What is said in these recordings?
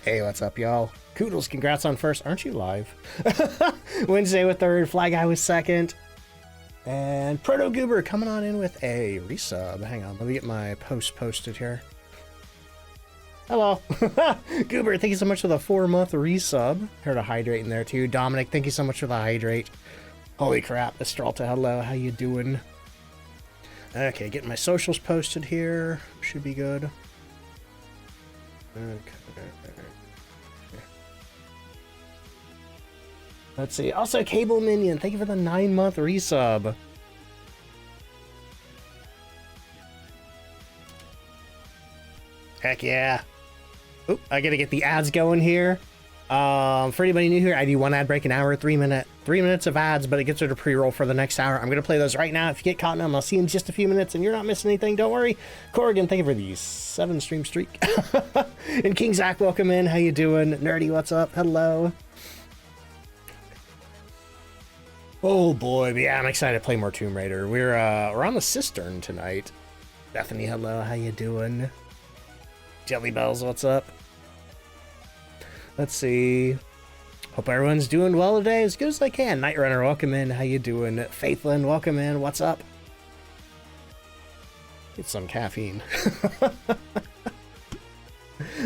Hey, what's up, y'all? Koodles, congrats on first. Aren't you live? Wednesday with third. Fly Guy was second. And Proto Goober coming on in with a resub. Hang on, let me get my post posted here. Hello. Goober, thank you so much for the 4-month resub. Heard a hydrate in there too. Dominic, thank you so much for the hydrate. Holy crap, Estralta, hello, how you doing? Okay, getting my socials posted here. Should be good. Okay. Let's see. Also, Cable Minion, thank you for the 9-month resub. Heck yeah. Oop, I gotta get the ads going here. For anybody new here, I do 1 ad break an hour, 3 minutes of ads, but it gets her to pre-roll for the next hour. I'm gonna play those right now. If you get caught in them, I'll see you in just a few minutes, and you're not missing anything. Don't worry. Corrigan, thank you for the 7-stream streak. And King Zach, welcome in. How you doing? Nerdy, what's up? Hello. Oh boy, but yeah, I'm excited to play more Tomb Raider. We're on the Cistern tonight. Bethany, hello, how you doing? Jelly Bells, what's up? Let's see. Hope everyone's doing well today, as good as they can. Night Runner, welcome in. How you doing? Faithlin, welcome in. What's up? Get some caffeine.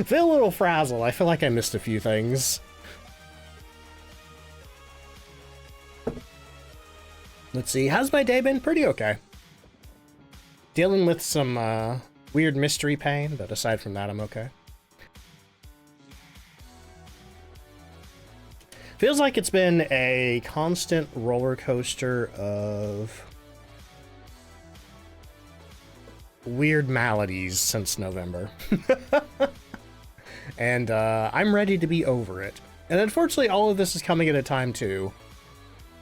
Feel a little frazzled. I feel like I missed a few things. Let's see. How's my day been? Pretty okay. Dealing with some weird mystery pain, but aside from that, I'm okay. Feels like it's been a constant roller coaster of weird maladies since November. And I'm ready to be over it. And unfortunately, all of this is coming at a time too.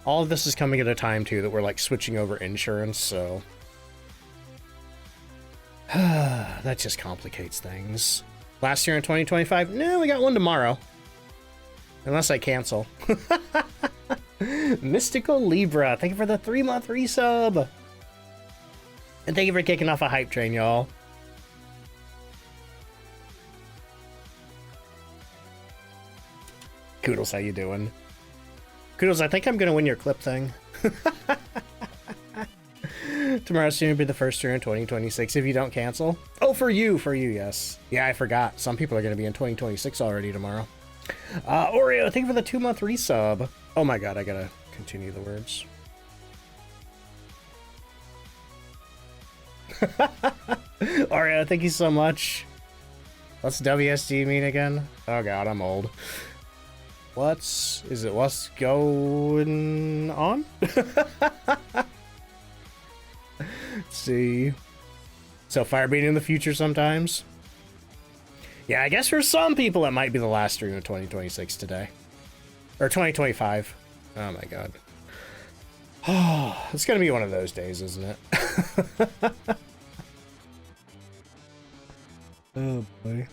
That we're like switching over insurance, so that just complicates things. Last year in 2025, no, we got one tomorrow. Unless I cancel. Mystical Libra, thank you for the 3-month resub. And thank you for kicking off a hype train, y'all. Koodles, how you doing? Koodles, I think I'm gonna win your clip thing. Tomorrow's soon to be the first year in 2026 if you don't cancel. Oh, for you, yes. Yeah, I forgot. Some people are gonna be in 2026 already tomorrow. Oreo, thank you for the 2-month resub. Oh my god, I gotta continue the words. Oreo, thank you so much. What's WSG mean again? Oh god, I'm old. What's going on? Let's see. So fire being in the future sometimes. Yeah, I guess for some people it might be the last stream of 2026 today. Or 2025. Oh my god. Oh, it's gonna be one of those days, isn't it? Oh boy.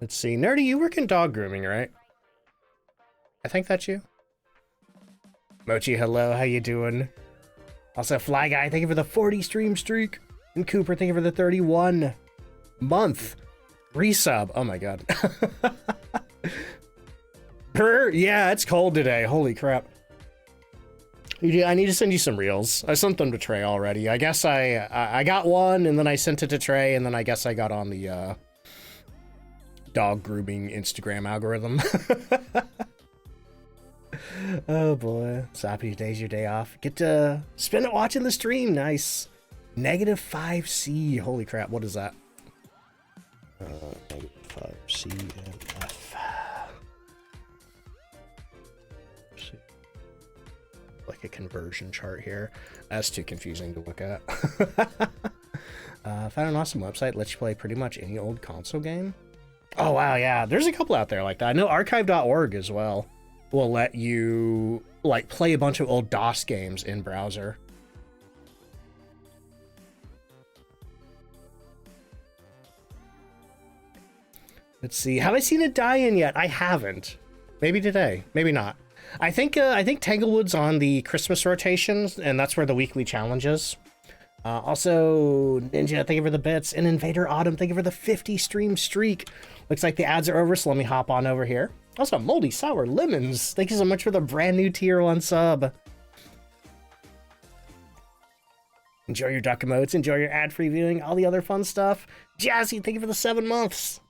Let's see. Nerdy, you work in dog grooming, right? I think that's you. Mochi, hello. How you doing? Also, Fly Guy, thank you for the 40-stream streak. And Cooper, thank you for the 31-month resub. Oh my god. Yeah, it's cold today. Holy crap. I need to send you some reels. I sent them to Trey already. I guess I got one, and then I sent it to Trey, and then I guess I got on the dog grooming Instagram algorithm. Oh boy. So happy today's your day off. Get to spend it watching the stream. Nice. -5C. Holy crap, what is that? -5C and F. Like a conversion chart here. That's too confusing to look at. Found an awesome website. Lets you play pretty much any old console game. Oh wow, yeah. There's a couple out there like that. I know archive.org as well will let you like play a bunch of old DOS games in browser. Let's see. Have I seen a die-in yet? I haven't. Maybe today. Maybe not. I think Tanglewood's on the Christmas rotations, and that's where the weekly challenge is. Also, Ninja, thank you for the bits. And Invader Autumn, thank you for the 50 stream streak. Looks like the ads are over, so let me hop on over here. Also, Moldy Sour Lemons, thank you so much for the brand new tier 1 sub. Enjoy your duck emotes, enjoy your ad-free viewing, all the other fun stuff. Jazzy, thank you for the 7 months.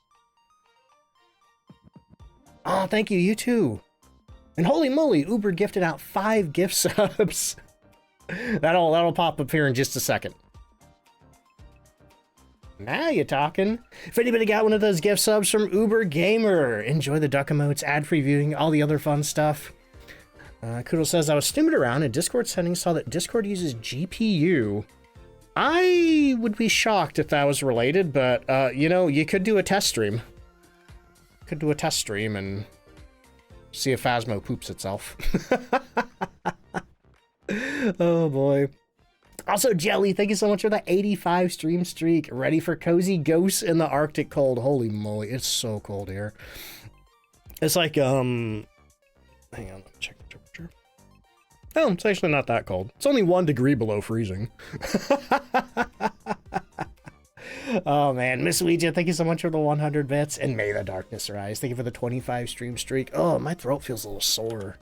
Oh, thank you, you too. And holy moly, Uber gifted out 5 gift subs. That'll pop up here in just a second. Now you're talking. If anybody got one of those gift subs from Uber Gamer, enjoy the duck emotes, ad-free viewing, all the other fun stuff. Koodle says, I was snooping around in Discord settings, saw that Discord uses GPU. I would be shocked if that was related, but, you know, you could do a test stream. Could do a test stream and see if Phasmo poops itself. Oh, boy. Also, Jelly, thank you so much for the 85 stream streak. Ready for cozy ghosts in the Arctic cold. Holy moly, it's so cold here. It's like, hang on, let me check the temperature. Oh, it's actually not that cold. It's only 1 degree below freezing. Oh, man. Miss Ouija, thank you so much for the 100 bits. And may the darkness rise. Thank you for the 25 stream streak. Oh, my throat feels a little sore.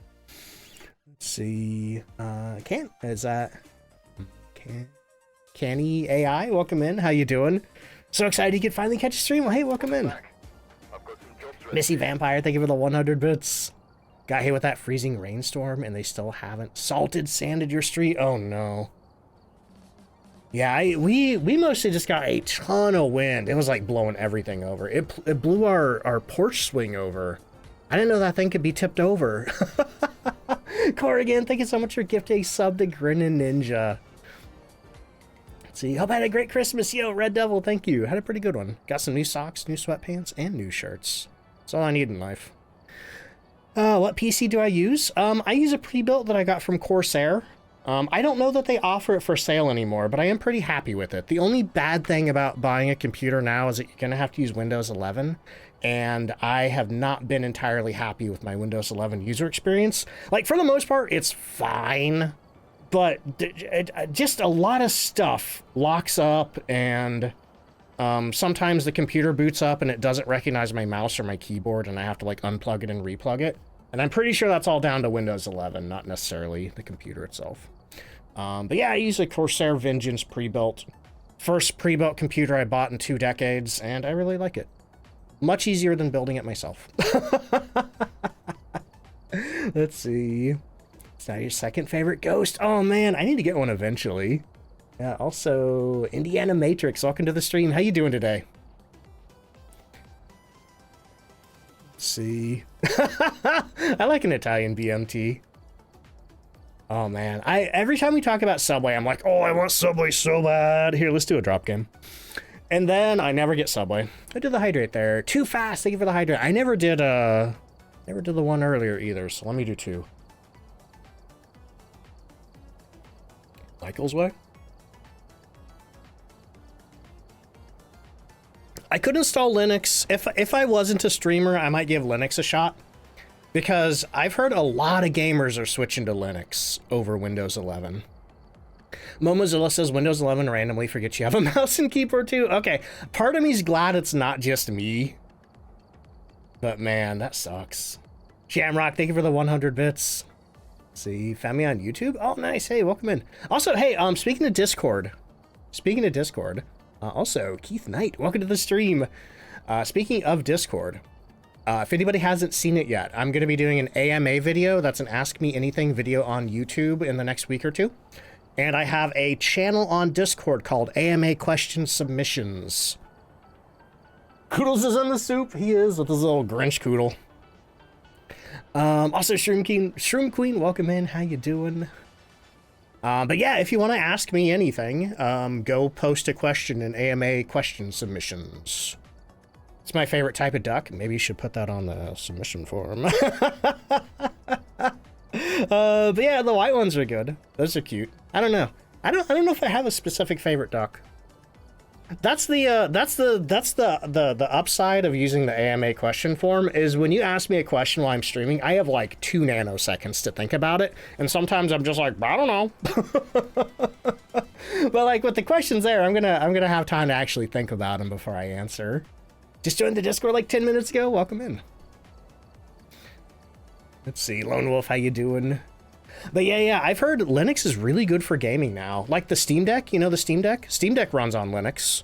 Let's see. Canny AI, welcome in. How you doing? So excited you could finally catch a stream. Well, hey, welcome in. Missy Vampire, thank you for the 100 bits. Got hit with that freezing rainstorm and they still haven't sanded your street. Oh no. Yeah, we mostly just got a ton of wind. It was like blowing everything over. It blew our porch swing over. I didn't know that thing could be tipped over. Corrigan, thank you so much for gifting a sub to Grinnin' Ninja. Let's see, hope I had a great Christmas. Yo, Red Devil, thank you. Had a pretty good one. Got some new socks, new sweatpants, and new shirts. That's all I need in life. What PC do I use? I use a pre-built that I got from Corsair. I don't know that they offer it for sale anymore, but I am pretty happy with it. The only bad thing about buying a computer now is that you're going to have to use Windows 11, and I have not been entirely happy with my Windows 11 user experience. Like, for the most part, it's fine, but just a lot of stuff locks up, and sometimes the computer boots up and it doesn't recognize my mouse or my keyboard, and I have to, like, unplug it and replug it. And I'm pretty sure that's all down to Windows 11, not necessarily the computer itself. But yeah, I use a Corsair Vengeance pre-built. First pre-built computer I bought in 2 decades, and I really like it. Much easier than building it myself. Let's see. Is that your second favorite ghost? Oh man, I need to get one eventually. Yeah, also, Indiana Matrix, welcome to the stream. How you doing today? Let's see. I like an Italian BMT. Oh man, every time we talk about Subway, I'm like, oh, I want Subway so bad. Here, let's do a drop game. And then I never get Subway. I did the hydrate there. Too fast, thank you for the hydrate. I never did the one earlier either, so let me do 2. Michael's way? I could install Linux. If I wasn't a streamer, I might give Linux a shot. Because I've heard a lot of gamers are switching to Linux over Windows 11. Momozilla says Windows 11 randomly forgets you have a mouse and keyboard too. Okay, part of me's glad it's not just me. But man, that sucks. Shamrock, thank you for the 100 bits. See, found me on YouTube? Oh, nice. Hey, welcome in. Also, hey, speaking of Discord. Also, Keith Knight, welcome to the stream. Speaking of Discord, if anybody hasn't seen it yet, I'm going to be doing an AMA video. That's an Ask Me Anything video on YouTube in the next week or 2. And I have a channel on Discord called AMA Question Submissions. Koodles is in the soup. He is with his little Grinch Koodle. Also, Shroom Queen, welcome in. How you doing? But yeah, if you want to ask me anything, go post a question in AMA Question Submissions. It's my favorite type of duck. Maybe you should put that on the submission form. But yeah, the white ones are good. Those are cute. I don't know. I don't know if I have a specific favorite duck. That's the upside of using the AMA question form is when you ask me a question while I'm streaming, I have like 2 nanoseconds to think about it, and sometimes I'm just like, I don't know. But like with the questions there, I'm gonna have time to actually think about them before I answer. Just joined the Discord like 10 minutes ago. Welcome in. Let's see, Lone Wolf, how you doing? But yeah, I've heard Linux is really good for gaming now. Like the Steam Deck, you know the Steam Deck? Steam Deck runs on Linux.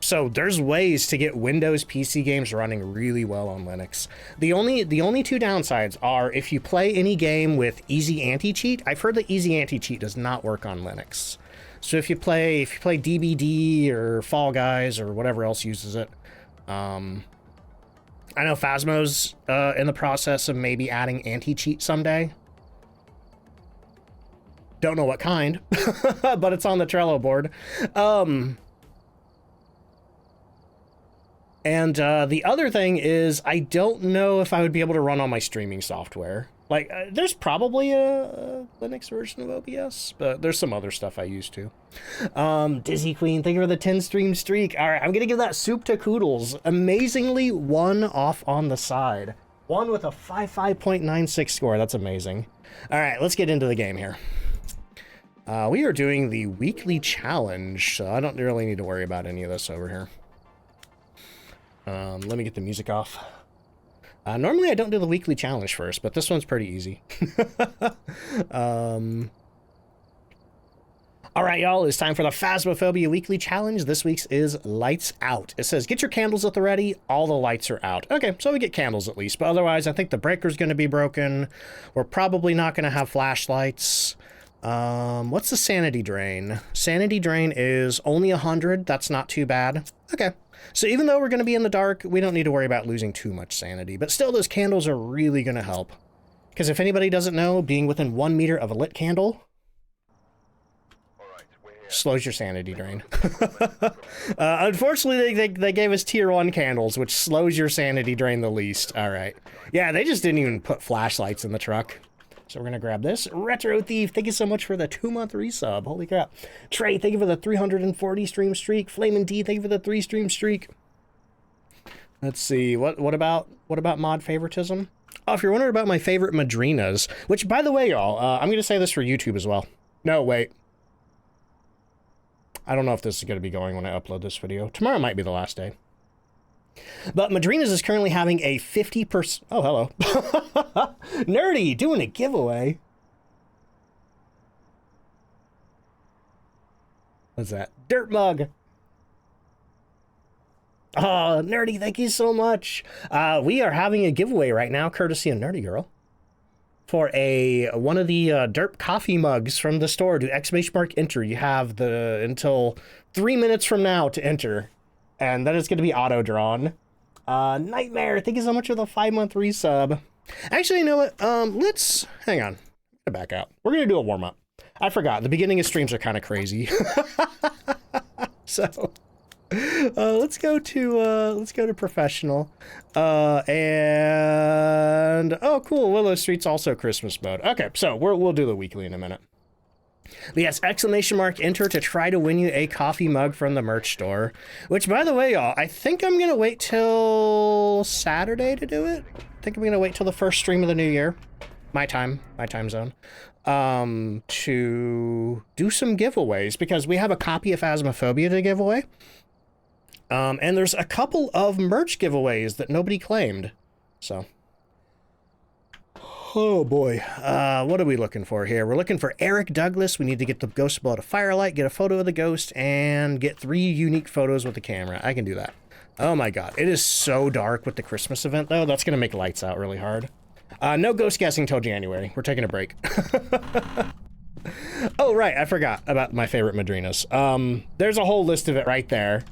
So there's ways to get Windows PC games running really well on Linux. The only 2 downsides are if you play any game with easy anti-cheat. I've heard that easy anti-cheat does not work on Linux. So if you play DBD or Fall Guys or whatever else uses it, I know Phasmo's in the process of maybe adding anti-cheat someday. Don't know what kind, but it's on the Trello board. And the other thing is, I don't know if I would be able to run on my streaming software. Like, there's probably a Linux version of OBS, but there's some other stuff I use too. Dizzy Queen, thank you for the 10 stream streak. All right, I'm gonna give that soup to Koodles. Amazingly, 1 off on the side. 1 with a 55.96 score. That's amazing. All right, let's get into the game here. We are doing the weekly challenge, so I don't really need to worry about any of this over here. Let me get the music off. Normally I don't do the weekly challenge first, but this one's pretty easy. All right, y'all, it's time for the Phasmophobia weekly challenge. This week's is lights out. It says, get your candles at the ready. All the lights are out. Okay, so we get candles at least, but otherwise I think the breaker's going to be broken. We're probably not going to have flashlights. What's the sanity drain? Sanity drain is only 100. That's not too bad. Okay. So even though we're going to be in the dark, we don't need to worry about losing too much sanity. But still, those candles are really going to help. Because if anybody doesn't know, being within 1 meter of a lit candle slows your sanity drain. Unfortunately, they gave us tier 1 candles, which slows your sanity drain the least. All right. Yeah, they just didn't even put flashlights in the truck. So we're going to grab this. Retro Thief, thank you so much for the 2-month resub. Holy crap. Trey, thank you for the 340 stream streak. Flamin' D, thank you for the 3 stream streak. Let's see. What about mod favoritism? Oh, if you're wondering about my favorite Madrinas, which, by the way, y'all, I'm going to say this for YouTube as well. No, wait. I don't know if this is going to be going when I upload this video. Tomorrow might be the last day. But Madrinas is currently having a 50%... Oh, hello. Nerdy, doing a giveaway. What's that? Dirt mug. Oh, Nerdy, thank you so much. We are having a giveaway right now, courtesy of Nerdy Girl, for one of the Derp coffee mugs from the store. Do ! Enter. You have until 3 minutes from now to enter. And that is going to be auto-drawn. Nightmare, thank you so much for the 5-month resub. Actually, you know what? Let's... Hang on. Back out. We're going to do a warm-up. I forgot. The beginning of streams are kind of crazy. So, let's go to professional. And... Oh, cool. Willow Street's also Christmas mode. Okay, so we'll do the weekly in a minute. But yes, ! Enter to try to win you a coffee mug from the merch store. Which, by the way, y'all, I think I'm going to wait till Saturday to do it. I think I'm going to wait till the first stream of the new year. My time zone. To do some giveaways, because we have a copy of Phasmophobia to give away. And there's a couple of merch giveaways that nobody claimed. So... Oh boy, what are we looking for here? We're looking for Eric Douglas. We need to get the ghost below to firelight, get a photo of the ghost, and get 3 unique photos with the camera. I can do that. Oh my god, it is so dark with the Christmas event, though. That's going to make lights out really hard. No ghost guessing till January. We're taking a break. Oh, right, I forgot about my favorite Madrinas. There's a whole list of it right there.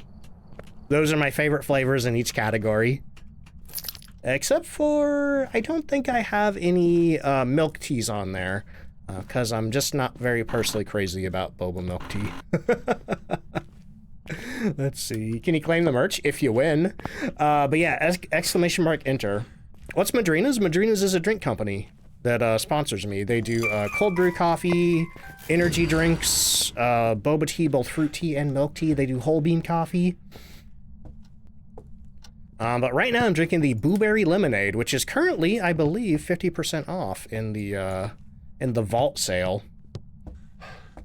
Those are my favorite flavors in each category. Except for, I don't think I have any milk teas on there, because I'm just not very personally crazy about boba milk tea. Let's see. Can you claim the merch? If you win. But yeah, ! Enter. What's Madrinas? Madrinas is a drink company. that sponsors me. They do cold brew coffee, energy drinks, boba tea, both fruit tea and milk tea. They do whole bean coffee. But right now I'm drinking the blueberry lemonade, which is currently, I believe, 50% off in the vault sale.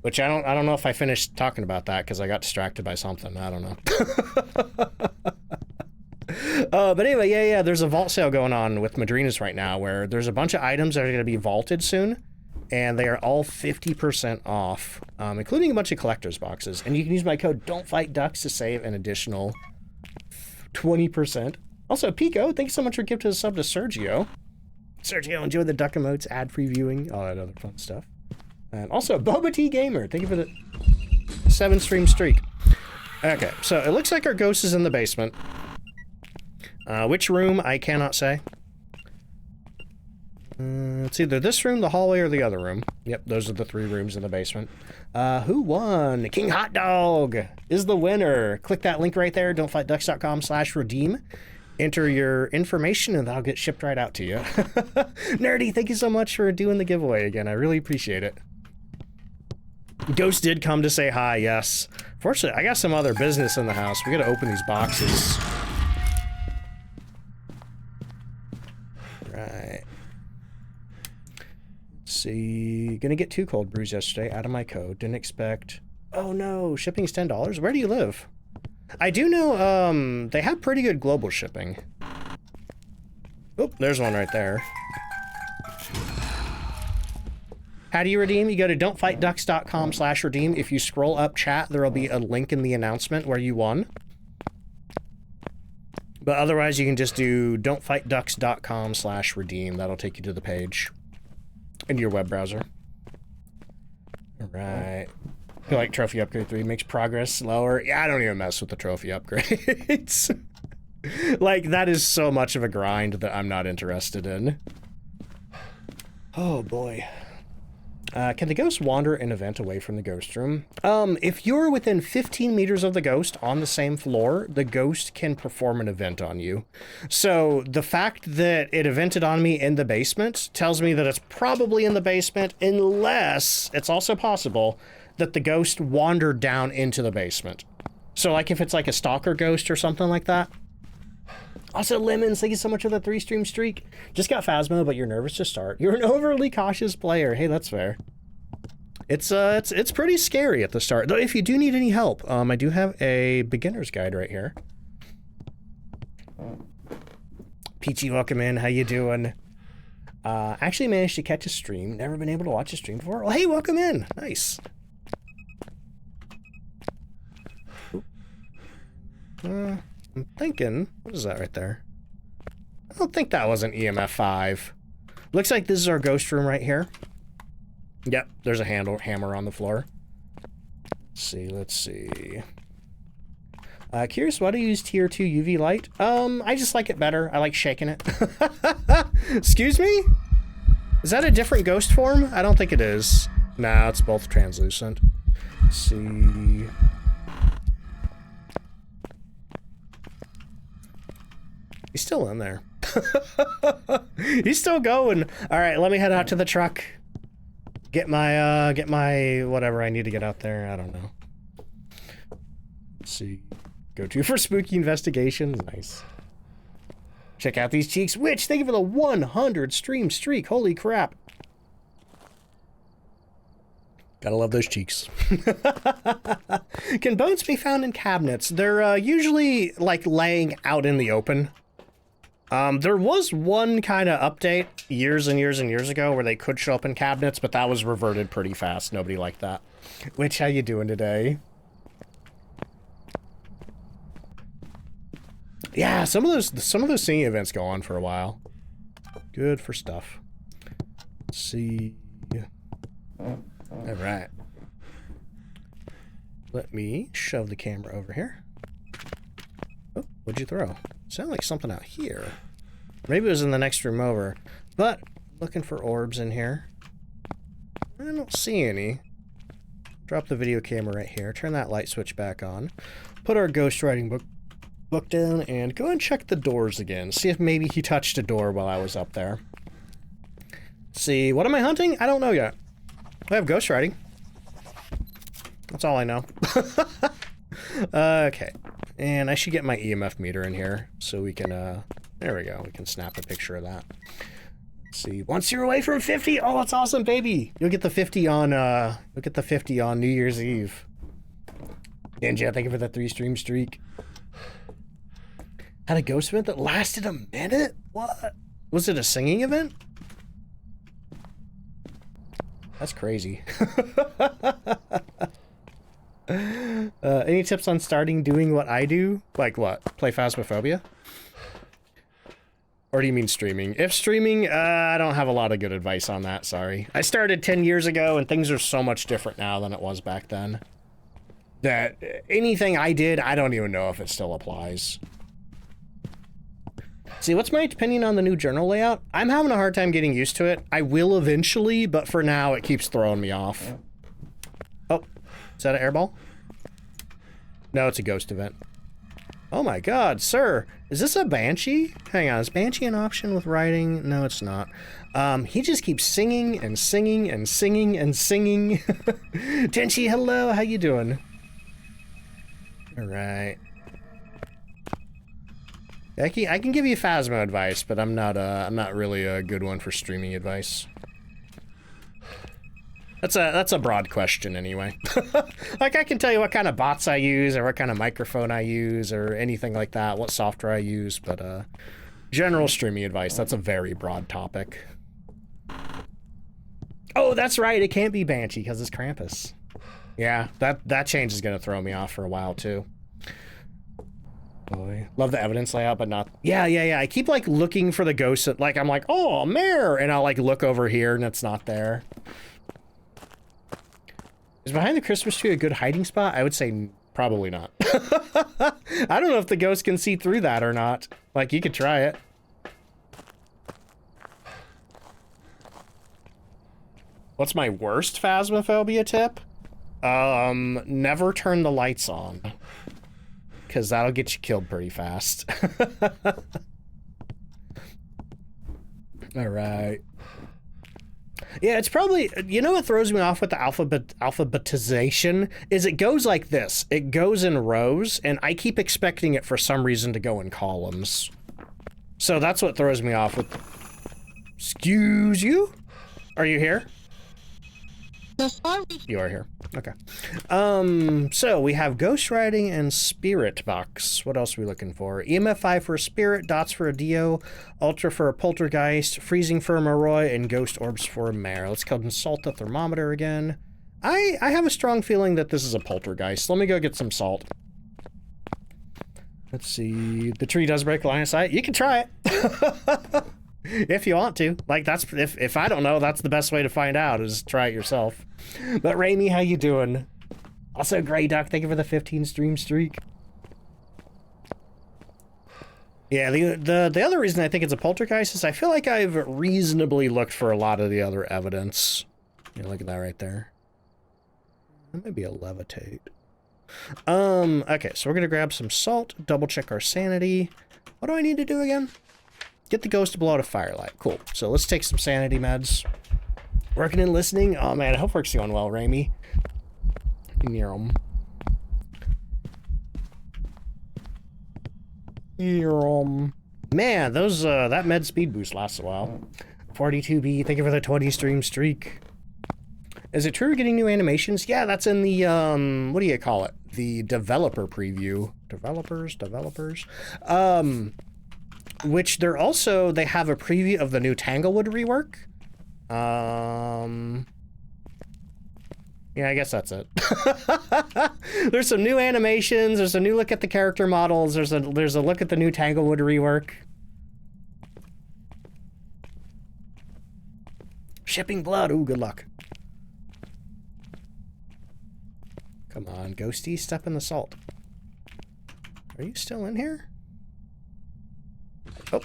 Which I don't know if I finished talking about that because I got distracted by something. I don't know. But anyway, yeah, there's a vault sale going on with Madrinas right now where there's a bunch of items that are going to be vaulted soon, and they are all 50% off, including a bunch of collector's boxes. And you can use my code DontFightDucks to save an additional 20%. Also, Pico, thank you so much for gifting a sub to Sergio. Sergio, enjoy the duck emotes, ad-free viewing, all that other fun stuff. And also, Boba Tea Gamer, thank you for the 7-stream streak. Okay, so it looks like our ghost is in the basement. Which room, I cannot say. It's either this room, the hallway, or the other room. Yep, those are the 3 rooms in the basement. Who won? King Hot Dog is the winner. Click that link right there, don'tfightducks.com/redeem. Enter your information and that'll get shipped right out to you. Nerdy, thank you so much for doing the giveaway again. I really appreciate it. Ghost did come to say hi, yes. Fortunately, I got some other business in the house. We gotta open these boxes. Right. Let's see. Gonna get 2 cold brews yesterday out of my code. Didn't expect. Oh no, shipping's $10. Where do you live? I do know, they have pretty good global shipping. Oh, there's one right there. How do you redeem? You go to don'tfightducks.com/redeem. If you scroll up chat, there will be a link in the announcement where you won. But otherwise, you can just do don'tfightducks.com/redeem. That'll take you to the page in your web browser. All right. I feel like trophy upgrade 3 makes progress slower. Yeah, I don't even mess with the trophy upgrades. Like, that is so much of a grind that I'm not interested in. Oh, boy. Can the ghost wander an event away from the ghost room? If you're within 15 meters of the ghost on the same floor, the ghost can perform an event on you. So the fact that it evented on me in the basement tells me that it's probably in the basement, unless it's also possible that the ghost wandered down into the basement. So like if it's like a stalker ghost or something like that. Also, Lemons, thank you so much for the 3-stream streak. Just got Phasmo, but you're nervous to start. You're an overly cautious player. Hey, that's fair. It's pretty scary at the start. Though if you do need any help, I do have a beginner's guide right here. Peachy, welcome in. How you doing? Actually managed to catch a stream. Never been able to watch a stream before. Well, hey, welcome in. Nice. I'm thinking, what is that right there? I don't think that was an EMF 5. Looks like this is our ghost room right here. Yep, there's a hammer on the floor. Let's see. Curious, why do you use tier 2 UV light? I just like it better. I like shaking it. Excuse me? Is that a different ghost form? I don't think it is. Nah, it's both translucent. Let's see. He's still in there. He's still going. All right, let me head out to the truck. Get my whatever I need to get out there. I don't know. Let's see. Go to for spooky investigations. Nice. Check out these cheeks. Witch, thank you for the 100 stream streak. Holy crap. Gotta love those cheeks. Can bones be found in cabinets? They're usually like laying out in the open. There was one kind of update years and years and years ago where they could show up in cabinets, but that was reverted pretty fast. Nobody liked that. Which, how you doing today? Yeah, some of those singing events go on for a while. Good for stuff. Let's see. All right. Let me shove the camera over here. Oh, what'd you throw? Sounded like something out here. Maybe it was in the next room over. But, looking for orbs in here. I don't see any. Drop the video camera right here. Turn that light switch back on. Put our ghostwriting book down and go and check the doors again. See if maybe he touched a door while I was up there. Let's see, what am I hunting? I don't know yet. I have ghost riding. That's all I know. Okay, and I should get my EMF meter in here so we can, there we go, we can snap a picture of that. Let's see, once you're away from 50, oh, that's awesome, baby. You'll get the 50 on, New Year's Eve. Ninja, thank you for the 3-stream streak. Had a ghost event that lasted a minute? What? Was it a singing event? That's crazy. Any tips on doing what I do? Like what? Play Phasmophobia? Or do you mean streaming? If streaming, I don't have a lot of good advice on that, sorry. I started 10 years ago and things are so much different now than it was back then. That anything I did, I don't even know if it still applies. See, what's my opinion on the new journal layout? I'm having a hard time getting used to it. I will eventually, but for now, it keeps throwing me off. Oh, is that an airball? No, it's a ghost event. Oh my god, sir. Is this a banshee? Hang on, is banshee an option with riding? No, it's not. He just keeps singing and singing and singing and singing. Tenchi, hello, how you doing? All right. I can give you Phasmo advice, but I'm not really a good one for streaming advice. That's a broad question anyway. Like I can tell you what kind of bots I use or what kind of microphone I use or anything like that, what software I use, but general streaming advice, that's a very broad topic. Oh, that's right, it can't be Banshee because it's Krampus. Yeah, that change is gonna throw me off for a while too. Boy, love the evidence layout, but not. Yeah. I keep like looking for the ghost. Like I'm like, oh, a mare, and I'll like look over here, and it's not there. Is behind the Christmas tree a good hiding spot? I would say probably not. I don't know if the ghost can see through that or not. Like you could try it. What's my worst Phasmophobia tip? Never turn the lights on. Because that'll get you killed pretty fast. All right. Yeah, it's probably, you know what throws me off with the alphabetization is it goes like this. It goes in rows, and I keep expecting it for some reason to go in columns. So that's what throws me off with... Excuse you? Are you here? You are here. Okay. So we have Ghost Riding and Spirit Box. What else are we looking for? EMF 5 for a Spirit, Dots for a Dio, Ultra for a Poltergeist, Freezing for a Moroi, and Ghost Orbs for a Mare. Let's consult the thermometer again. I have a strong feeling that this is a Poltergeist. Let me go get some salt. Let's see. The tree does break line of sight. You can try it. If you want to. Like, that's, if I don't know, that's the best way to find out, is try it yourself. But Raimi, how you doing? Also, Grey Duck, thank you for the 15 stream streak. Yeah, the other reason I think it's a poltergeist is I feel like I've reasonably looked for a lot of the other evidence. Yeah, look at that right there. That might be a levitate. Okay, so we're gonna grab some salt, double check our sanity. What do I need to do again? Get the ghost to blow out a firelight. Cool. So let's take some sanity meds. Working and listening. Oh man, I hope work's going well, Raimi. Man, those that med speed boost lasts a while. 42B, thank you for the 20 stream streak. Is it true we're getting new animations? Yeah, that's in the what do you call it? The developer preview. Developers. Which they have a preview of the new Tanglewood rework. Yeah, I guess that's it. There's some new animations, there's a new look at the character models, there's a look at the new Tanglewood rework. Shipping blood, ooh, good luck. Come on, Ghosty, step in the salt. Are you still in here? Oh.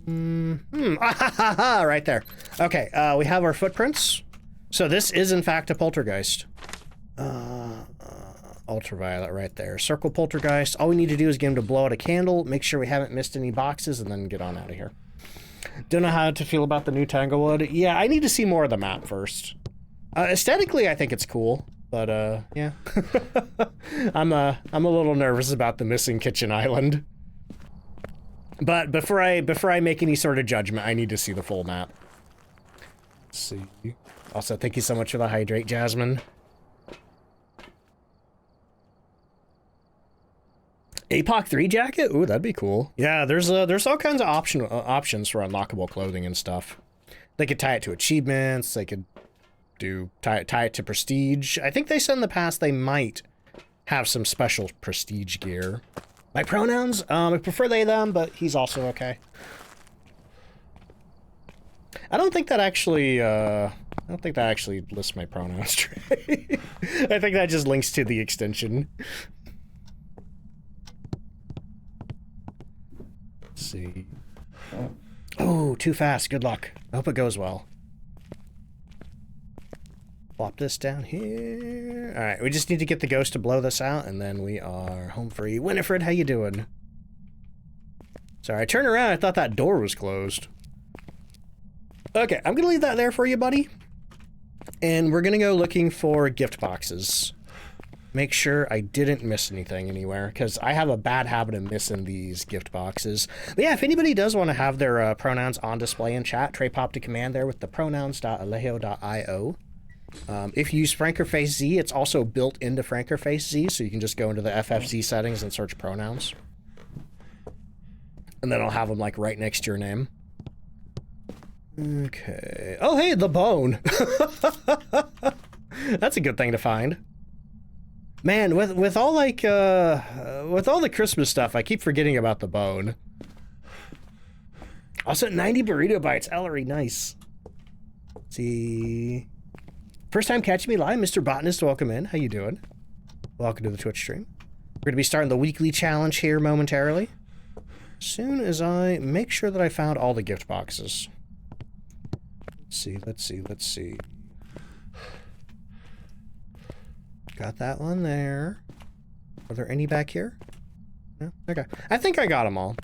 Right there. Okay, we have our footprints. So this is in fact a poltergeist. Ultraviolet right there. Circle poltergeist. All we need to do is get him to blow out a candle, make sure we haven't missed any boxes, and then get on out of here. Don't know how to feel about the new Tanglewood. Yeah, I need to see more of the map first. Aesthetically, I think it's cool, but yeah. I'm a little nervous about the missing kitchen island. But before I make any sort of judgment, I need to see the full map. Let's see. Also, thank you so much for the hydrate, Jasmine. APOC 3 jacket? Ooh, that'd be cool. Yeah, there's all kinds of options for unlockable clothing and stuff. They could tie it to achievements. They could tie it to prestige. I think they said in the past they might have some special prestige gear. My pronouns? I prefer they, them, but he's also okay. I don't think that actually lists my pronouns straight. I think that just links to the extension. Let's see. Oh, too fast. Good luck. I hope it goes well. Plop this down here. All right, we just need to get the ghost to blow this out, and then we are home free. Winifred, how you doing? Sorry, I turned around. I thought that door was closed. Okay, I'm gonna leave that there for you, buddy. And we're gonna go looking for gift boxes. Make sure I didn't miss anything anywhere, because I have a bad habit of missing these gift boxes. But yeah, if anybody does want to have their pronouns on display in chat, Trey popped a command there with the pronouns.alejo.io. If you use FrankerFace Z, it's also built into FrankerFace Z, so you can just go into the FFZ settings and search pronouns. And then I'll have them like right next to your name. Okay. Oh, hey, the bone. That's a good thing to find. Man, with all like with all the Christmas stuff, I keep forgetting about the bone. Also, 90 burrito bites, Ellery, nice. Let's see. First time catching me live, Mr. Botanist, welcome in. How you doing? Welcome to the Twitch stream. We're gonna be starting the weekly challenge here momentarily. As soon as I make sure that I found all the gift boxes. Let's see. Got that one there. Are there any back here? No? Okay. I think I got them all.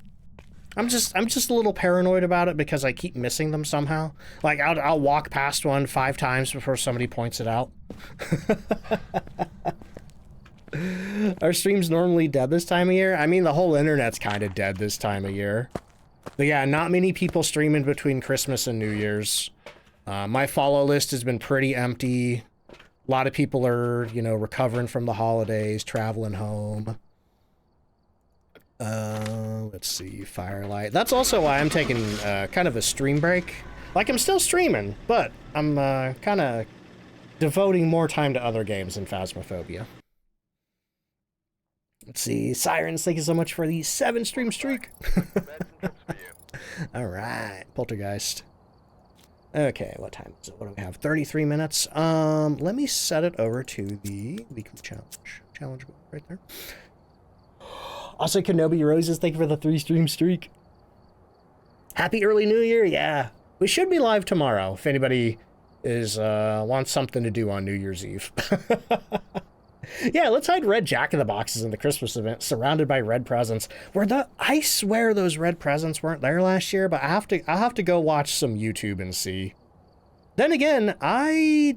I'm just a little paranoid about it because I keep missing them somehow. Like I'll walk past one 5 times before somebody points it out. Our stream's normally dead this time of year. I mean, the whole internet's kind of dead this time of year. But yeah, not many people streaming between Christmas and New Year's. My follow list has been pretty empty. A lot of people are, you know, recovering from the holidays, traveling home. Let's see, Firelight. That's also why I'm taking kind of a stream break. Like, I'm still streaming, but I'm kind of devoting more time to other games than Phasmophobia. Let's see, Sirens, thank you so much for the 7 stream streak. All right, Poltergeist. Okay, what time is it? What do we have? 33 minutes. Let me set it over to the weekly challenge right there. Also, Kenobi Roses, thank you for the 3 stream streak. Happy early New Year, yeah. We should be live tomorrow if anybody is wants something to do on New Year's Eve. Yeah, let's hide red Jack-in-the-Boxes in the Christmas event, surrounded by red presents. I swear those red presents weren't there last year, but I'll have to go watch some YouTube and see. Then again, I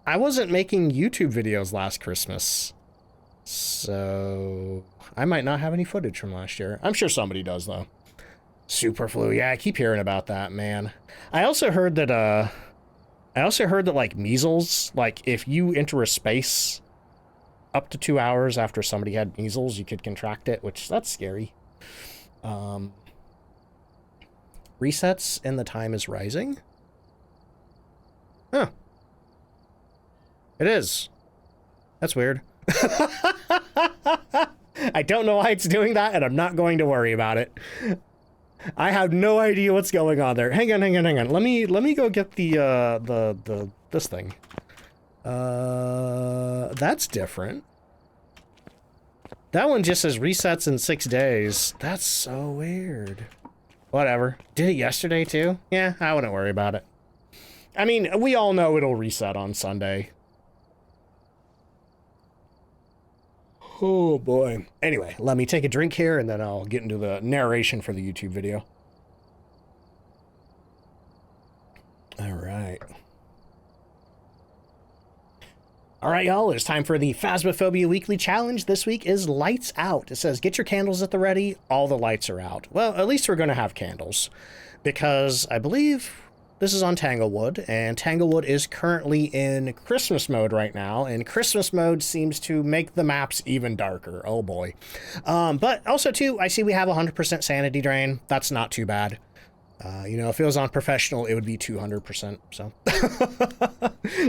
wasn't making YouTube videos last Christmas. So I might not have any footage from last year. I'm sure somebody does though. Superflu, yeah, I keep hearing about that, man. I also heard that like measles, like if you enter a space up to 2 hours after somebody had measles, you could contract it, which that's scary. Resets and the time is rising. Huh. It is. That's weird. I don't know why it's doing that, and I'm not going to worry about it. I have no idea what's going on there. Hang on. Let me go get this thing. That's different. That one just says resets in 6 days. That's so weird. Whatever. Did it yesterday too? Yeah, I wouldn't worry about it. I mean, we all know it'll reset on Sunday. Oh boy. Anyway, let me take a drink here and then I'll get into the narration for the YouTube video. All right, y'all, it's time for the Phasmophobia Weekly Challenge. This week is Lights Out. It says, get your candles at the ready. All the lights are out. Well, at least we're going to have candles because I believe this is on Tanglewood, and Tanglewood is currently in Christmas mode right now, and Christmas mode seems to make the maps even darker. Oh, boy. But also, too, I see we have 100% sanity drain. That's not too bad. You know, if it was on professional, it would be 200%. So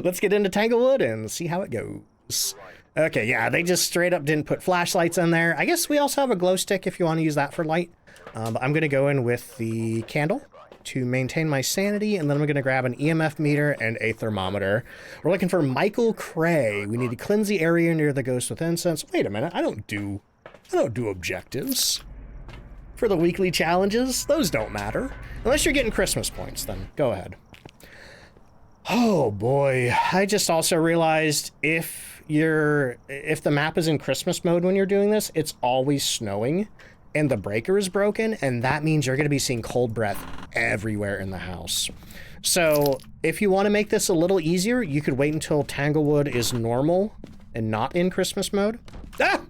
let's get into Tanglewood and see how it goes. Okay, yeah, they just straight up didn't put flashlights in there. I guess we also have a glow stick if you want to use that for light. But I'm going to go in with the candle to maintain my sanity, and then I'm going to grab an EMF meter and a thermometer. We're looking for Michael Cray. We need to cleanse the area near the ghost with incense. Wait a minute, I don't do objectives for the weekly challenges. Those don't matter. Unless you're getting Christmas points, then go ahead. Oh boy, I just also realized if the map is in Christmas mode when you're doing this, it's always snowing and the breaker is broken, and that means you're going to be seeing cold breath everywhere in the house. So if you want to make this a little easier, you could wait until Tanglewood is normal and not in Christmas mode. Ah!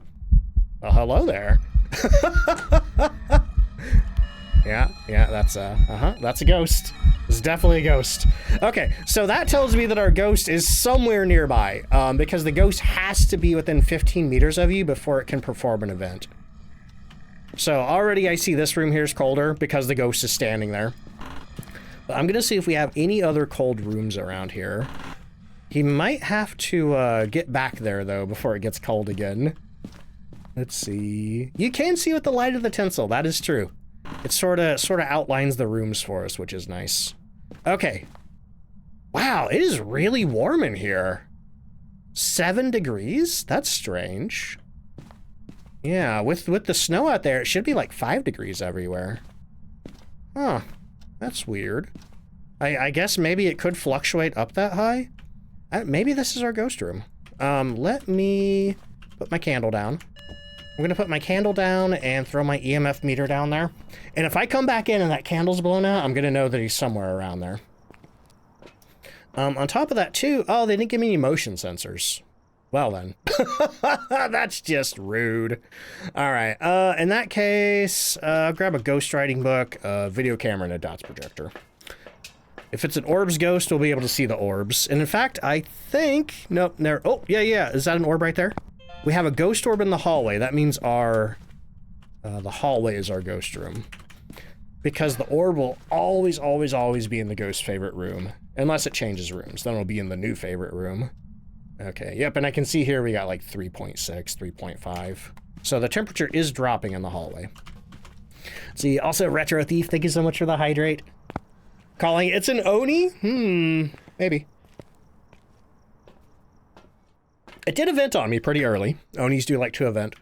Well, hello there. Yeah, that's a ghost. It's definitely a ghost. Okay, so that tells me that our ghost is somewhere nearby, because the ghost has to be within 15 meters of you before it can perform an event. So already I see this room here is colder because the ghost is standing there. But I'm gonna see if we have any other cold rooms around here. He might have to get back there though before it gets cold again. Let's see. You can see with the light of the tinsel, that is true. It sort of outlines the rooms for us, which is nice. Okay. Wow, it is really warm in here. 7 degrees? That's strange. Yeah, with the snow out there, it should be like 5 degrees everywhere. Huh. That's weird. I guess maybe it could fluctuate up that high. Maybe this is our ghost room. Let me put my candle down. I'm going to put my candle down and throw my EMF meter down there. And if I come back in and that candle's blown out, I'm going to know that he's somewhere around there. On top of that, too, oh, they didn't give me any motion sensors. Well, then. That's just rude. All right. In that case, grab a ghostwriting book, a video camera, and a dots projector. If it's an orbs ghost, we'll be able to see the orbs. And in fact, I think... Nope, there... Oh, yeah. Is that an orb right there? We have a ghost orb in the hallway. That means the hallway is our ghost room. Because the orb will always be in the ghost's favorite room. Unless it changes rooms. Then it'll be in the new favorite room. Okay, yep, and I can see here we got like 3.6, 3.5. So the temperature is dropping in the hallway. See, also Retro Thief, thank you so much for the hydrate. Calling it's an Oni? Maybe. It did event on me pretty early. Onis do like to event.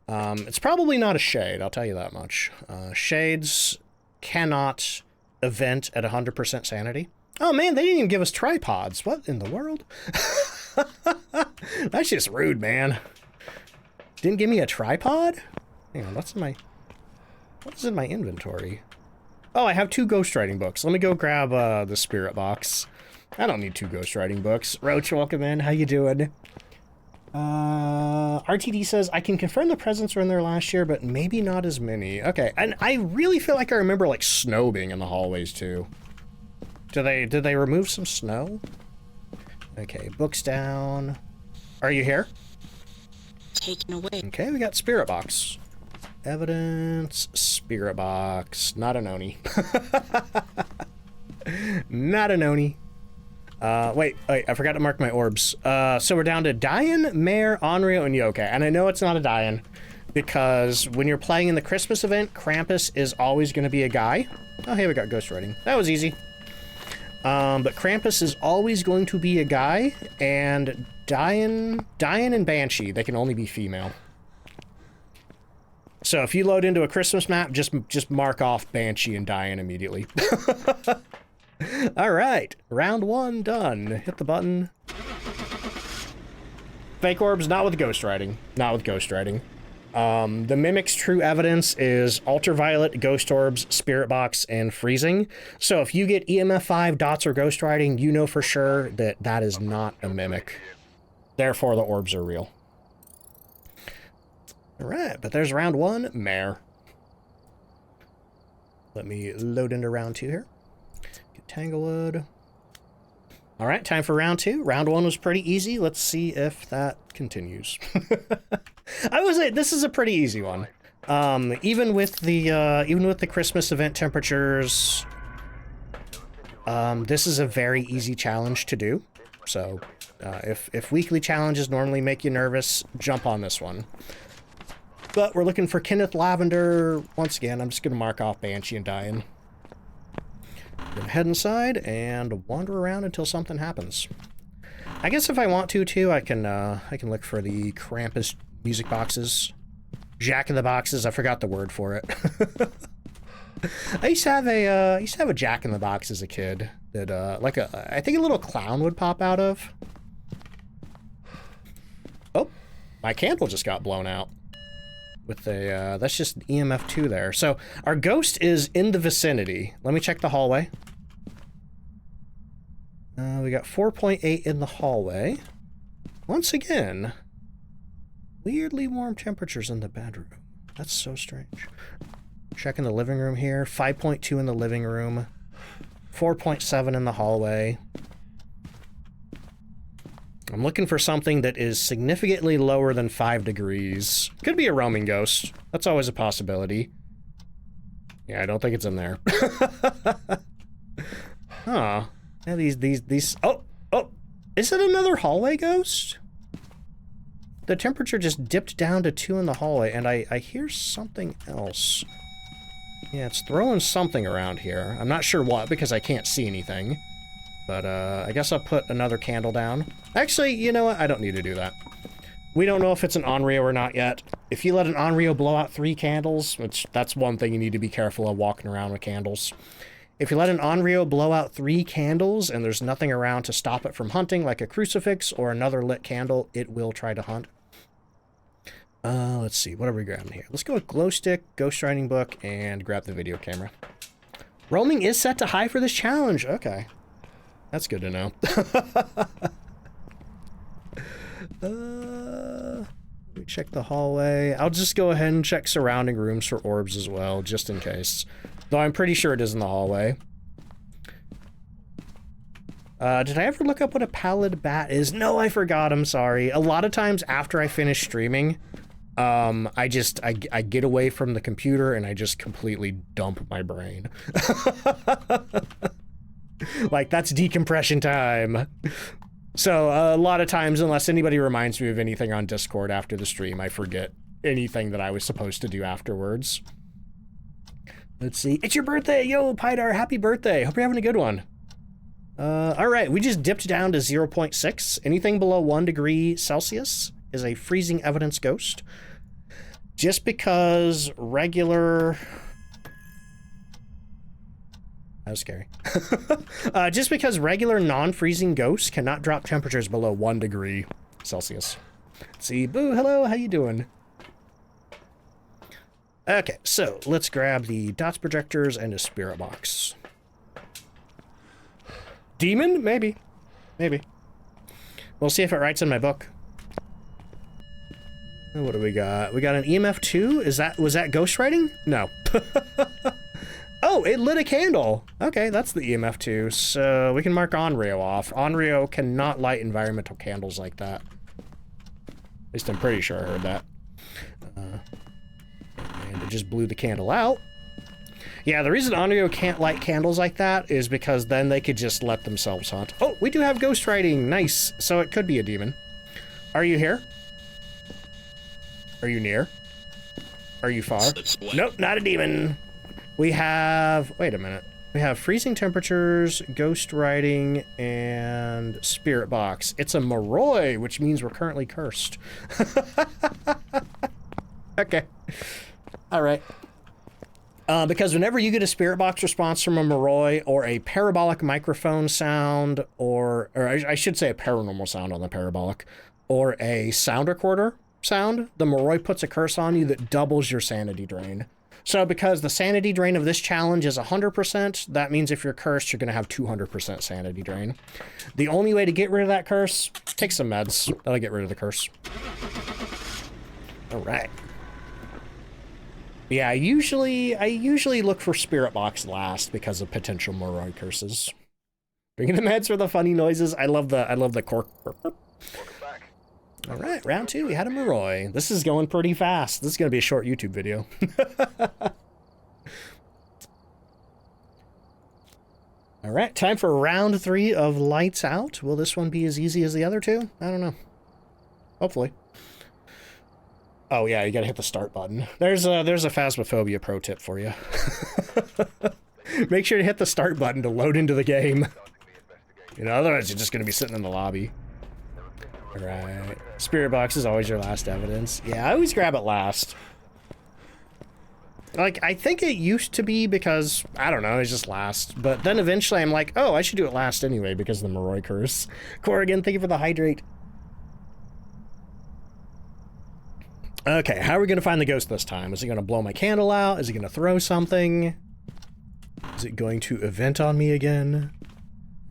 It's probably not a shade, I'll tell you that much. Shades cannot event at 100% sanity. Oh man, they didn't even give us tripods. What in the world? That's just rude, man. Didn't give me a tripod? Hang on, what is in my inventory? Oh, I have 2 ghostwriting books. Let me go grab the spirit box. I don't need 2 ghostwriting books. Roach, welcome in. How you doing? RTD says, I can confirm the presents were in there last year, but maybe not as many. Okay, and I really feel like I remember, like, snow being in the hallways, too. Did they remove some snow? Okay, books down. Are you here? Taken away. Okay, we got spirit box. Evidence, spirit box. Not an Oni. Not an Oni. Wait, I forgot to mark my orbs. So we're down to Diane, Mare, Onryo, and Yokai. And I know it's not a Diane, because when you're playing in the Christmas event, Krampus is always going to be a guy. Oh, hey, we got ghostwriting. That was easy. But Krampus is always going to be a guy, and Diane and Banshee, they can only be female. So if you load into a Christmas map, just mark off Banshee and Diane immediately. All right, round 1 done. Hit the button. Fake orbs, not with ghostwriting. Not with ghostwriting. The Mimic's true evidence is ultraviolet, ghost orbs, spirit box, and freezing. So if you get EMF 5, dots, or ghostwriting, you know for sure that that is not a Mimic. Therefore, the orbs are real. All right, but there's round 1, mare. Let me load into round 2 here. Get Tanglewood. All right, time for round 2. Round 1 was pretty easy. Let's see if that continues. I would say this is a pretty easy one. Even with the Christmas event temperatures, this is a very easy challenge to do. So, if weekly challenges normally make you nervous, jump on this one. But we're looking for Kenneth Lavender. Once again, I'm just going to mark off Banshee and Diane. Gonna head inside and wander around until something happens. I guess if I want to, too, I can look for the Krampus music boxes. Jack in the Boxes, I forgot the word for it. I used to have a Jack in the Box as a kid that I think a little clown would pop out of. Oh, my candle just got blown out. With a that's just EMF 2 there. So our ghost is in the vicinity. Let me check the hallway. We got 4.8 in the hallway. Once again, weirdly warm temperatures in the bedroom. That's so strange. Checking the living room here. 5.2 in the living room. 4.7 in the hallway. I'm looking for something that is significantly lower than 5 degrees. Could be a roaming ghost. That's always a possibility. Yeah, I don't think it's in there. Huh. Yeah, these... Oh! Is it another hallway ghost? The temperature just dipped down to 2 in the hallway, and I hear something else. Yeah, it's throwing something around here. I'm not sure what, because I can't see anything. But, I guess I'll put another candle down. Actually, you know what? I don't need to do that. We don't know if it's an Onryo or not yet. If you let an Onryo blow out 3 candles, which that's one thing you need to be careful of walking around with candles. If you let an Onryo blow out 3 candles and there's nothing around to stop it from hunting, like a crucifix or another lit candle, it will try to hunt. Let's see. What are we grabbing here? Let's go with glow stick, ghost writing book, and grab the video camera. Roaming is set to high for this challenge. Okay. That's good to know. Let me check the hallway. I'll just go ahead and check surrounding rooms for orbs as well, just in case. Though I'm pretty sure it is in the hallway. Did I ever look up what a pallid bat is? No, I forgot. I'm sorry. A lot of times after I finish streaming, I get away from the computer and I just completely dump my brain. Like, that's decompression time. So, a lot of times, unless anybody reminds me of anything on Discord after the stream, I forget anything that I was supposed to do afterwards. Let's see. It's your birthday! Yo, Pydar, happy birthday! Hope you're having a good one. Alright, we just dipped down to 0.6. Anything below 1 degree Celsius is a freezing evidence ghost. Just because regular... That was scary. Just because regular non-freezing ghosts cannot drop temperatures below 1 degree Celsius. Let's see, Boo, hello, how you doing? Okay, so let's grab the dots projectors and a spirit box. Demon? Maybe. Maybe. We'll see if it writes in my book. What do we got? We got an EMF 2? Was that ghostwriting? No. Oh, it lit a candle. Okay, that's the EMF 2. So we can mark Onryo off. Onryo cannot light environmental candles like that. At least I'm pretty sure I heard that. And it just blew the candle out. Yeah, the reason Onryo can't light candles like that is because then they could just let themselves hunt. Oh, we do have ghostwriting. Nice. So it could be a demon. Are you here? Are you near? Are you far? Nope, not a demon. We have... Wait a minute. We have freezing temperatures, ghost writing, and spirit box. It's a Moroi, which means we're currently cursed. Okay. All right. Because whenever you get a spirit box response from a Moroi or a parabolic microphone sound, or I should say a paranormal sound on the parabolic, or a sound recorder sound, the Moroi puts a curse on you that doubles your sanity drain. So because the sanity drain of this challenge is 100%, that means if you're cursed, you're going to have 200% sanity drain. The only way to get rid of that curse, take some meds. That'll get rid of the curse. All right. Yeah, I usually look for Spirit Box last because of potential Moroi curses. Bringing the meds for the funny noises. I love the cork. All right, round 2, we had a Moroi. This is going pretty fast. This is going to be a short YouTube video. All right, time for round 3 of Lights Out. Will this one be as easy as the other two? I don't know. Hopefully. Oh yeah, you gotta hit the start button. There's a Phasmophobia pro tip for you. Make sure to hit the start button to load into the game. You know, otherwise you're just gonna be sitting in the lobby. Alright. Spirit box is always your last evidence. Yeah, I always grab it last. Like, I think it used to be because, I don't know, it's just last. But then eventually I'm like, oh, I should do it last anyway because of the Moroi curse. Corrigan, thank you for the hydrate. Okay, how are we going to find the ghost this time? Is it going to blow my candle out? Is it going to throw something? Is it going to event on me again?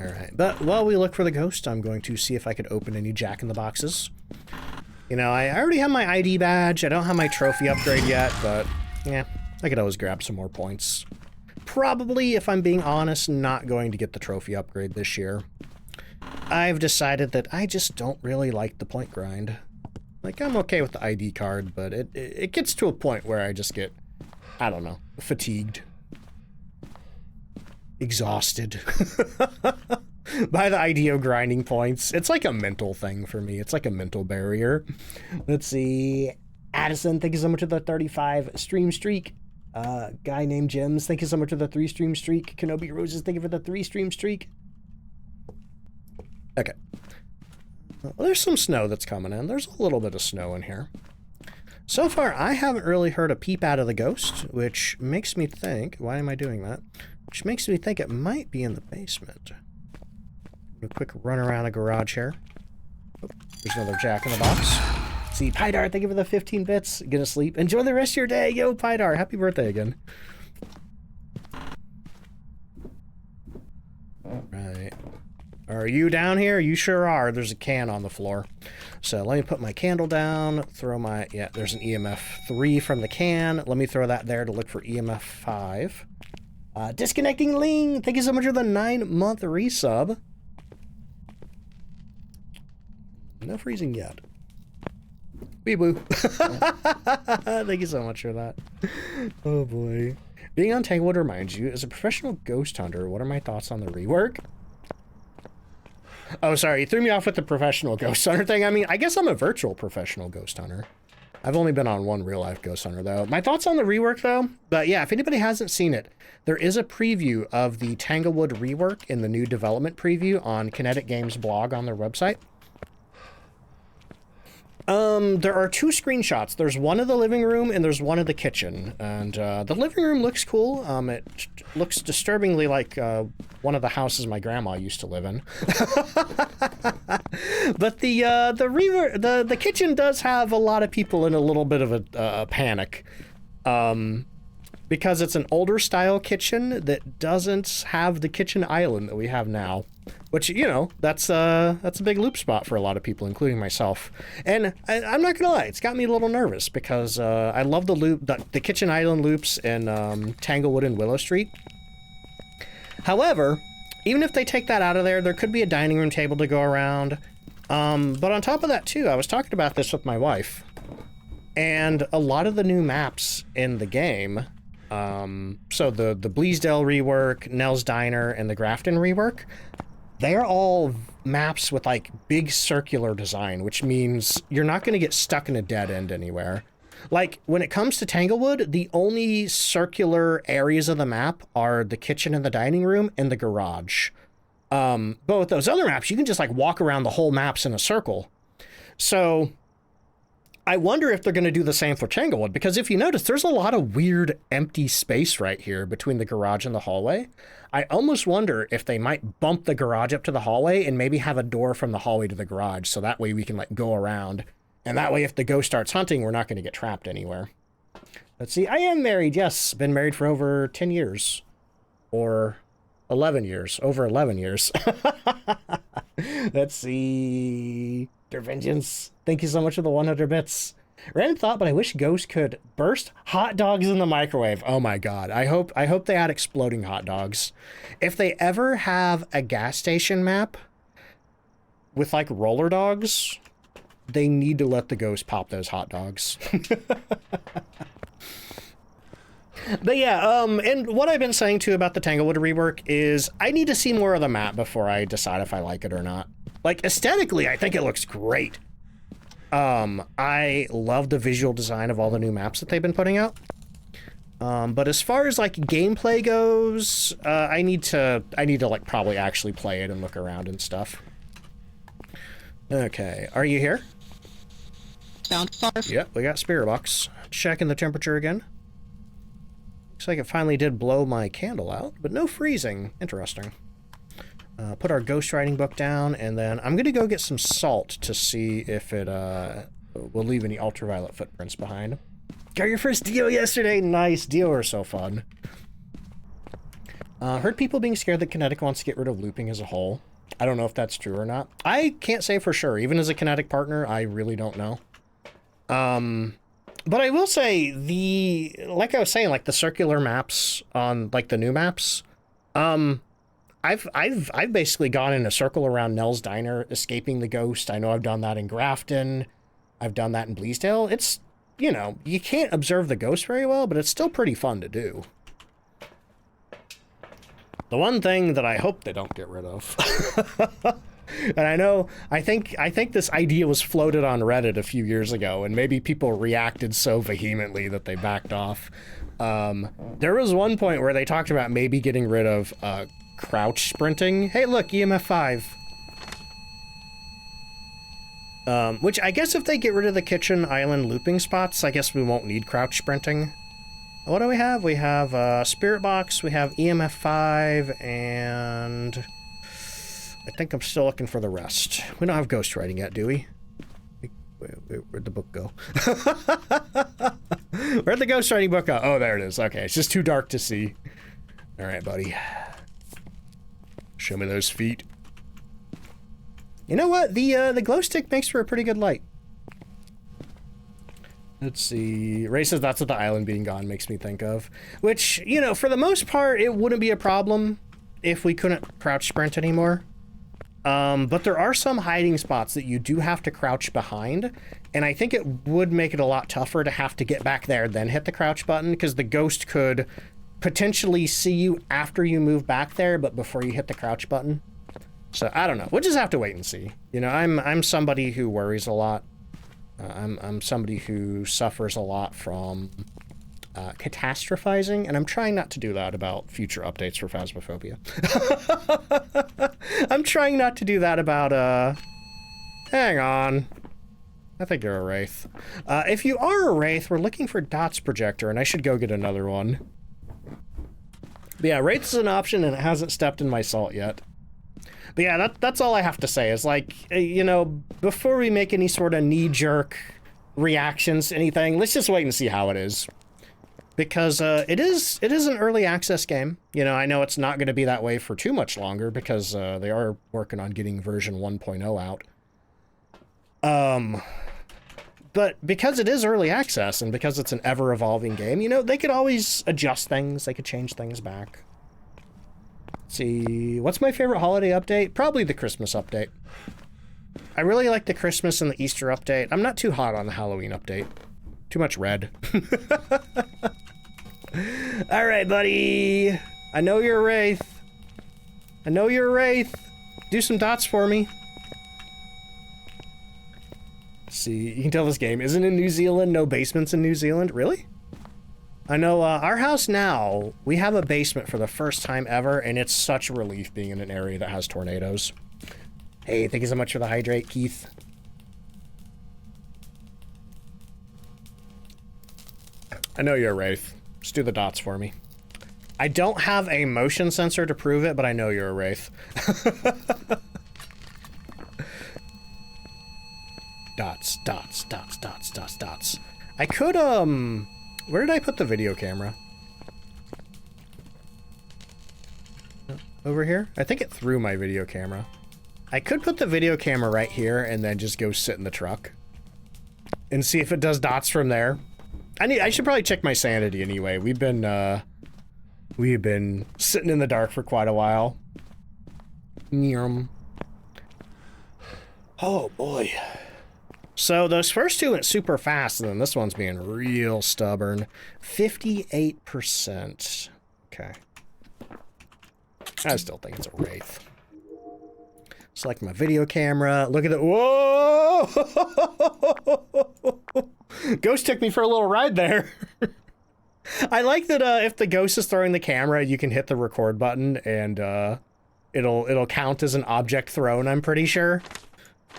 Alright, but while we look for the ghost, I'm going to see if I could open any jack-in-the-boxes. You know, I already have my ID badge. I don't have my trophy upgrade yet, but yeah, I could always grab some more points. Probably, if I'm being honest, not going to get the trophy upgrade this year. I've decided that I just don't really like the point grind. Like, I'm okay with the ID card, but it gets to a point where I just get, I don't know, fatigued. Exhausted. By the idea of grinding points. It's like a mental thing for me. It's like a mental barrier. Let's see. Addison, thank you so much for the 35 stream streak. Guy named Jims, thank you so much for the 3 stream streak. Kenobi Roses, thank you for the 3 stream streak. Okay. Well, there's some snow that's coming in. There's a little bit of snow in here. So far, I haven't really heard a peep out of the ghost, which makes me think, why am I doing that? Which makes me think it might be in the basement. A quick run around the garage here. Oh, there's another jack in the box. See, Pydar, thank you for the 15 bits. Gonna sleep. Enjoy the rest of your day. Yo, Pydar, happy birthday again. All right. Are you down here? You sure are. There's a can on the floor. So let me put my candle down, throw my, yeah, there's an EMF 3 from the can. Let me throw that there to look for EMF 5. Disconnecting Ling, thank you so much for the 9-month resub. No freezing yet. Wee boo. Thank you so much for that. Oh boy. Being on Tanglewood reminds you, as a professional ghost hunter, what are my thoughts on the rework? Oh, sorry, you threw me off with the professional ghost hunter thing. I mean, I guess I'm a virtual professional ghost hunter. I've only been on one real-life ghost hunter, though. My thoughts on the rework, though? But yeah, if anybody hasn't seen it, there is a preview of the Tanglewood rework in the new development preview on Kinetic Games blog on their website. There are 2 screenshots. There's one of the living room and there's one of the kitchen. And the living room looks cool. It looks disturbingly like one of the houses my grandma used to live in. But the kitchen does have a lot of people in a little bit of a panic. Because it's an older style kitchen that doesn't have the kitchen island that we have now. Which, you know, that's a big loop spot for a lot of people, including myself. And I'm not gonna lie, it's got me a little nervous because I love the kitchen island loops in Tanglewood and Willow Street. However, even if they take that out of there, there could be a dining room table to go around. But on top of that too, I was talking about this with my wife, and a lot of the new maps in the game, so the Bleasdale rework, Nell's Diner, and the Grafton rework, they're all maps with like big circular design, which means you're not going to get stuck in a dead end anywhere. Like when it comes to Tanglewood, the only circular areas of the map are the kitchen and the dining room and the garage. But with those other maps, you can just like walk around the whole maps in a circle. So I wonder if they're going to do the same for Tanglewood, because if you notice, there's a lot of weird empty space right here between the garage and the hallway. I almost wonder if they might bump the garage up to the hallway and maybe have a door from the hallway to the garage, so that way we can like go around. And that way if the ghost starts hunting, we're not going to get trapped anywhere. Let's see. I am married. Yes. Been married for over 10 years. Or 11 years. Over 11 years. Let's see. Their Vengeance. Thank you so much for the 100 bits. Random thought, but I wish Ghost could burst hot dogs in the microwave. Oh my god. I hope they add exploding hot dogs. If they ever have a gas station map with like roller dogs, they need to let the Ghost pop those hot dogs. But yeah, and what I've been saying too about the Tanglewood rework is I need to see more of the map before I decide if I like it or not. Like, aesthetically, I think it looks great. I love the visual design of all the new maps that they've been putting out. But as far as like gameplay goes, I need to like probably actually play it and look around and stuff. Okay, are you here? Sound far. Yep, we got Spirit Box. Checking the temperature again. Looks like it finally did blow my candle out, but no freezing. Interesting. Put our ghostwriting book down, and then I'm going to go get some salt to see if it will leave any ultraviolet footprints behind. Got your first Dio yesterday. Nice. Dio are so fun. Heard people being scared that Kinetic wants to get rid of looping as a whole. I don't know if that's true or not. I can't say for sure. Even as a Kinetic partner, I really don't know. But I will say like I was saying, like the circular maps on like the new maps, I've basically gone in a circle around Nell's Diner, escaping the Ghost. I know I've done that in Grafton. I've done that in Bleasdale. It's, you know, you can't observe the Ghost very well, but it's still pretty fun to do. The one thing that I hope they don't get rid of. And I think this idea was floated on Reddit a few years ago, and maybe people reacted so vehemently that they backed off. There was one point where they talked about maybe getting rid of crouch sprinting. Hey, look, EMF 5. Which I guess if they get rid of the kitchen island looping spots, I guess we won't need crouch sprinting. What do we have? We have Spirit Box, we have EMF 5, and I think I'm still looking for the rest. We don't have ghostwriting yet, do we? Where'd the book go? Where'd the ghostwriting book go? Oh, there it is. Okay, it's just too dark to see. All right, buddy. Show me those feet. You know what? The glow stick makes for a pretty good light. Let's see. Ray says that's what the island being gone makes me think of. Which, you know, for the most part, it wouldn't be a problem if we couldn't crouch sprint anymore. But there are some hiding spots that you do have to crouch behind, and I think it would make it a lot tougher to have to get back there then hit the crouch button, because the Ghost could potentially see you after you move back there, but before you hit the crouch button. So I don't know. We'll just have to wait and see. You know, I'm somebody who worries a lot. I'm somebody who suffers a lot from catastrophizing, and I'm trying not to do that about future updates for Phasmophobia. I'm trying not to do that about, hang on. I think you're a Wraith. If you are a Wraith, we're looking for Dots Projector, and I should go get another one. But yeah, Wraith is an option, and it hasn't stepped in my salt yet. But yeah, that's all I have to say, is like, you know, before we make any sort of knee-jerk reactions to anything, let's just wait and see how it is. Because it is an early access game. You know, I know it's not going to be that way for too much longer, because they are working on getting version 1.0 out. But because it is early access, and because it's an ever-evolving game, you know, they could always adjust things. They could change things back. Let's see, what's my favorite holiday update? Probably the Christmas update. I really like the Christmas and the Easter update. I'm not too hot on the Halloween update. Too much red. All right, buddy. I know you're a Wraith. I know you're a Wraith. Do some dots for me. Let's see, you can tell this game isn't in New Zealand. No basements in New Zealand. Really? I know our house now, we have a basement for the first time ever, and it's such a relief being in an area that has tornadoes. Hey, thank you so much for the hydrate, Keith. I know you're a Wraith. Just do the dots for me. I don't have a motion sensor to prove it, but I know you're a Wraith. Dots, dots, dots, dots, dots, dots. I could, Where did I put the video camera? Over here? I think it threw my video camera. I could put the video camera right here and then just go sit in the truck and see if it does dots from there. I should probably check my sanity anyway. We've been sitting in the dark for quite a while. Oh boy. So those first two went super fast, and then this one's being real stubborn. 58%. Okay. I still think it's a wraith. Select my video camera. Look at it. Whoa! Ghost took me for a little ride there. I like that if the ghost is throwing the camera, you can hit the record button and it'll count as an object thrown, I'm pretty sure.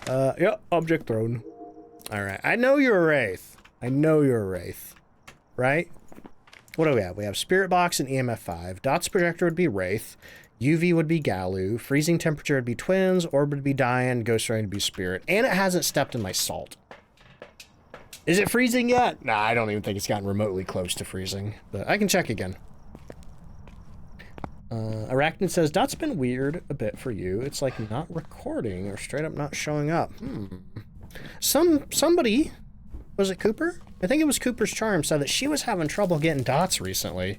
Yeah, object thrown. Alright, I know you're a wraith. I know you're a wraith. Right? What do we have? We have Spirit Box and EMF 5. Dots projector would be wraith. UV would be Galu. Freezing temperature would be twins. Orb would be Diane. Ghost Rain would be spirit. And it hasn't stepped in my salt. Is it freezing yet? Nah, I don't even think it's gotten remotely close to freezing. But I can check again. Arachnid says, Dot's been weird a bit for you. It's like not recording or straight up not showing up. Somebody, was it Cooper? I think it was Cooper's Charm, said that she was having trouble getting dots recently.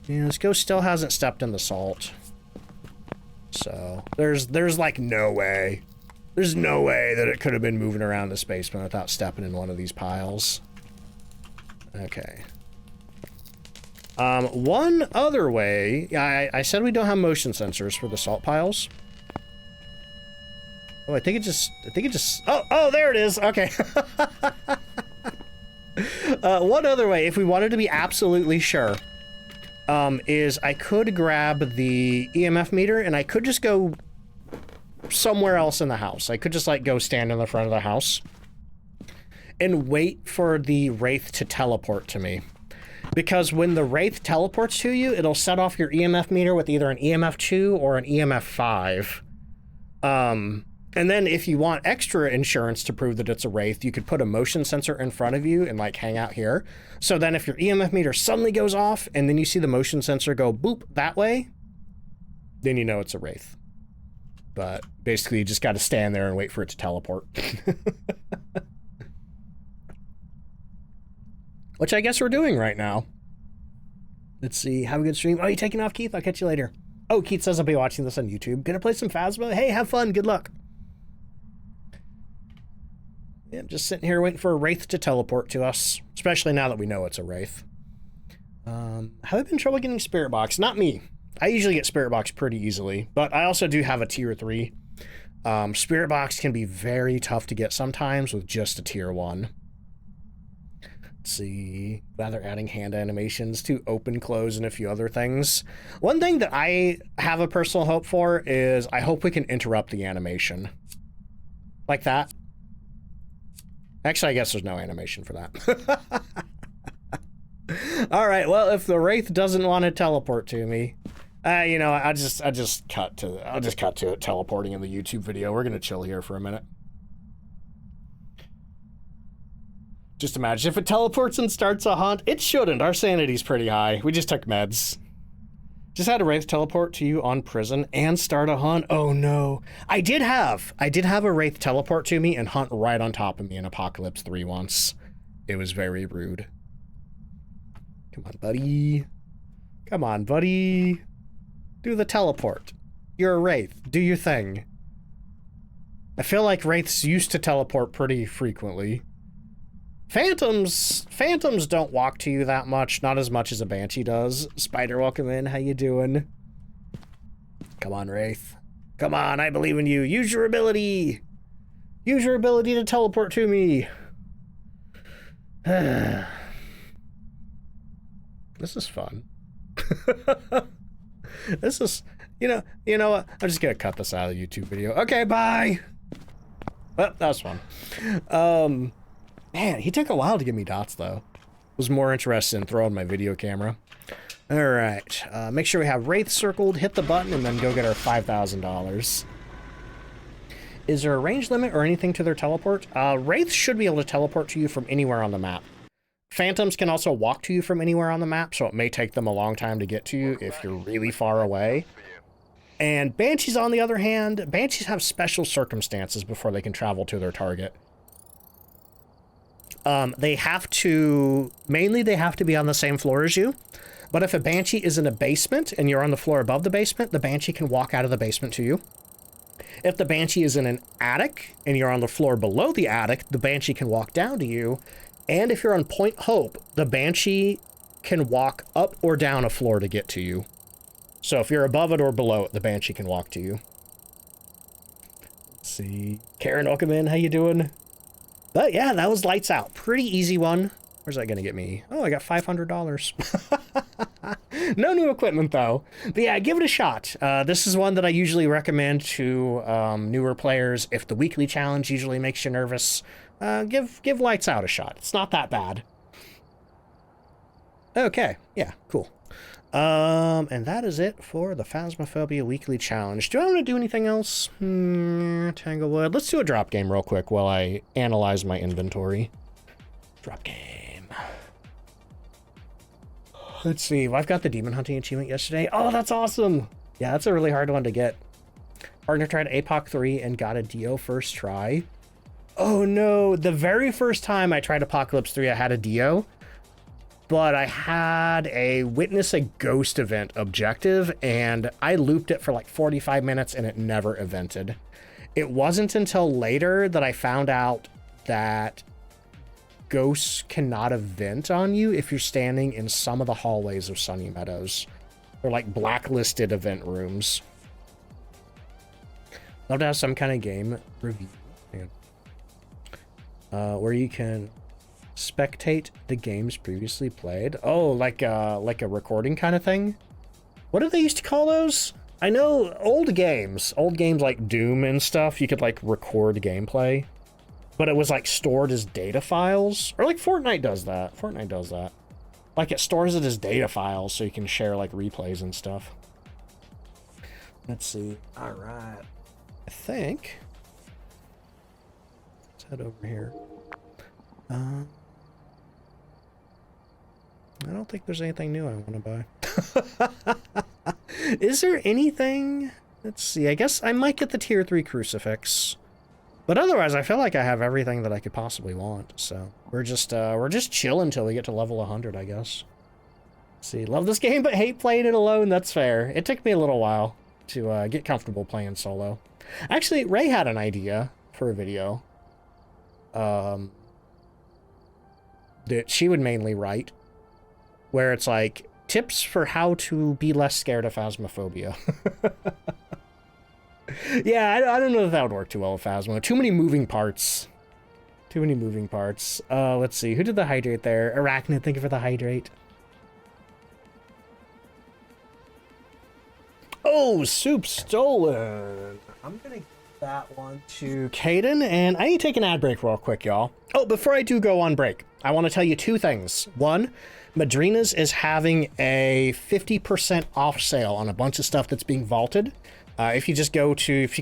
Yeah, this ghost still hasn't stepped in the salt. So, there's like no way. There's no way that it could have been moving around the basement without stepping in one of these piles. Okay. One other way, I said we don't have motion sensors for the salt piles. Oh, I think it just, oh, there it is. Okay. One other way, if we wanted to be absolutely sure, is I could grab the EMF meter and I could just go somewhere else in the house. I could just like go stand in the front of the house and wait for the wraith to teleport to me. Because when the wraith teleports to you, it'll set off your EMF meter with either an EMF 2 or an EMF 5. And then if you want extra insurance to prove that it's a wraith, you could put a motion sensor in front of you and like hang out here. So then if your EMF meter suddenly goes off and then you see the motion sensor go boop that way, then you know it's a wraith. But basically you just got to stand there and wait for it to teleport. Which I guess we're doing right now. Let's see, have a good stream. Oh, you taking off, Keith? I'll catch you later. Oh, Keith says I'll be watching this on YouTube. Gonna play some Phasmo? Hey, have fun, good luck. Yeah, I'm just sitting here waiting for a wraith to teleport to us, especially now that we know it's a wraith. Have I been trouble getting Spirit Box? Not me. I usually get Spirit Box pretty easily, but I also do have a tier 3. Spirit Box can be very tough to get sometimes with just a tier 1. Let's see, rather adding hand animations to open, close, and a few other things. One thing that I have a personal hope for is I hope we can interrupt the animation. Like that. Actually, I guess there's no animation for that. All right, well, if the wraith doesn't want to teleport to me, you know, I'll just cut to it teleporting in the YouTube video. We're gonna chill here for a minute. Just imagine if it teleports and starts a hunt. It shouldn't. Our sanity's pretty high. We just took meds. Just had a wraith teleport to you on prison and start a hunt. Oh no. I did have a wraith teleport to me and hunt right on top of me in Apocalypse 3 once. It was very rude. Come on, buddy. Come on, buddy. Do the teleport. You're a wraith. Do your thing. I feel like wraiths used to teleport pretty frequently. Phantoms don't walk to you that much, not as much as a Banshee does. Spider, welcome in. How you doing? Come on, wraith. Come on, I believe in you. Use your ability. Use your ability to teleport to me. This is fun. This is, you know what? I'm just gonna cut this out of the YouTube video. Okay, bye. Well, that was fun. Man, he took a while to give me dots, though. Was more interested in throwing my video camera. All right, make sure we have Wraith circled, hit the button, and then go get our $5,000. Is there a range limit or anything to their teleport? Wraiths should be able to teleport to you from anywhere on the map. Phantoms can also walk to you from anywhere on the map, so it may take them a long time to get to you if you're really far away. And Banshees, on the other hand, Banshees have special circumstances before they can travel to their target. They have to be on the same floor as you. But if a Banshee is in a basement and you're on the floor above the basement, the Banshee can walk out of the basement to you. If the Banshee is in an attic and you're on the floor below the attic, the Banshee can walk down to you. And if you're on Point Hope, the Banshee can walk up or down a floor to get to you. So if you're above it or below it, the Banshee can walk to you. Let's see. Karen, welcome in. How you doing? But yeah, that was lights out. Pretty easy one. Where's that going to get me? Oh, I got $500. No new equipment, though. But yeah, give it a shot. This is one that I usually recommend to newer players. If the weekly challenge usually makes you nervous, give lights out a shot. It's not that bad. Okay, yeah, cool. And that is it for the Phasmophobia weekly challenge. Do I want to do anything else? Tanglewood. Let's do a drop game real quick while I analyze my inventory. Drop game. Let's see. I've got the demon hunting achievement yesterday. Oh, that's awesome. Yeah, that's a really hard one to get. Partner tried APOC 3 and got a Dio first try. Oh no, the very first time I tried Apocalypse 3, I had a Dio. But I had a Witness a Ghost event objective, and I looped it for like 45 minutes, and it never evented. It wasn't until later that I found out that ghosts cannot event on you if you're standing in some of the hallways of Sunny Meadows. They're like blacklisted event rooms. Love to have some kind of game review where you can spectate the games previously played. Oh, like a recording kind of thing. What did they used to call those? I know old games like Doom and stuff, you could like record gameplay, but it was like stored as data files. Or like Fortnite does that. Like it stores it as data files so you can share like replays and stuff. Let's see. All right. I think. Let's head over here. I don't think there's anything new I want to buy. Is there anything? Let's see. I guess I might get the tier 3 crucifix. But otherwise, I feel like I have everything that I could possibly want. So we're just chill until we get to level 100, I guess. Let's see, love this game, but hate playing it alone. That's fair. It took me a little while to get comfortable playing solo. Actually, Ray had an idea for a video. That she would mainly write, where it's like tips for how to be less scared of Phasmophobia. Yeah, I don't know if that would work too well with Phasmo. Too many moving parts. Let's see. Who did the hydrate there? Arachnid, thank you for the hydrate. Oh, soup stolen. I'm gonna give that one to Caden, and I need to take an ad break real quick, y'all. Oh, before I do go on break, I want to tell you two things. One, Madrina's is having a 50% off sale on a bunch of stuff that's being vaulted. If you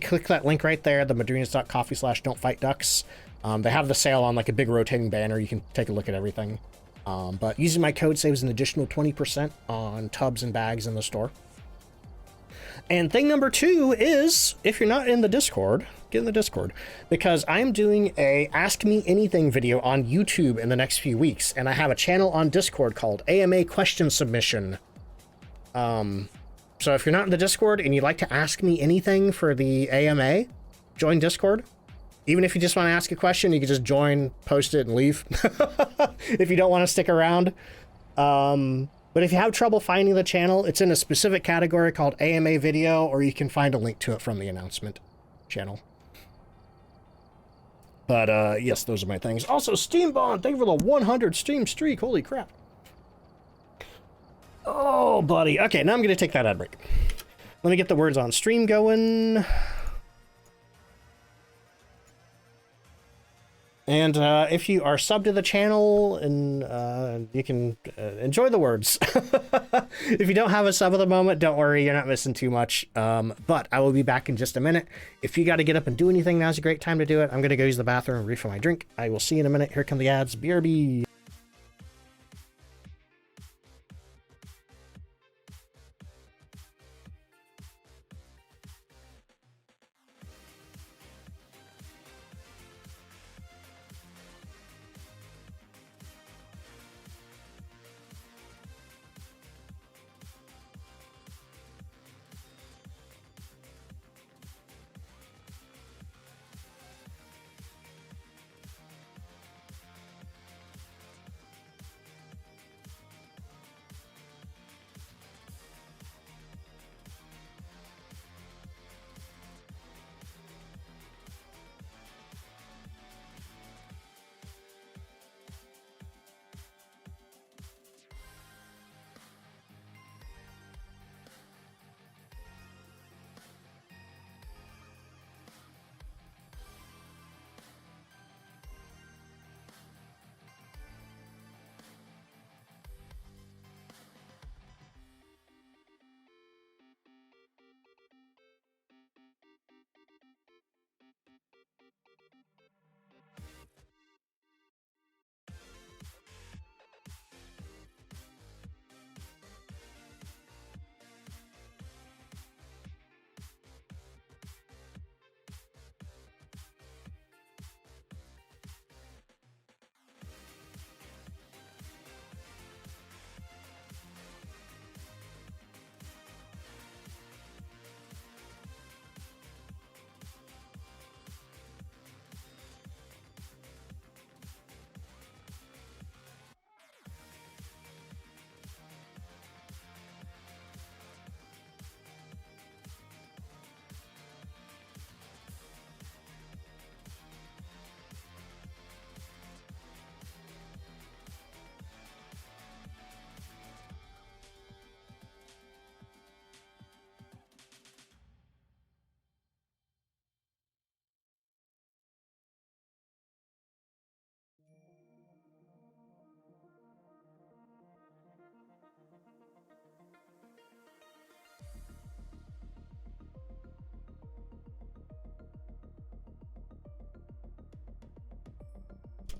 click that link right there, the madrinas.coffee/DontFightDucks, they have the sale on like a big rotating banner. You can take a look at everything. But using my code saves an additional 20% on tubs and bags in the store. And thing number two is, if you're not in the Discord, get in the Discord, because I'm doing a Ask Me Anything video on YouTube in the next few weeks, and I have a channel on Discord called AMA Question Submission. So if you're not in the Discord and you'd like to ask me anything for the AMA, join Discord. Even if you just want to ask a question, you can just join, post it, and leave. If you don't want to stick around. But if you have trouble finding the channel, it's in a specific category called AMA Video, or you can find a link to it from the announcement channel. But yes, those are my things. Also, Steambond, thank you for the 100 stream streak. Holy crap. Oh, buddy. Okay, now I'm going to take that ad break. Let me get the words on stream going. And if you are subbed to the channel, and you can enjoy the words. If you don't have a sub at the moment, don't worry, you're not missing too much. But I will be back in just a minute. If you got to get up and do anything, now's a great time to do it. I'm going to go use the bathroom and refill my drink. I will see you in a minute. Here come the ads. BRB.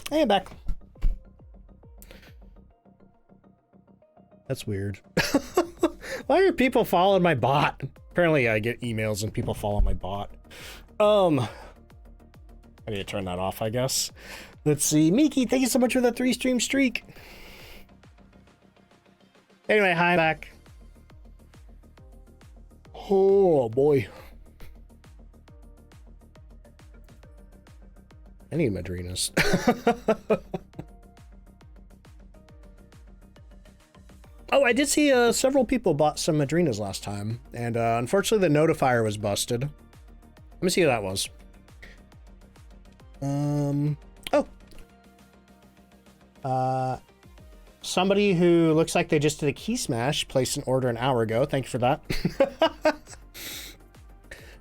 Hey, I'm back. That's weird. Why are people following my bot? Apparently I get emails and people follow my bot. I need to turn that off, I guess. Let's see. Miki, thank you so much for the 3-stream streak. Anyway, hi, back. Oh, boy. I need Madrinas. Oh, I did see several people bought some Madrinas last time, and unfortunately the notifier was busted. Let me see who that was. Somebody who looks like they just did a key smash placed an order an hour ago. Thank you for that.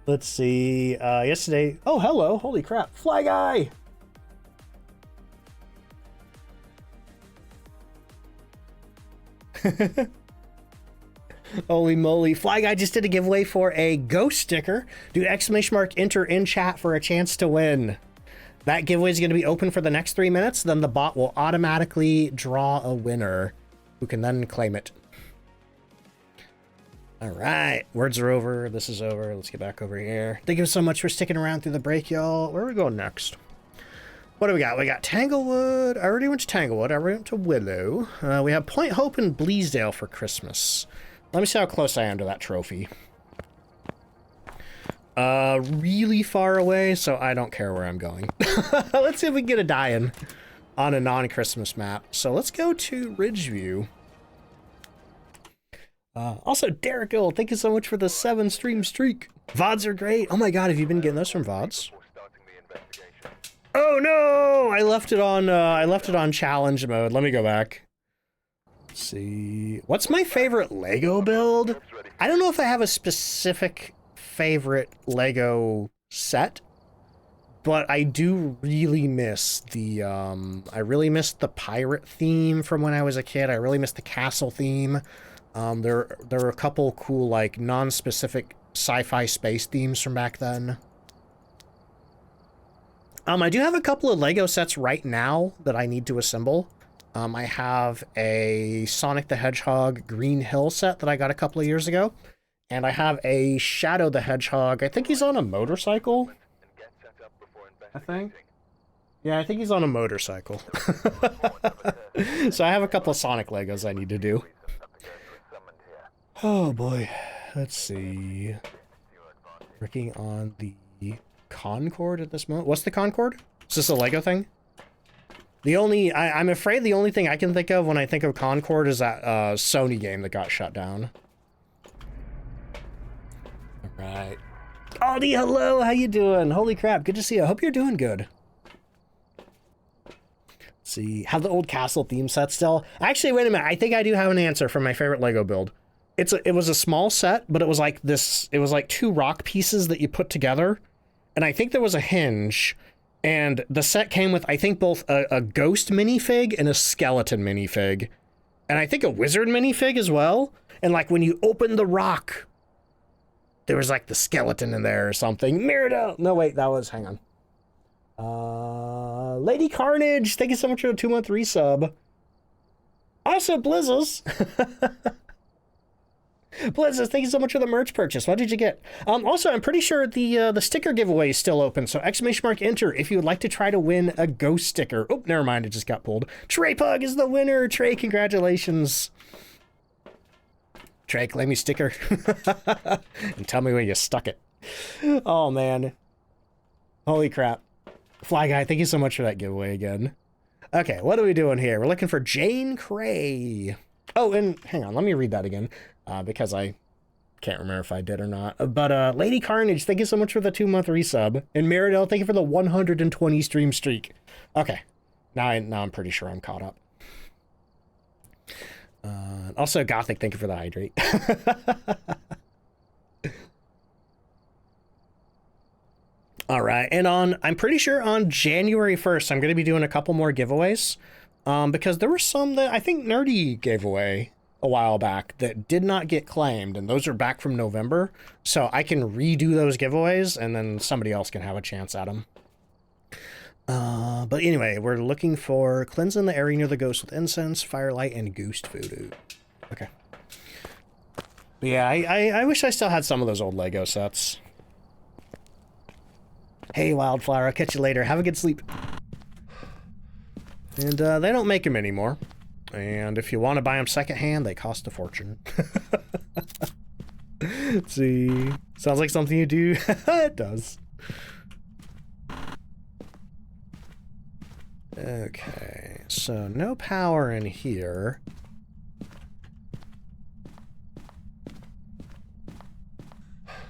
Let's see. Yesterday. Oh, hello. Holy crap. Fly Guy. Holy moly. Fly Guy just did a giveaway for a ghost sticker. Do ! Enter in chat for a chance to win. That giveaway is going to be open for the next 3 minutes. Then the bot will automatically draw a winner who can then claim it. All right. Words are over. This is over. Let's get back over here. Thank you so much for sticking around through the break, y'all. Where are we going next? What do we got? We got Tanglewood. I already went to Tanglewood. I already went to Willow. We have Point Hope and Bleasdale for Christmas. Let me see how close I am to that trophy. Really far away, so I don't care where I'm going. Let's see if we can get a die-in on a non-Christmas map. So let's go to Ridgeview. Also, Derek Gill, thank you so much for the 7-stream streak. VODs are great. Oh my god, have you been getting those from VODs? Oh no! I left it on challenge mode. Let me go back. Let's see. What's my favorite Lego build? I don't know if I have a specific favorite Lego set, but I do really miss the I really miss the pirate theme from when I was a kid. I really miss the castle theme. There were a couple cool like non-specific sci-fi space themes from back then. I do have a couple of Lego sets right now that I need to assemble. I have a Sonic the Hedgehog Green Hill set that I got a couple of years ago. And I have a Shadow the Hedgehog. I think he's on a motorcycle. I think. Yeah, I think he's on a motorcycle. So I have a couple of Sonic Legos I need to do. Oh boy. Let's see. Working on the Concorde at this moment. What's the Concorde? Is this a Lego thing? I'm afraid the only thing I can think of when I think of Concorde is that Sony game that got shut down. Right. Audie, hello, how you doing? Holy crap, good to see you. I hope you're doing good. Let's see, have the old castle theme set still? Actually, wait a minute, I think I do have an answer for my favorite Lego build. It was a small set, but it was like this, it was like 2 rock pieces that you put together, and I think there was a hinge, and the set came with, I think, both a ghost minifig and a skeleton minifig, and I think a wizard minifig as well, and like when you open the rock, there was like the skeleton in there or something. Mirado! No, wait, that was, hang on. Lady Carnage, thank you so much for the 2-month resub. Also, Blizzes. Blizzes, thank you so much for the merch purchase. What did you get? Also, I'm pretty sure the sticker giveaway is still open, so ! Enter if you would like to try to win a ghost sticker. Oh, never mind, it just got pulled. Trey Pug is the winner. Trey, congratulations. Trey, claim your sticker. And tell me where you stuck it. Oh, man. Holy crap. Fly Guy, thank you so much for that giveaway again. Okay, what are we doing here? We're looking for Jane Cray. Oh, and hang on, let me read that again, because I can't remember if I did or not. But Lady Carnage, thank you so much for the 2-month resub. And Meridell, thank you for the 120 stream streak. Okay, now I'm pretty sure I'm caught up. Also, Gothic, thank you for the hydrate. All right, and I'm pretty sure on January 1st, I'm going to be doing a couple more giveaways, because there were some that I think Nerdy gave away a while back that did not get claimed, and those are back from November, so I can redo those giveaways, and then somebody else can have a chance at them. But anyway, we're looking for cleansing the area near the ghost with incense, firelight, and ghost voodoo. Okay. But yeah, I wish I still had some of those old Lego sets. Hey, Wildflower, I'll catch you later. Have a good sleep. And they don't make them anymore. And if you want to buy them secondhand, they cost a fortune. Let's see. Sounds like something you do. It does. Okay, so no power in here.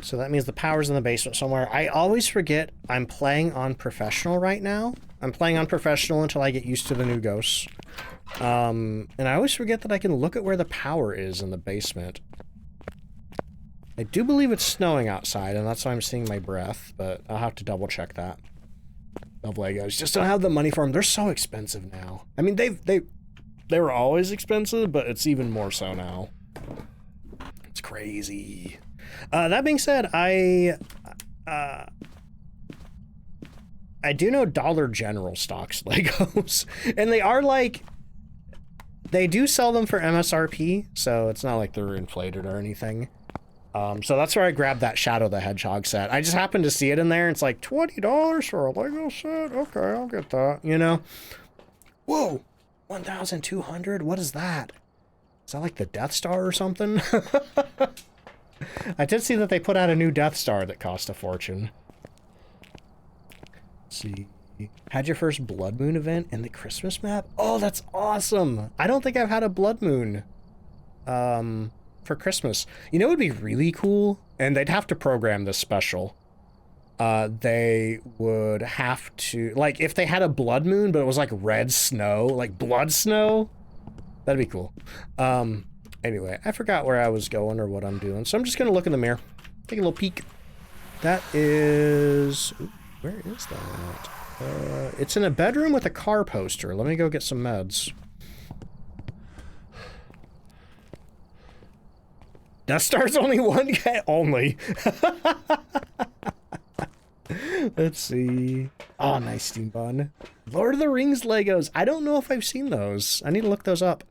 So that means the power's in the basement somewhere. I always forget I'm playing on professional right now. I'm playing on professional until I get used to the new ghosts. And I always forget that I can look at where the power is in the basement. I do believe it's snowing outside, and that's why I'm seeing my breath, but I'll have to double check that. Of Legos. Just don't have the money for them. They're so expensive now. I mean, they were always expensive, but it's even more so now. It's crazy. That being said, I do know Dollar General stocks Legos, and they are like, they do sell them for MSRP, so it's not like they're inflated or anything. So that's where I grabbed that Shadow the Hedgehog set. I just happened to see it in there. It's like $20 for a Lego set. Okay, I'll get that, you know? Whoa, 1,200? What is that? Is that like the Death Star or something? I did see that they put out a new Death Star that cost a fortune. Let's see. Had your first Blood Moon event in the Christmas map? Oh, that's awesome. I don't think I've had a Blood Moon for Christmas. You know what would be really cool? And they'd have to program this special. They would have to, like, if they had a Blood Moon, but it was like red snow, like blood snow, that'd be cool. Anyway, I forgot where I was going or what I'm doing, so I'm just gonna look in the mirror, take a little peek. That is, ooh, where is that? It's in a bedroom with a car poster. Let me go get some meds. Death Star's only one guy only. Let's see. Oh, nice Steam Bun. Lord of the Rings Legos. I don't know if I've seen those. I need to look those up.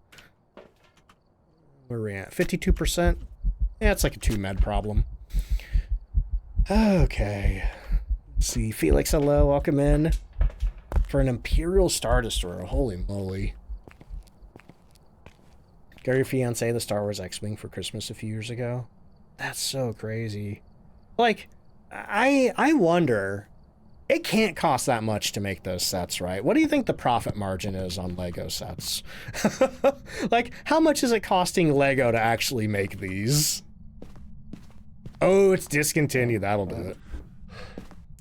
Where are we at? 52%? Yeah, it's like a 2 med problem. Okay. Let's see. Felix, hello. Welcome in. For an Imperial Star Destroyer. Holy moly. Got your fiance the Star Wars X-Wing for Christmas a few years ago. That's so crazy. Like, I wonder, it can't cost that much to make those sets, right? What do you think the profit margin is on Lego sets? Like, how much is it costing Lego to actually make these? Oh, it's discontinued. That'll do it.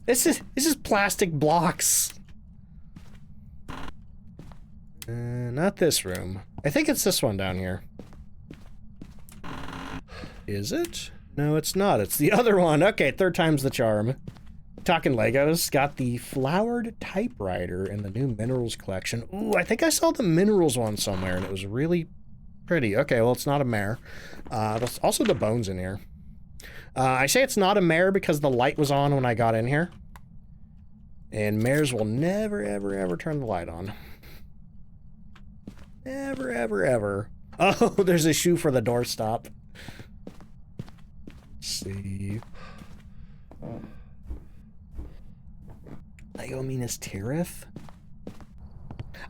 It's just plastic blocks. Not this room. I think it's this one down here. Is it? No, it's not. It's the other one. Okay, third time's the charm. Talking Legos. Got the flowered typewriter in the new minerals collection. Ooh, I think I saw the minerals one somewhere, and it was really pretty. Okay, well, it's not a mare. There's also the bones in here. I say it's not a mare because the light was on when I got in here. And mares will never, ever, ever turn the light on. Never, ever, ever. Oh, there's a shoe for the doorstop. Let's see. Lego Minas Tirith?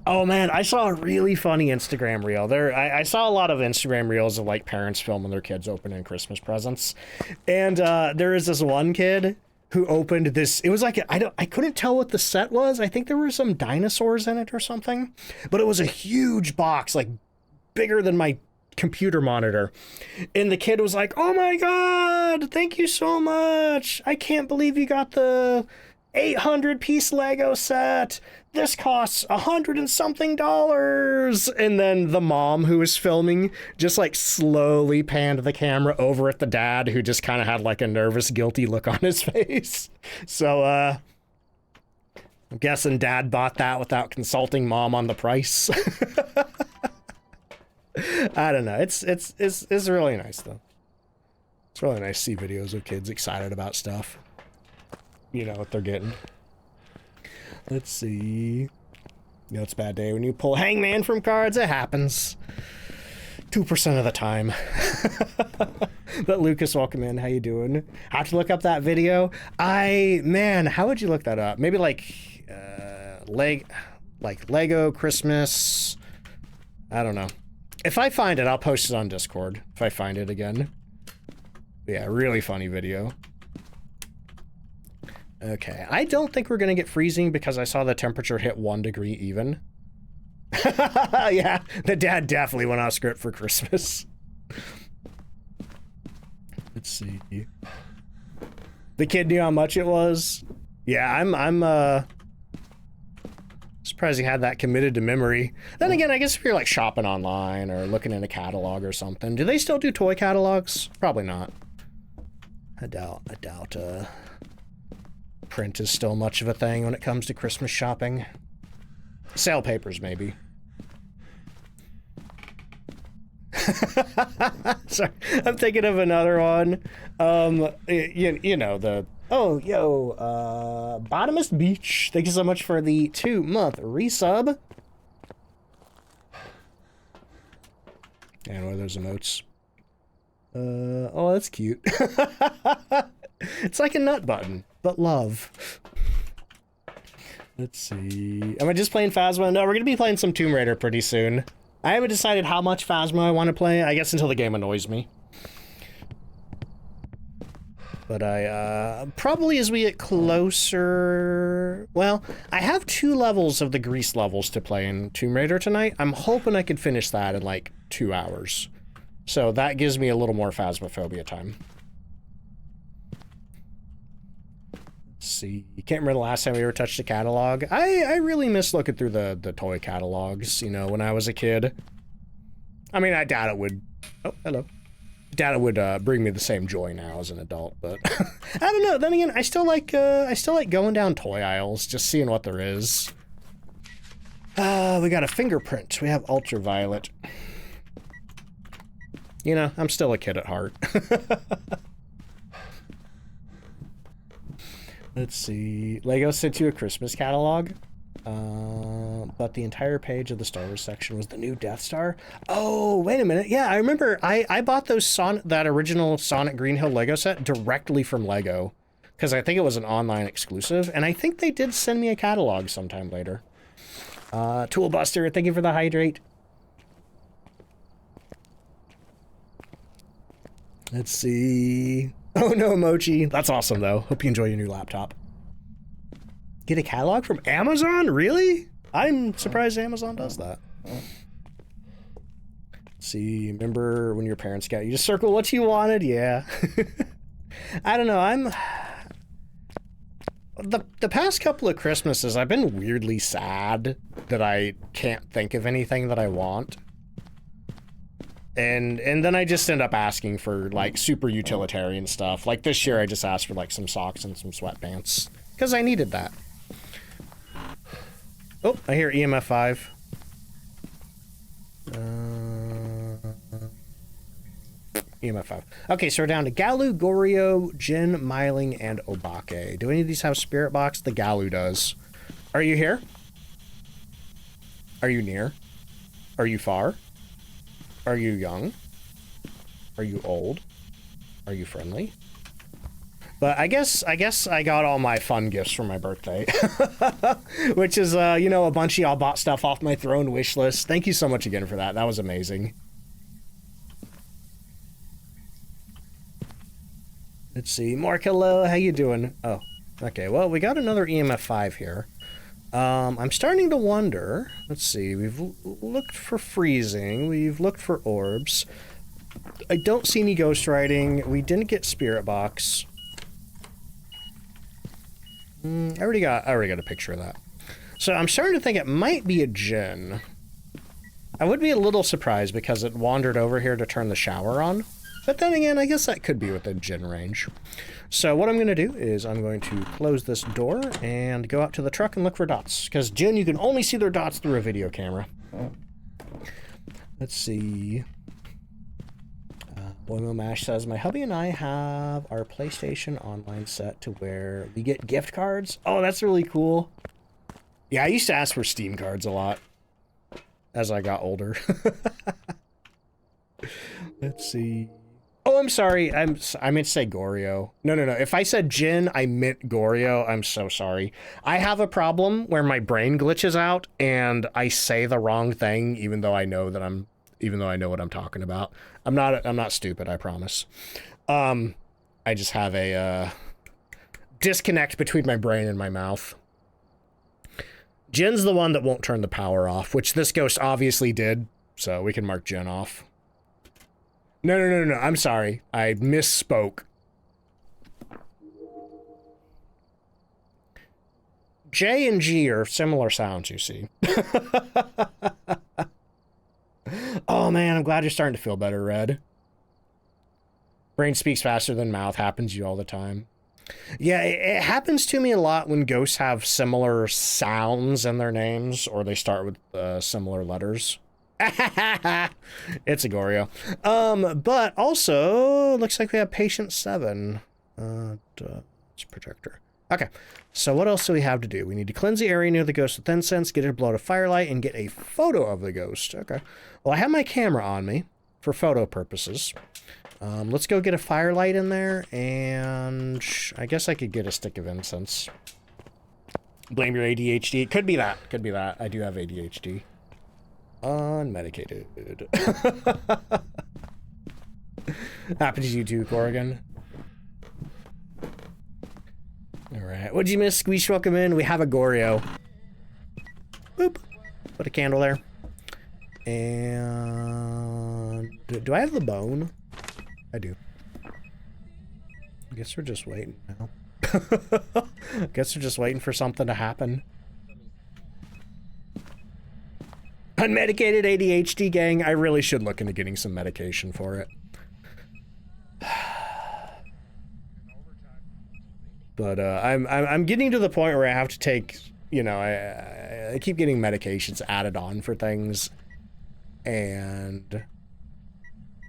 Oh man, I saw a really funny Instagram reel. I saw a lot of Instagram reels of like parents filming their kids opening Christmas presents. And there is this one kid who opened this, it was like, I couldn't tell what the set was. I think there were some dinosaurs in it or something, but it was a huge box, like bigger than my computer monitor. And the kid was like, oh my God, thank you so much. I can't believe you got the 800-piece Lego set. This costs $100 and something. And then the mom who was filming just like slowly panned the camera over at the dad, who just kind of had like a nervous, guilty look on his face. So I'm guessing dad bought that without consulting mom on the price. I don't know. It's really nice though. It's really nice to see videos of kids excited about stuff. You know what they're getting. Let's see. You know, it's a bad day when you pull Hangman from cards. It happens. 2% of the time. But Lucas, welcome in. How you doing? Have to look up that video. Man, how would you look that up? Maybe like Lego Christmas. I don't know. If I find it, I'll post it on Discord. If I find it again. Yeah, really funny video. Okay, I don't think we're gonna get freezing because I saw the temperature hit 1 degree even. Yeah, the dad definitely went off script for Christmas. Let's see. The kid knew how much it was. Yeah, I'm surprised he had that committed to memory. Then again, I guess if you're like shopping online or looking in a catalog or something, do they still do toy catalogs? Probably not. I doubt print is still much of a thing when it comes to Christmas shopping. Sale papers, maybe. Sorry, I'm thinking of another one. You know, the... Oh, yo, Bottomless Beach. Thank you so much for the 2-month resub. And what are those emotes? Oh, that's cute. It's like a nut button, but love. Let's see. Am I just playing Phasmo? No, we're going to be playing some Tomb Raider pretty soon. I haven't decided how much Phasmo I want to play, I guess until the game annoys me. But probably as we get closer... Well, I have 2 levels of the Grease levels to play in Tomb Raider tonight. I'm hoping I could finish that in like 2 hours. So that gives me a little more Phasmophobia time. Let's see. You can't remember the last time we ever touched a catalog. I really miss looking through the toy catalogs, you know, when I was a kid. I mean, I doubt it would... Oh, hello. Doubt it would bring me the same joy now as an adult, but... I don't know. Then again, I still like going down toy aisles, just seeing what there is. We got a fingerprint. We have ultraviolet. You know, I'm still a kid at heart. Let's see. Lego sent you a Christmas catalog, but the entire page of the Star Wars section was the new Death Star. Oh, wait a minute. Yeah, I remember I bought that original Sonic Green Hill Lego set directly from Lego, because I think it was an online exclusive, and I think they did send me a catalog sometime later. Toolbuster, thank you for the hydrate. Let's see. Oh no, Mochi. That's awesome though. Hope you enjoy your new laptop. Get a catalog from Amazon? Really? I'm surprised Amazon does that. Let's see, remember when your parents got you to circle what you wanted? Yeah. I don't know, the past couple of Christmases, I've been weirdly sad that I can't think of anything that I want. And then I just end up asking for, like, super utilitarian stuff. Like, this year I just asked for, like, some socks and some sweatpants. Because I needed that. Oh, I hear EMF 5. EMF 5. Okay, so we're down to Galu, Goryo, Jin, Myling, and Obake. Do any of these have Spirit Box? The Galu does. Are you here? Are you near? Are you far? Are you young? Are you old? Are you friendly? But I guess I got all my fun gifts for my birthday. Which is, you know, a bunch of y'all bought stuff off my throne wish list. Thank you so much again for that. That was amazing. Let's see. Mark, hello. How you doing? Oh, okay. Well, we got another EMF 5 here. I'm starting to wonder. Let's see. We've looked for freezing. We've looked for orbs. I don't see any ghost writing. We didn't get Spirit Box. I already got a picture of that. So I'm starting to think it might be a Jinn. I would be a little surprised because it wandered over here to turn the shower on. But then again, I guess that could be within Jinn range. So what I'm going to do is I'm going to close this door and go out to the truck and look for dots. Because Jinn, you can only see their dots through a video camera. Let's see. Boimo Mash says, my hubby and I have our PlayStation Online set to where we get gift cards. Oh, that's really cool. Yeah, I used to ask for Steam cards a lot as I got older. Let's see. Oh, I'm sorry. I meant to say Goryo. No. If I said Jin, I meant Goryo. I'm so sorry. I have a problem where my brain glitches out and I say the wrong thing, even though I know what I'm talking about. I'm not stupid, I promise. I just have a disconnect between my brain and my mouth. Jin's the one that won't turn the power off, which this ghost obviously did, so we can mark Jin off. No, I'm sorry. I misspoke. J and G are similar sounds, you see. Oh man, I'm glad you're starting to feel better, Red. Brain speaks faster than mouth, happens to you all the time. Yeah, it happens to me a lot when ghosts have similar sounds in their names, or they start with similar letters. It's a Goryo. But also, looks like we have patient 7. It's projector. Okay, so what else do we have to do? We need to cleanse the area near the ghost with incense, get it below a firelight, and get a photo of the ghost. Okay. Well, I have my camera on me for photo purposes. Let's go get a firelight in there, and I guess I could get a stick of incense. Blame your ADHD. It could be that. Could be that. I do have ADHD. Unmedicated. Happens to you too, Corrigan. Alright. What'd you miss? Squeeze, welcome in. We have a Goryo. Boop. Put a candle there. And... Do I have the bone? I do. I guess we're just waiting now. I guess we're just waiting for something to happen. Unmedicated ADHD gang. I really should look into getting some medication for it. But I'm getting to the point where I have to take, you know, I keep getting medications added on for things, and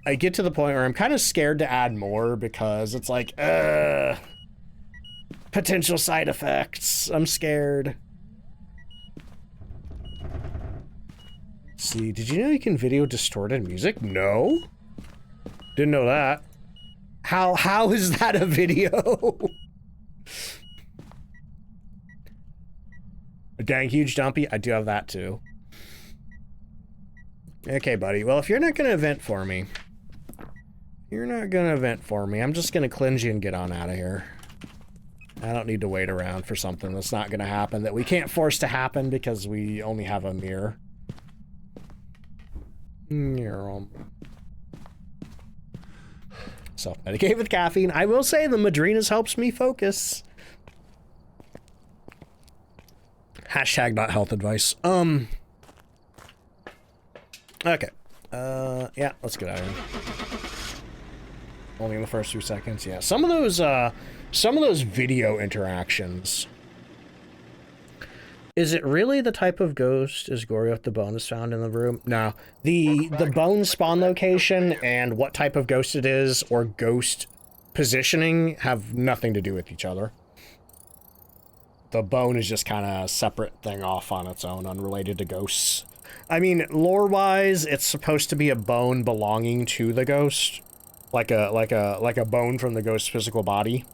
I get to the point where I'm kind of scared to add more because it's like, potential side effects. I'm scared. Let's see, did you know you can video distorted music? No. Didn't know that. How is that a video? A dang huge dumpy? I do have that too. Okay, buddy. Well, if you're not gonna vent for me, I'm just gonna cleanse you and get on out of here. I don't need to wait around for something that's not gonna happen, that we can't force to happen because we only have a mirror. Self-medicate with caffeine. I will say the Madrinas helps me focus. Hashtag not health advice. Okay. Yeah, let's get out of here. Only in the first 2 seconds. Yeah, some of those video interactions. Is it really the type of ghost is Goryo if the bone is found in the room? No. The bone spawn location and what type of ghost it is or ghost positioning have nothing to do with each other. The bone is just kind of a separate thing off on its own, unrelated to ghosts. I mean, lore-wise, it's supposed to be a bone belonging to the ghost, like a bone from the ghost's physical body,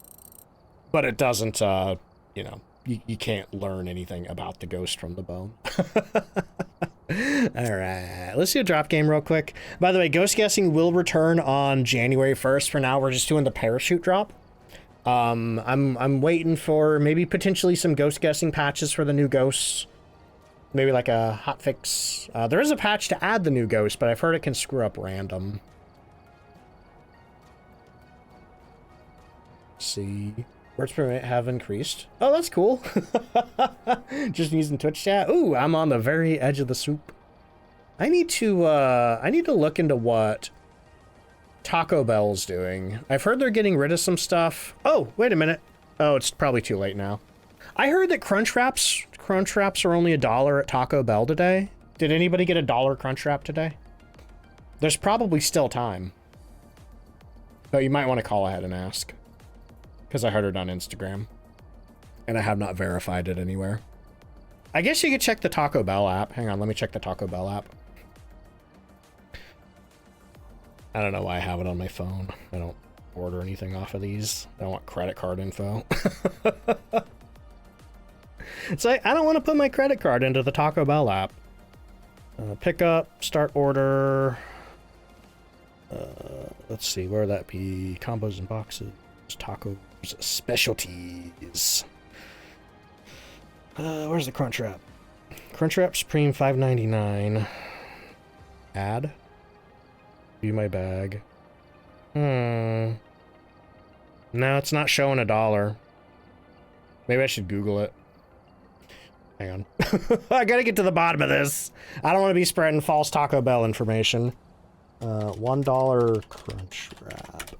but it doesn't. You know, you can't learn anything about the ghost from the bone. All right, let's do a drop game real quick. By the way, ghost guessing will return on January 1st. For now, we're just doing the parachute drop. I'm waiting for maybe potentially some ghost guessing patches for the new ghosts. Maybe like a hotfix. There is a patch to add the new ghost, but I've heard it can screw up random. Let's see. Words per minute have increased. Oh, that's cool. Just using Twitch chat. Ooh, I'm on the very edge of the soup. I need to look into what Taco Bell's doing. I've heard they're getting rid of some stuff. Oh, wait a minute. Oh, it's probably too late now. I heard that Crunch Wraps are only $1 at Taco Bell today. Did anybody get a $1 Crunch Wrap today? There's probably still time. But you might want to call ahead and ask. Because I heard it on Instagram. And I have not verified it anywhere. I guess you could check the Taco Bell app. Hang on, let me check the Taco Bell app. I don't know why I have it on my phone. I don't order anything off of these. I don't want credit card info. It's like, I don't want to put my credit card into the Taco Bell app. Pick up, start order. Let's see, where would that be? Combos and boxes, tacos, specialties. Where's the Crunchwrap? Crunchwrap Supreme $5.99. Add. View my bag. No, it's not showing $1. Maybe I should Google it. Hang on. I gotta get to the bottom of this. I don't want to be spreading false Taco Bell information. $1 Crunchwrap.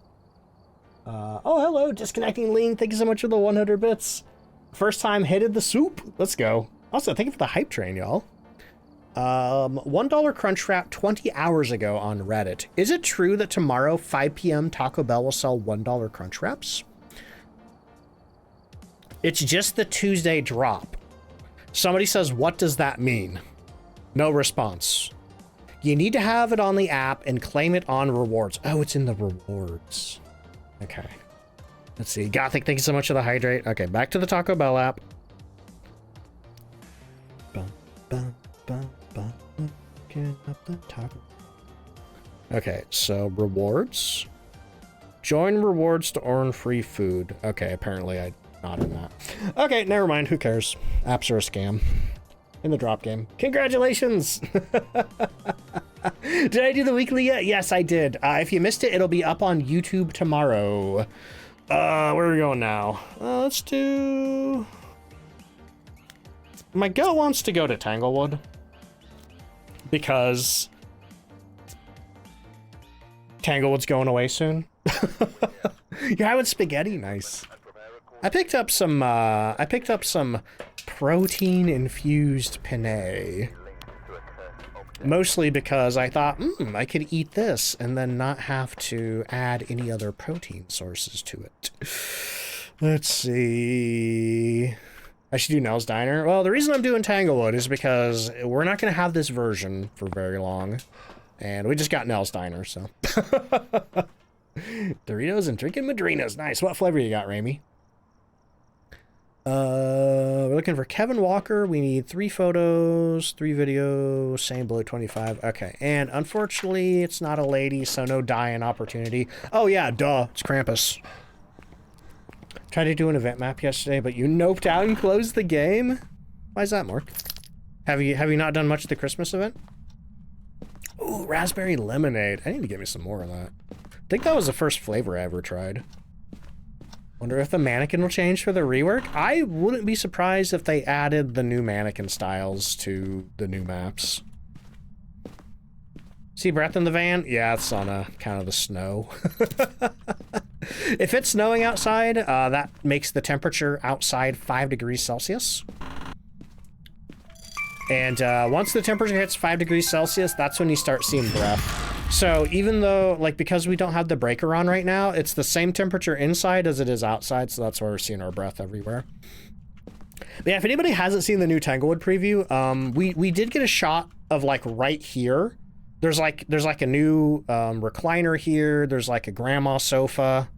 Oh, hello, Disconnecting Lean. Thank you so much for the 100 bits. First time hitted the soup. Let's go. Also, thank you for the hype train, y'all. $1 Crunchwrap 20 hours ago on Reddit. Is it true that tomorrow, 5 p.m., Taco Bell will sell $1 Crunchwraps? It's just the Tuesday drop. Somebody says, what does that mean? No response. You need to have it on the app and claim it on rewards. Oh, it's in the rewards. Okay. Let's see. Gothic, thank you so much for the hydrate. Okay, back to the Taco Bell app. Okay, so rewards. Join rewards to earn free food. Okay, apparently I'm not in that. Okay, never mind. Who cares? Apps are a scam. In the drop game. Congratulations! Did I do the weekly yet? Yes, I did. If you missed it, it'll be up on YouTube tomorrow. Where are we going now? Let's do... My gut wants to go to Tanglewood. Because... Tanglewood's going away soon. You're having spaghetti? Nice. I picked up some protein-infused penne. Mostly because I thought, I could eat this and then not have to add any other protein sources to it. Let's see. I should do Nell's Diner. Well, the reason I'm doing Tanglewood is because we're not going to have this version for very long. And we just got Nell's Diner, so. Doritos and drinking Madrinas. Nice. What flavor you got, Ramey? We're looking for Kevin Walker. We need 3 photos, 3 videos, same below 25. Okay, and unfortunately, it's not a lady, so no die-in opportunity. Oh yeah, duh, it's Krampus. Tried to do an event map yesterday, but you noped out and closed the game? Why is that, Mark? Have you not done much of the Christmas event? Ooh, raspberry lemonade. I need to get me some more of that. I think that was the first flavor I ever tried. Wonder if the mannequin will change for the rework? I wouldn't be surprised if they added the new mannequin styles to the new maps. See breath in the van? Yeah, it's on kind of the snow. If it's snowing outside, that makes the temperature outside 5 degrees Celsius. And once the temperature hits 5 degrees Celsius, that's when you start seeing breath. So even though, like, because we don't have the breaker on right now, it's the same temperature inside as it is outside, so that's why we're seeing our breath everywhere. But yeah, if anybody hasn't seen the new Tanglewood preview, we did get a shot of, like, right here. There's like a new recliner here. There's like a grandma sofa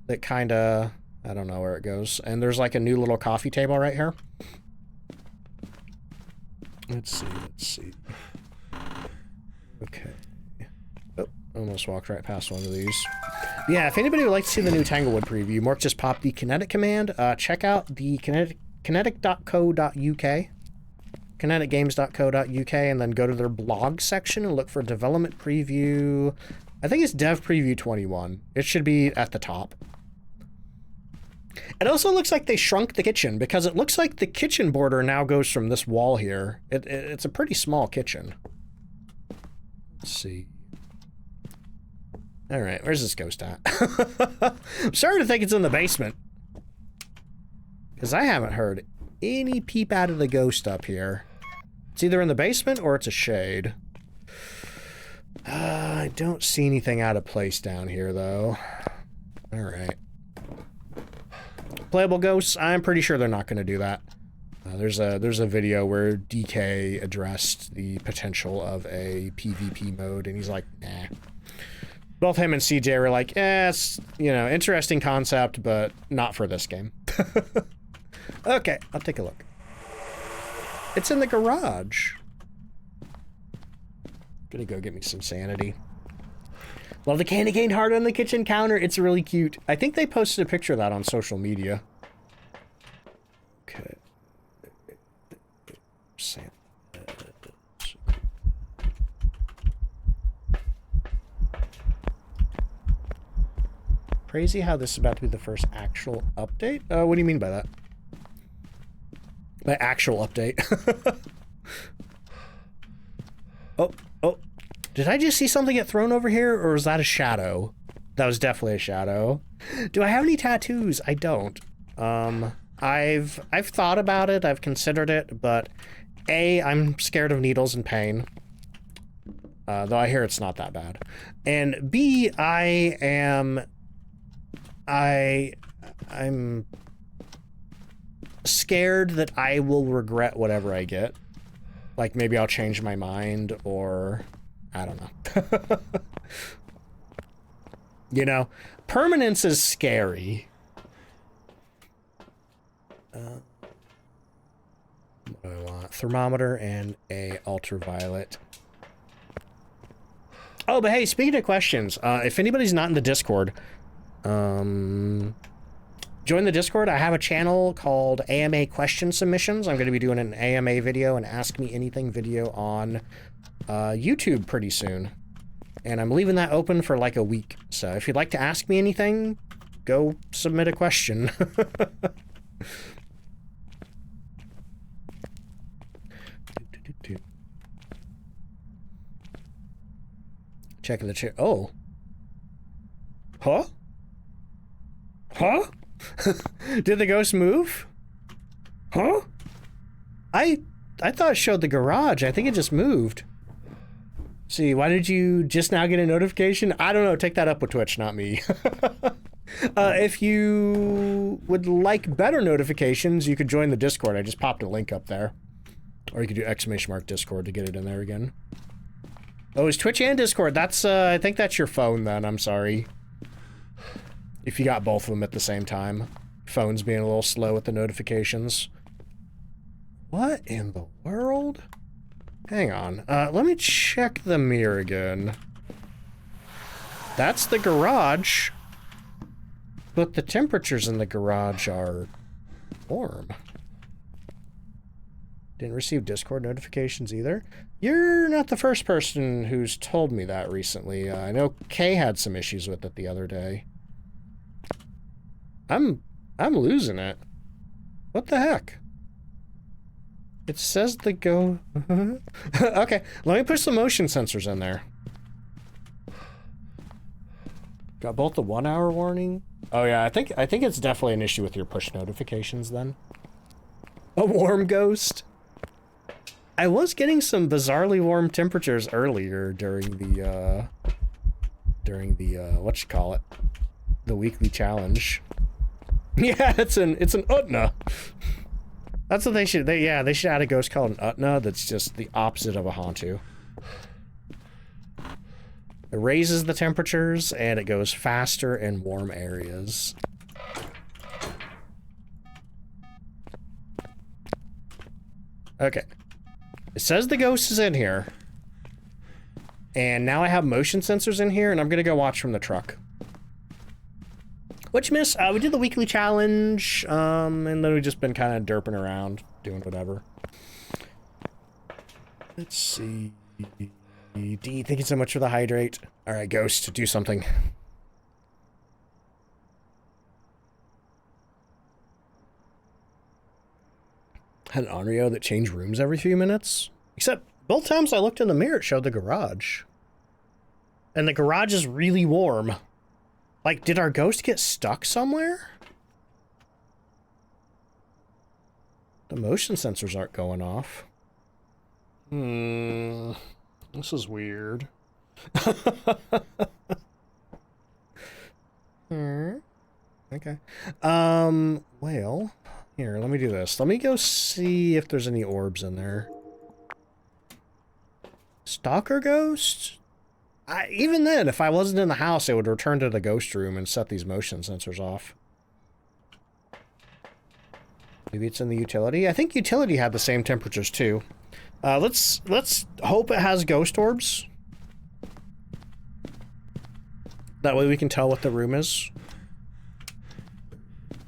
that kind of, I don't know where it goes. And there's like a new little coffee table right here. Let's see. Okay. Oh, almost walked right past one of these. Yeah, if anybody would like to see the new Tanglewood preview, Mark just popped the Kinetic command. Check out the kinetic.co.uk, kineticgames.co.uk, and then go to their blog section and look for development preview. I think it's dev preview 21. It should be at the top. It also looks like they shrunk the kitchen, because it looks like the kitchen border now goes from this wall here. It's a pretty small kitchen. Let's see. All right, where's this ghost at? I'm starting to think it's in the basement, because I haven't heard any peep out of the ghost up here. It's either in the basement or it's a shade. I don't see anything out of place down here, though. All right. Playable ghosts, I'm pretty sure they're not going to do that. There's a video where DK addressed the potential of a PvP mode, and he's like, nah. Both him and CJ were like, it's, you know, interesting concept, but not for this game. Okay, I'll take a look. It's in the garage. Gonna go get me some sanity. Love the candy cane heart on the kitchen counter. It's really cute. I think they posted a picture of that on social media. Okay. Crazy how this is about to be the first actual update. What do you mean by that? By actual update. Oh. Did I just see something get thrown over here, or was that a shadow? That was definitely a shadow. Do I have any tattoos? I don't. I've thought about it, I've considered it, but A, I'm scared of needles and pain. Though I hear it's not that bad. And B, I'm scared that I will regret whatever I get. Like, maybe I'll change my mind, or I don't know. You know, permanence is scary. What do I want? Thermometer and a ultraviolet. Oh, but hey, speaking of questions, if anybody's not in the Discord, join the Discord. I have a channel called AMA Question Submissions. I'm going to be doing an AMA video and Ask Me Anything video on YouTube pretty soon. And I'm leaving that open for like a week. So if you'd like to ask me anything, go submit a question. Checking the chair. Oh. Huh? Huh? Did the ghost move? Huh? I thought it showed the garage. I think it just moved. See, why did you just now get a notification? I don't know. Take that up with Twitch, not me. If you would like better notifications, you could join the Discord. I just popped a link up there. Or you could do ! Discord to get it in there again. Oh, it's Twitch and Discord. That's, I think that's your phone then. I'm sorry. If you got both of them at the same time. Phone's being a little slow with the notifications. What in the world? Hang on. Let me check the mirror again. That's the garage. But the temperatures in the garage are warm. Didn't receive Discord notifications either. You're not the first person who's told me that recently. I know Kay had some issues with it the other day. I'm losing it. What the heck? It says the go... Okay, let me put some motion sensors in there. Got both the 1 hour warning. Oh yeah, I think it's definitely an issue with your push notifications then. A warm ghost. I was getting some bizarrely warm temperatures earlier during the whatchamacallit, the weekly challenge. Yeah, it's an Utna. That's what they should, they should add a ghost called an Utna that's just the opposite of a Hantu. It raises the temperatures and it goes faster in warm areas. Okay. It says the ghost is in here. And now I have motion sensors in here and I'm gonna go watch from the truck. Which, miss, we did the weekly challenge, and then we've just been kind of derping around, doing whatever. Let's see. D, thank you so much for the hydrate. Alright, Ghost, do something. Had an Onryo that changed rooms every few minutes? Except, both times I looked in the mirror, it showed the garage. And the garage is really warm. Like, did our ghost get stuck somewhere? The motion sensors aren't going off. This is weird. Okay. Well, Here, let me do this. Let me go see if there's any orbs in there. Stalker ghost? Even then, if I wasn't in the house, I would return to the ghost room and set these motion sensors off. Maybe it's in the utility? I think utility had the same temperatures too. Let's hope it has ghost orbs. That way we can tell what the room is.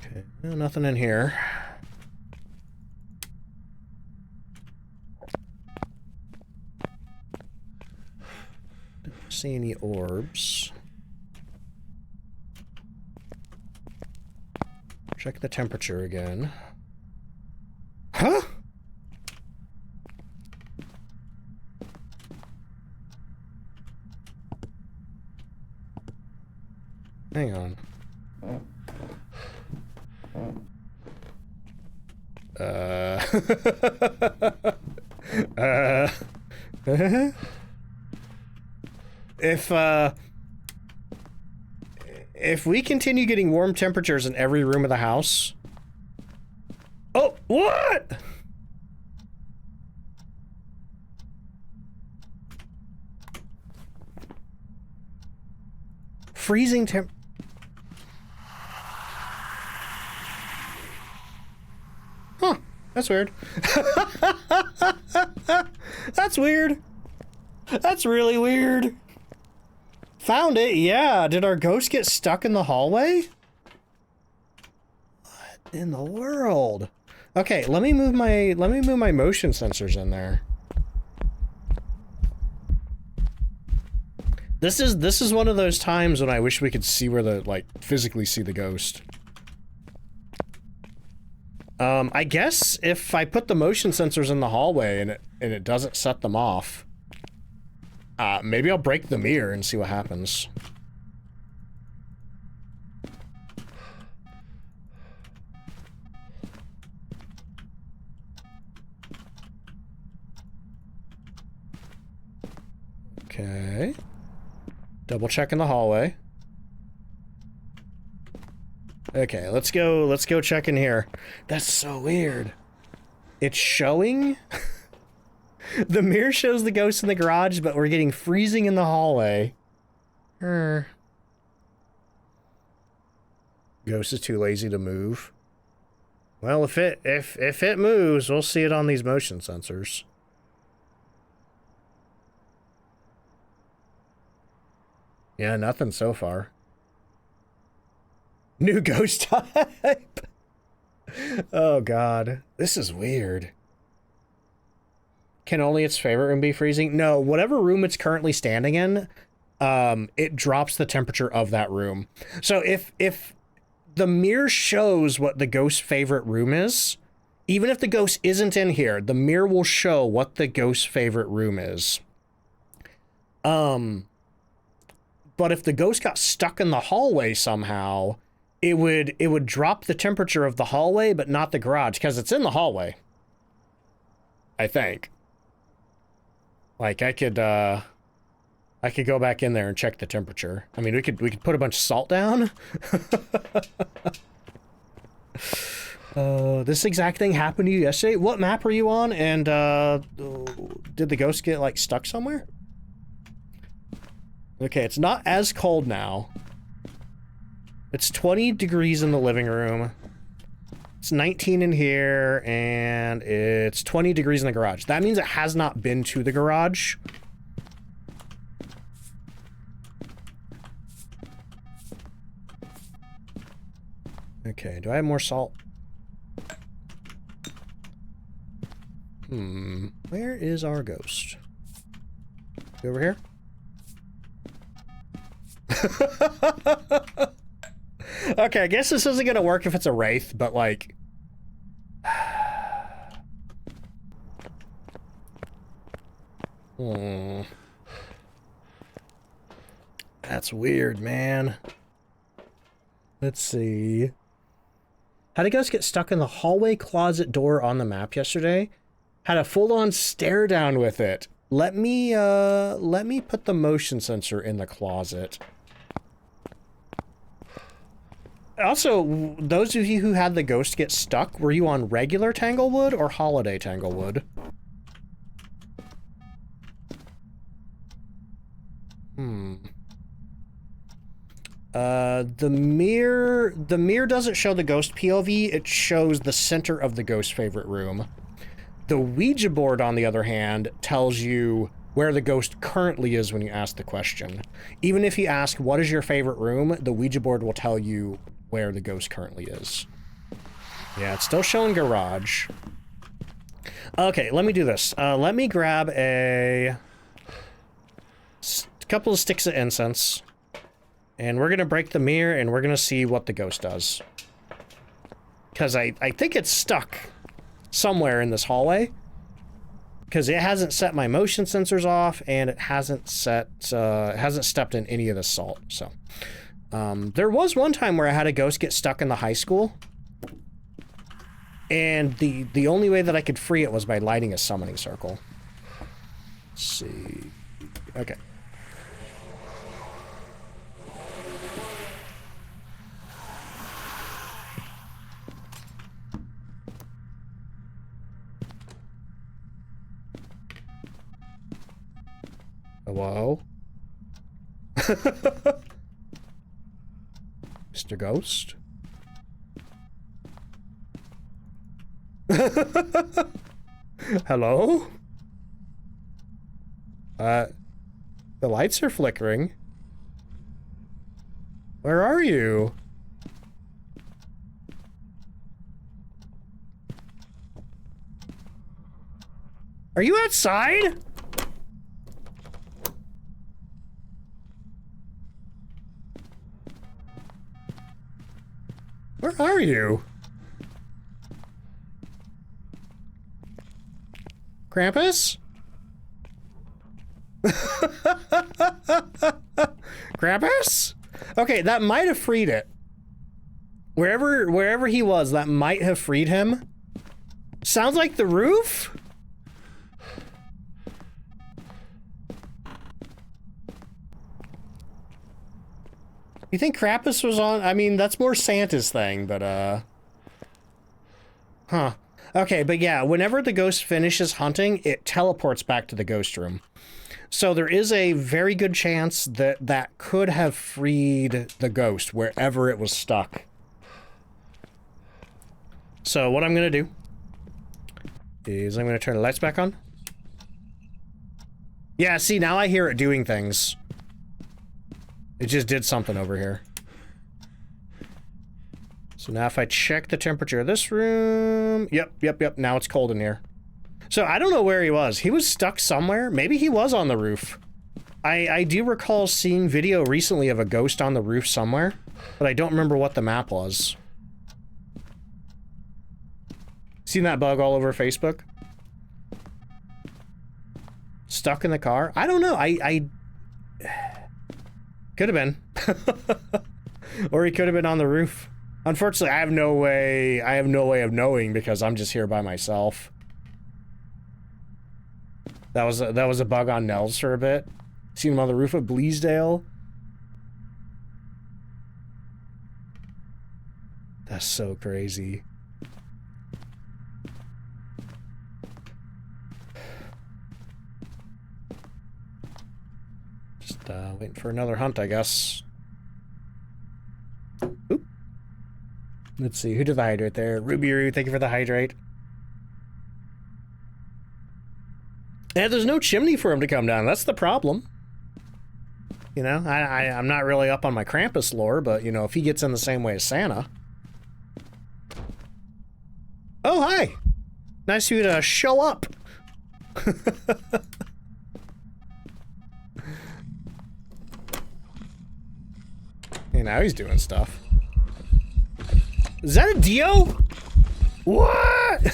Okay, no, nothing in here. Don't see any orbs. Check the temperature again. Huh? Hang on. If we continue getting warm temperatures in every room of the house... Oh, what? Freezing temp... Huh, that's weird. That's weird. That's really weird. Found it, yeah. Did our ghost get stuck in the hallway? What in the world? Okay, let me move my motion sensors in there. This is one of those times when I wish we could see where the, like, physically see the ghost. I guess if I put the motion sensors in the hallway and it doesn't set them off, maybe I'll break the mirror and see what happens. Okay. Double check in the hallway. Okay, let's go check in here. That's so weird. It's showing? The mirror shows the ghost in the garage, but we're getting freezing in the hallway. Ghost is too lazy to move. Well, if it moves, we'll see it on these motion sensors. Yeah, nothing so far. New ghost type. Oh god, this is weird. Can only its favorite room be freezing? No, whatever room it's currently standing in, it drops the temperature of that room. So if the mirror shows what the ghost's favorite room is, even if the ghost isn't in here, the mirror will show what the ghost's favorite room is. But if the ghost got stuck in the hallway somehow, it would drop the temperature of the hallway, but not the garage, because it's in the hallway. I think. Like, I could go back in there and check the temperature. I mean, we could put a bunch of salt down. This exact thing happened to you yesterday? What map were you on? And, did the ghost get, like, stuck somewhere? Okay, it's not as cold now. It's 20 degrees in the living room. It's 19 in here, and it's 20 degrees in the garage. That means it has not been to the garage. Okay, do I have more salt? Where is our ghost? You over here? Okay, I guess this isn't gonna work if it's a wraith, but like... That's weird, man. Let's see. How did ghost get stuck in the hallway closet door on the map yesterday? Had a full-on stare down with it. Let me put the motion sensor in the closet. Also, those of you who had the ghost get stuck, were you on regular Tanglewood or holiday Tanglewood? The mirror doesn't show the ghost POV, it shows the center of the ghost favorite room. The Ouija board, on the other hand, tells you where the ghost currently is when you ask the question. Even if you ask, what is your favorite room, the Ouija board will tell you where the ghost currently is. Yeah, it's still showing garage. Okay, let me do this. Let me grab a couple of sticks of incense. And we're gonna break the mirror and we're gonna see what the ghost does. Because I think it's stuck somewhere in this hallway. Because it hasn't set my motion sensors off and it hasn't stepped in any of the salt, so. There was one time where I had a ghost get stuck in the high school. And the only way that I could free it was by lighting a summoning circle. Let's see. Okay. Hello? Mr. Ghost? Hello? The lights are flickering. Where are you? Are you outside? Where are you? Krampus? Krampus? Okay, that might have freed it. Wherever he was, that might have freed him. Sounds like the roof? You think Krampus was on? I mean, that's more Santa's thing, but, huh. Okay, but yeah, whenever the ghost finishes hunting, it teleports back to the ghost room. So there is a very good chance that that could have freed the ghost wherever it was stuck. So what I'm gonna do is I'm gonna turn the lights back on. Yeah, see, now I hear it doing things. It just did something over here. So now if I check the temperature of this room... Yep, now it's cold in here. So I don't know where he was. He was stuck somewhere. Maybe he was on the roof. I do recall seeing video recently of a ghost on the roof somewhere, but I don't remember what the map was. Seen that bug all over Facebook? Stuck in the car? I don't know. I could have been. Or he could have been on the roof. Unfortunately, I have no way of knowing because I'm just here by myself. That was a bug on Nels for a bit. Seen him on the roof of Bleasdale. That's so crazy. Just waiting for another hunt, I guess. Oop. Let's see, who did the hydrate there? Ruby Roo, thank you for the hydrate. And there's no chimney for him to come down. That's the problem. You know, I'm not really up on my Krampus lore, but, you know, if he gets in the same way as Santa. Oh, hi! Nice of you to show up. Hey, now he's doing stuff. Is that a Dio? What?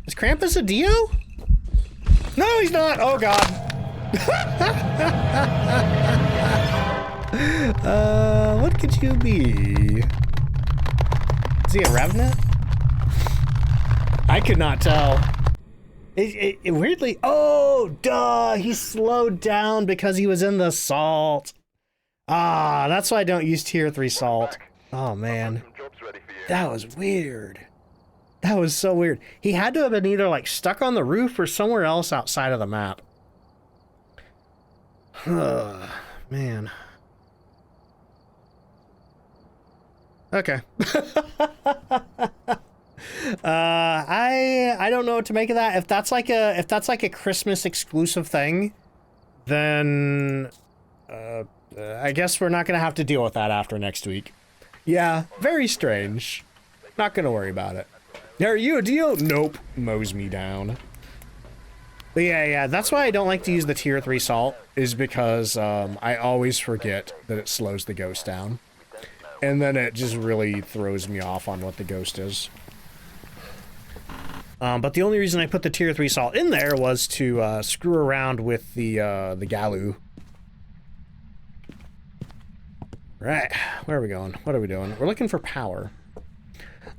Is Krampus a Dio? No, he's not. Oh, God. What could you be? Is he a Revenant? I could not tell. It weirdly... Oh, duh! He slowed down because he was in the salt. Ah, that's why I don't use tier 3 salt. Oh, man. That was weird. That was so weird. He had to have been either, like, stuck on the roof or somewhere else outside of the map. Man. Okay. I don't know what to make of that. If that's like a Christmas exclusive thing, then I guess we're not gonna have to deal with that after next week. Yeah, very strange. Not gonna worry about it. Are you a deal? Nope. Mows me down. But yeah, that's why I don't like to use the tier 3 salt, is because I always forget that it slows the ghost down. And then it just really throws me off on what the ghost is. But the only reason I put the tier 3 salt in there was to screw around with the Galu. Right, where are we going? What are we doing? We're looking for power.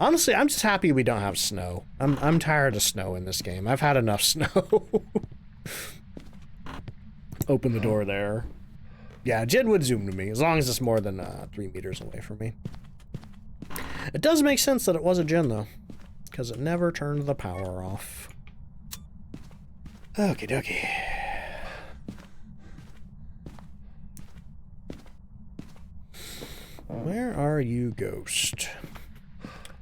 Honestly, I'm just happy we don't have snow. I'm tired of snow in this game. I've had enough snow. Open the door there. Yeah, Jid would zoom to me, as long as it's more than 3 meters away from me. It does make sense that it was a Jin, though, because it never turned the power off. Okie dokie. Where are you, ghost?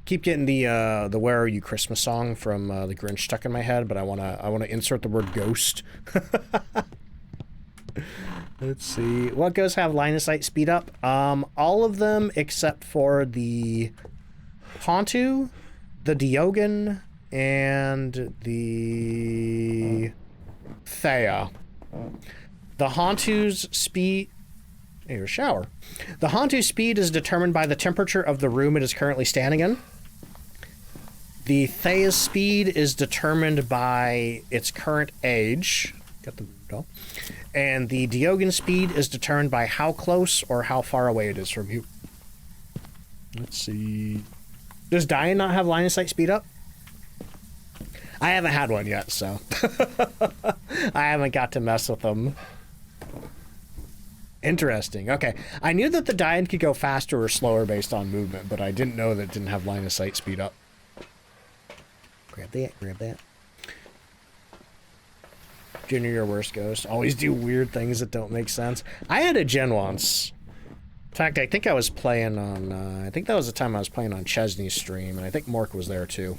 Keep getting the "Where Are You" Christmas song from the Grinch stuck in my head, but I wanna insert the word ghost. Let's see. What ghosts have line of sight speed up? All of them except for the Pontu, the Diogen, and the Thea. The Hantu's speed... Here's a shower. The Hantu's speed is determined by the temperature of the room it is currently standing in. The Thea's speed is determined by its current age. Got the doll. And the Diogen speed is determined by how close or how far away it is from you. Let's see. Does Diane not have line of sight speed up? I haven't had one yet, so I haven't got to mess with them. Interesting. Okay. I knew that the Diane could go faster or slower based on movement, but I didn't know that it didn't have line of sight speed up. Grab that, grab that. Junior, your worst ghost. Always do weird things that don't make sense. I had a Gen once. In fact, I think I was playing on, I think that was the time I was playing on Chesney's stream, and I think Mork was there too.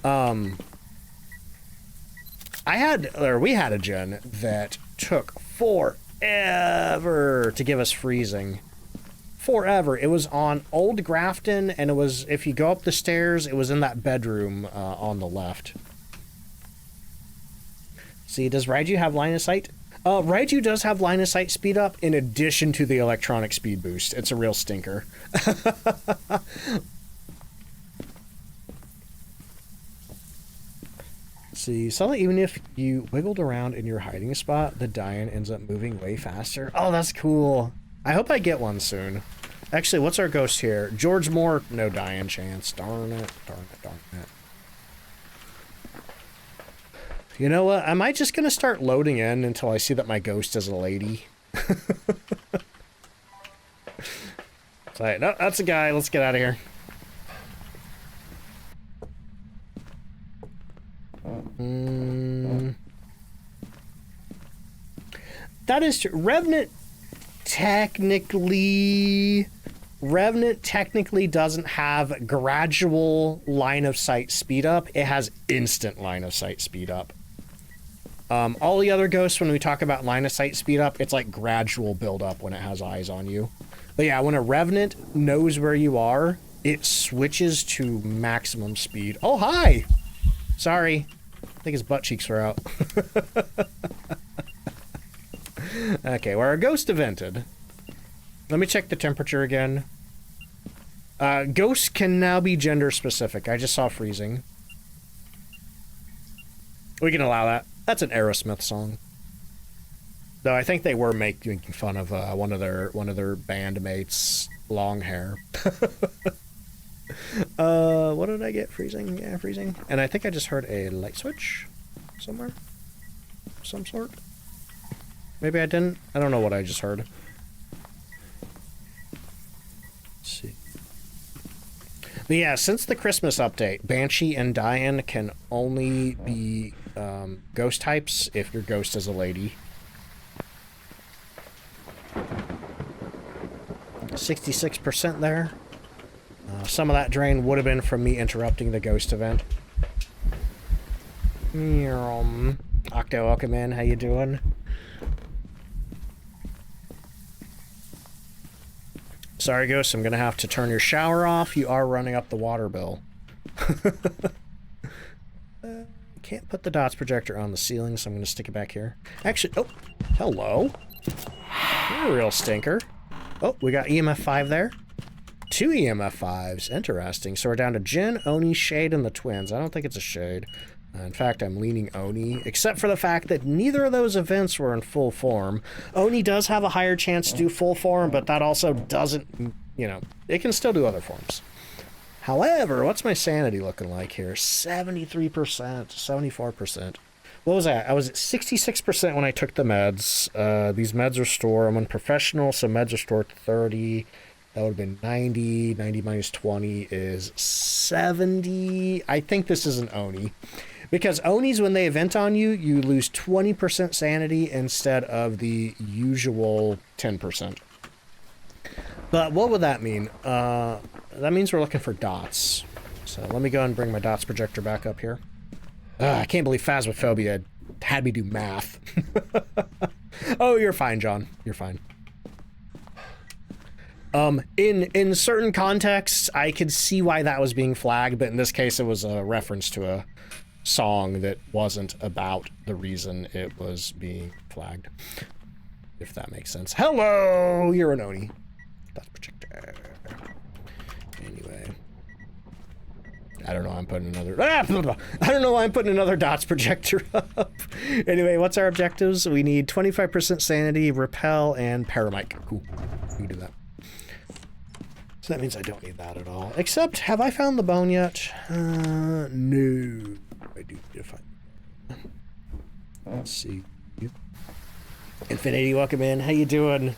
We had a Gen that took forever to give us freezing. Forever. It was on Old Grafton, and it was, if you go up the stairs, it was in that bedroom on the left. See, does Raiju have line of sight? Raiju does have line of sight speed up in addition to the electronic speed boost. It's a real stinker. See, so even if you wiggled around in your hiding spot, the Diane ends up moving way faster. Oh, that's cool. I hope I get one soon. Actually, what's our ghost here? George Moore, no Diane chance. Darn it, darn it, darn it. You know what? Am I just going to start loading in until I see that my ghost is a lady? It's like, no, that's a guy. Let's get out of here. That is true. Revenant technically doesn't have gradual line of sight speed up. It has instant line of sight speed up. All the other ghosts, when we talk about line of sight speed up, it's like gradual build up when it has eyes on you. But yeah, when a Revenant knows where you are, it switches to maximum speed. Oh, hi! Sorry. I think his butt cheeks were out. Okay, where our ghost evented. Let me check the temperature again. Ghosts can now be gender specific. I just saw freezing. We can allow that. That's an Aerosmith song. Though I think they were making fun of one of their bandmates' long hair. What did I get? Freezing? Yeah, freezing. And I think I just heard a light switch somewhere. Some sort. Maybe I didn't. I don't know what I just heard. But yeah, since the Christmas update, Banshee and Diane can only be ghost types if your ghost is a lady. 66% there. Some of that drain would have been from me interrupting the ghost event. Octo, welcome in. How you doing? Sorry, Ghost, I'm gonna have to turn your shower off. You are running up the water bill. Can't put the dots projector on the ceiling, so I'm gonna stick it back here. Actually, oh, hello. You're a real stinker. Oh, we got EMF 5 there. 2 EMF 5s. Interesting. So we're down to Jin, Oni, Shade, and the twins. I don't think it's a Shade. In fact, I'm leaning Oni, except for the fact that neither of those events were in full form. Oni does have a higher chance to do full form, but that also doesn't, you know, it can still do other forms. However, what's my sanity looking like here? 73%, 74%. What was that? I was at 66% when I took the meds. These meds restore. I'm on professional, so meds restore 30. That would have been 90. 90 minus 20 is 70. I think this is an Oni. Because Onis, when they event on you, you lose 20% sanity instead of the usual 10%. But what would that mean? That means we're looking for dots. So let me go and bring my dots projector back up here. I can't believe Phasmophobia had me do math. Oh, you're fine, John. You're fine. In certain contexts, I could see why that was being flagged, but in this case, it was a reference to a song that wasn't about the reason it was being flagged. If that makes sense. Hello! You're an Oni. That's projector. Anyway. I don't know why I'm putting another... I don't know why I'm putting another dots projector up. Anyway, what's our objectives? We need 25% sanity, repel, and paramic. Cool. We can do that. So that means I don't need that at all. Except, have I found the bone yet? No. I do need to find the bone. Let's see. Infinity, welcome in. How you doing?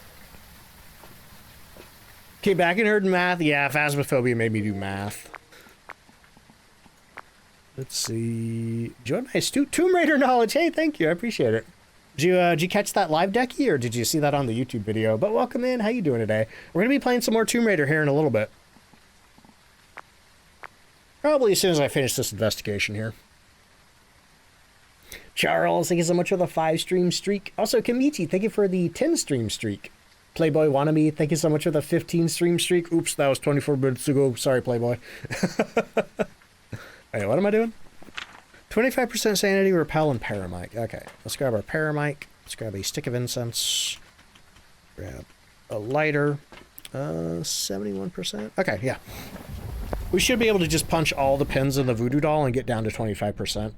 Came back and heard math. Yeah, Phasmophobia made me do math. Let's see. Join my Tomb Raider knowledge. Hey, thank you. I appreciate it. Did you catch that live decky, or did you see that on the YouTube video? But welcome in. How you doing today? We're going to be playing some more Tomb Raider here in a little bit. Probably as soon as I finish this investigation here. Charles, thank you so much for the 5-stream streak. Also, Kamichi, thank you for the 10-stream streak. Playboy Wannabe, thank you so much for the 15-stream streak. Oops, that was 24 minutes ago. Sorry, Playboy. Wait, what am I doing? 25% sanity, repel, and paramic. Okay, let's grab our paramic. Let's grab a stick of incense. Grab a lighter. 71%. Okay, yeah. We should be able to just punch all the pins in the voodoo doll and get down to 25%.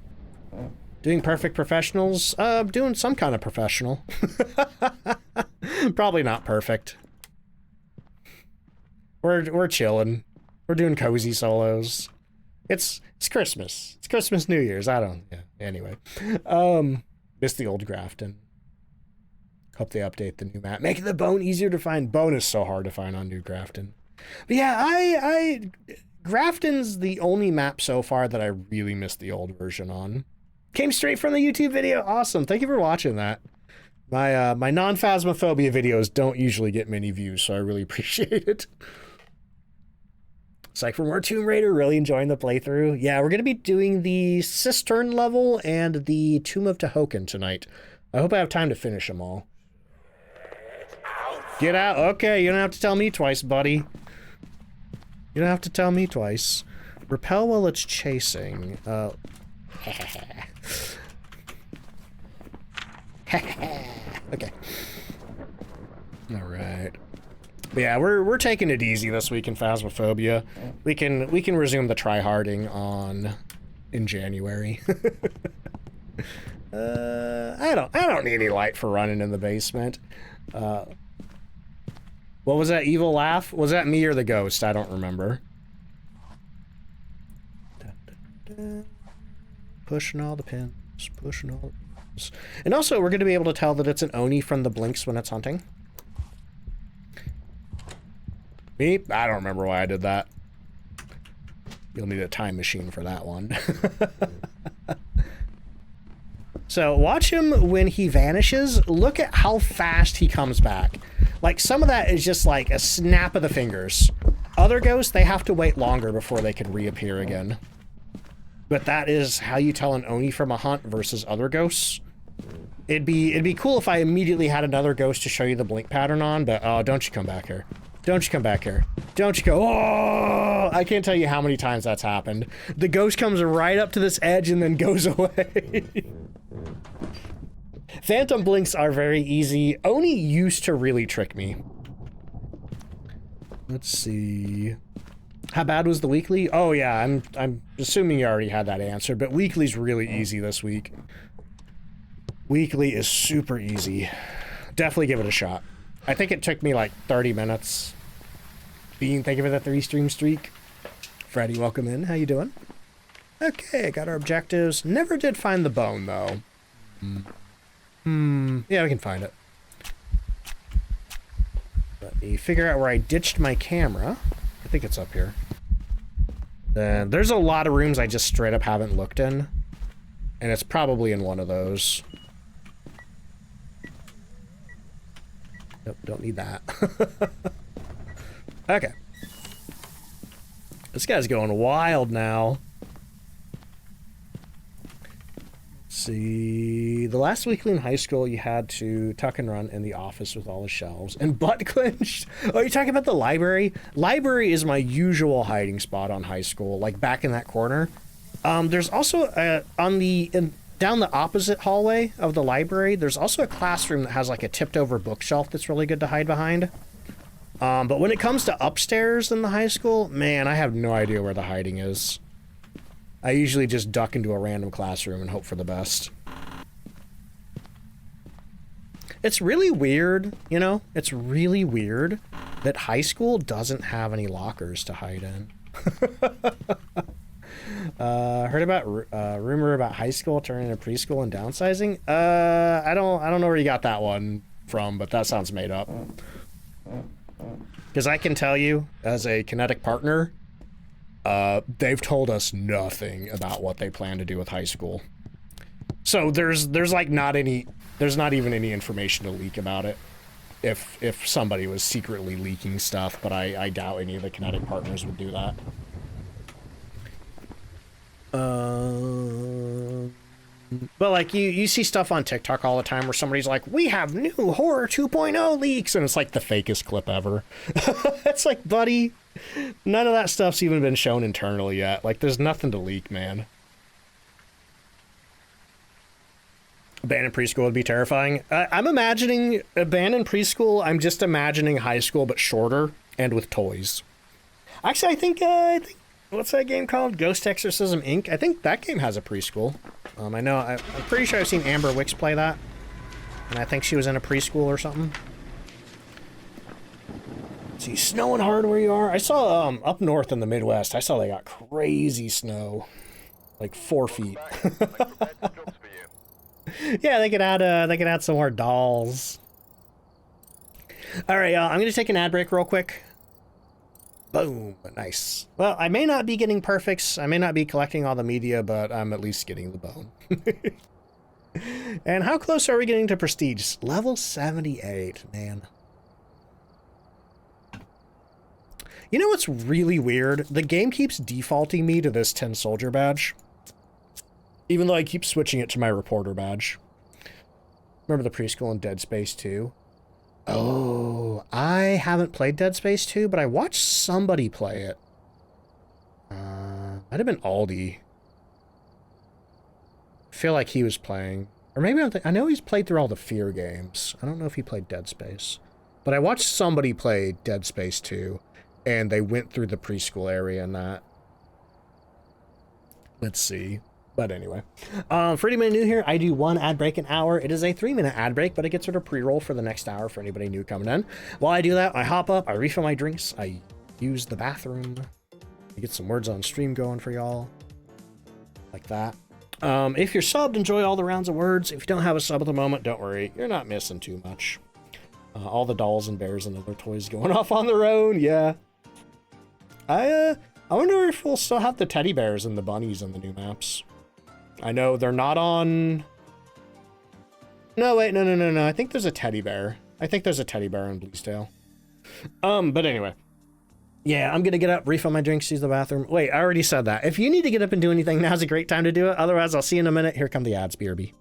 Doing perfect professionals? Doing some kind of professional. Probably not perfect. We're chilling. We're doing cozy solos. It's Christmas. It's Christmas, New Year's. I don't... Yeah, anyway. Miss the old Grafton. Hope they update the new map. Making the bone easier to find. Bone is so hard to find on New Grafton. But yeah, Grafton's the only map so far that I really missed the old version on. Came straight from the YouTube video. Awesome. Thank you for watching that. My non-Phasmophobia videos don't usually get many views, so I really appreciate it. It's like, for more Tomb Raider, really enjoying the playthrough. Yeah, we're going to be doing the Cistern level and the Tomb of Tehoken tonight. I hope I have time to finish them all. Get out. Okay, you don't have to tell me twice, buddy. You don't have to tell me twice. Repel while it's chasing. Okay. All right. But yeah, we're taking it easy this week in Phasmophobia. We can resume the tryharding in January. I don't need any light for running in the basement. What was that evil laugh? Was that me or the ghost? I don't remember. Pushing all the pins, pushing all the pins. And also, we're going to be able to tell that it's an Oni from the blinks when it's hunting. Me? I don't remember why I did that. You'll need a time machine for that one. So watch him when he vanishes. Look at how fast he comes back. Like, some of that is just like a snap of the fingers. Other ghosts, they have to wait longer before they can reappear again. But that is how you tell an Oni from a hunt versus other ghosts. It'd be cool if I immediately had another ghost to show you the blink pattern on, but oh, don't you come back here. Don't you come back here. Don't you go, oh! I can't tell you how many times that's happened. The ghost comes right up to this edge and then goes away. Phantom blinks are very easy. Oni used to really trick me. Let's see. How bad was the weekly? Oh yeah, I'm assuming you already had that answer, but weekly's really easy this week. Weekly is super easy. Definitely give it a shot. I think it took me like 30 minutes. Bean, thank you for the 3-stream streak. Freddy, welcome in. How you doing? Okay, got our objectives. Never did find the bone, though. Yeah, we can find it. Let me figure out where I ditched my camera. I think it's up here. Then there's a lot of rooms I just straight up haven't looked in. And it's probably in one of those. Nope, don't need that. Okay. This guy's going wild now. Let's see. The last weekly in high school, you had to tuck and run in the office with all the shelves and butt clenched. Oh, you're talking about the library? Library is my usual hiding spot on high school, like back in that corner. There's also down the opposite hallway of the library, there's also a classroom that has like a tipped over bookshelf that's really good to hide behind. But when it comes to upstairs in the high school, man, I have no idea where the hiding is. I usually just duck into a random classroom and hope for the best. It's really weird, you know? It's really weird that high school doesn't have any lockers to hide in. Heard about rumor about high school turning into preschool and downsizing? I don't know where you got that one from, but that sounds made up. Because I can tell you, as a kinetic partner, they've told us nothing about what they plan to do with high school. So there's like not even any information to leak about it. If somebody was secretly leaking stuff, but I doubt any of the kinetic partners would do that. But like you see stuff on TikTok all the time where somebody's like, we have new horror 2.0 leaks, and it's like the fakest clip ever. It's like, buddy, none of that stuff's even been shown internally yet. Like, there's nothing to leak, man. Abandoned preschool would be terrifying. I'm imagining abandoned preschool. I'm just imagining high school, but shorter and with toys. Actually, I think what's that game called? Ghost Exorcism Inc. I think that game has a preschool. I'm pretty sure I've seen Amber Wicks play that, and I think she was in a preschool or something. Let's see, snowing hard where you are. I saw up north in the Midwest. I saw they got crazy snow, like 4 feet. Yeah, they could add some more dolls. All right, I'm gonna take an ad break real quick. Boom, nice. Well, I may not be getting perfects. I may not be collecting all the media, but I'm at least getting the bone. And how close are we getting to prestige? Level 78, man. You know what's really weird? The game keeps defaulting me to this 10 soldier badge, even though I keep switching it to my reporter badge. Remember the preschool in Dead Space 2? Oh, I haven't played Dead Space 2, but I watched somebody play it. Might have been Aldi. I feel like he was playing. Or maybe I know he's played through all the Fear games. I don't know if he played Dead Space. But I watched somebody play Dead Space 2, and they went through the preschool area and that. Let's see. But anyway, for anybody new here, I do one ad break an hour. It is a 3-minute ad break, but it gets sort of pre-roll for the next hour for anybody new coming in. While I do that, I hop up, I refill my drinks, I use the bathroom, I get some words on stream going for y'all, like that. If you're subbed, enjoy all the rounds of words. If you don't have a sub at the moment, don't worry, you're not missing too much. All the dolls and bears and other toys going off on their own, yeah. I wonder if we'll still have the teddy bears and the bunnies in the new maps. I know they're not on... No, wait, no. I think there's a teddy bear. I think there's a teddy bear in Bluesdale. But anyway. Yeah, I'm gonna get up, refill my drinks, use the bathroom. Wait, I already said that. If you need to get up and do anything, now's a great time to do it. Otherwise, I'll see you in a minute. Here come the ads, BRB.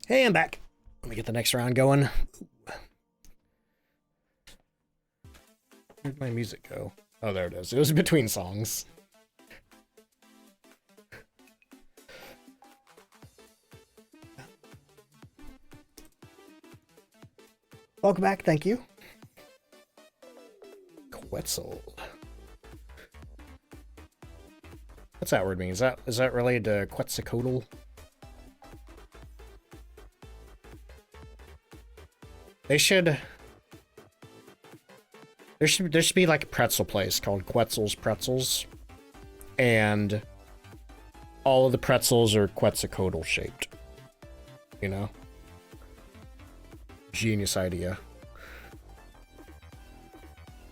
Hey, I'm back. Let me get the next round going. Where'd my music go? Oh, there it is. It was between songs. Welcome back. Thank you. Quetzal. What's that word mean? Is that related to Quetzalcoatl? There should be like a pretzel place called Quetzal's Pretzels, and all of the pretzels are Quetzalcoatl shaped. You know? Genius idea.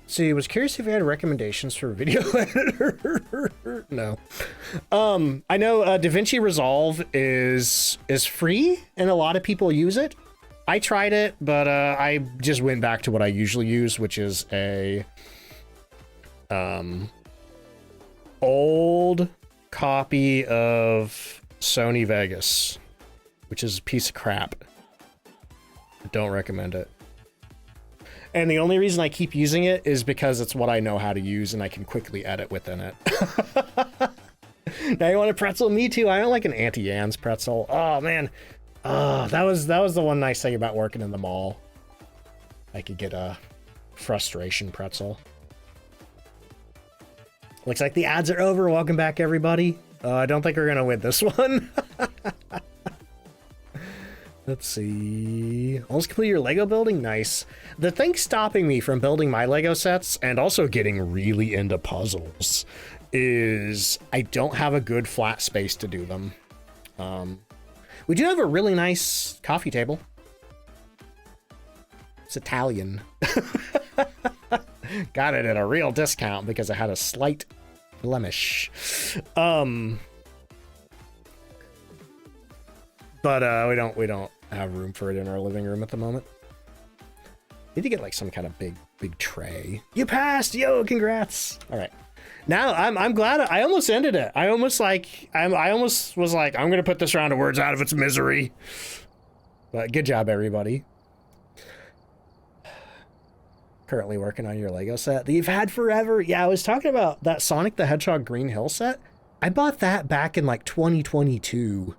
See, I was curious if you had recommendations for a video editor. No. I know DaVinci Resolve is free, and a lot of people use it. I tried it, but I just went back to what I usually use, which is a old copy of Sony Vegas, which is a piece of crap. I don't recommend it. And the only reason I keep using it is because it's what I know how to use and I can quickly edit within it. Now you want a pretzel? Me too. I don't like an Auntie Anne's pretzel. Oh man. That was the one nice thing about working in the mall. I could get a frustration pretzel. Looks like the ads are over. Welcome back, everybody. I don't think we're gonna win this one. Let's see. Almost complete your Lego building? Nice. The thing stopping me from building my Lego sets and also getting really into puzzles is I don't have a good flat space to do them. We do have a really nice coffee table. It's Italian. Got it at a real discount because it had a slight blemish. But we don't have room for it in our living room at the moment. Need to get like some kind of big tray. You passed! Yo, congrats! All right. Now I'm glad I almost ended it. I almost was like, I'm gonna put this round of words out of its misery. But good job, everybody. Currently working on your Lego set that you've had forever. Yeah, I was talking about that Sonic the Hedgehog Green Hill set. I bought that back in like 2022.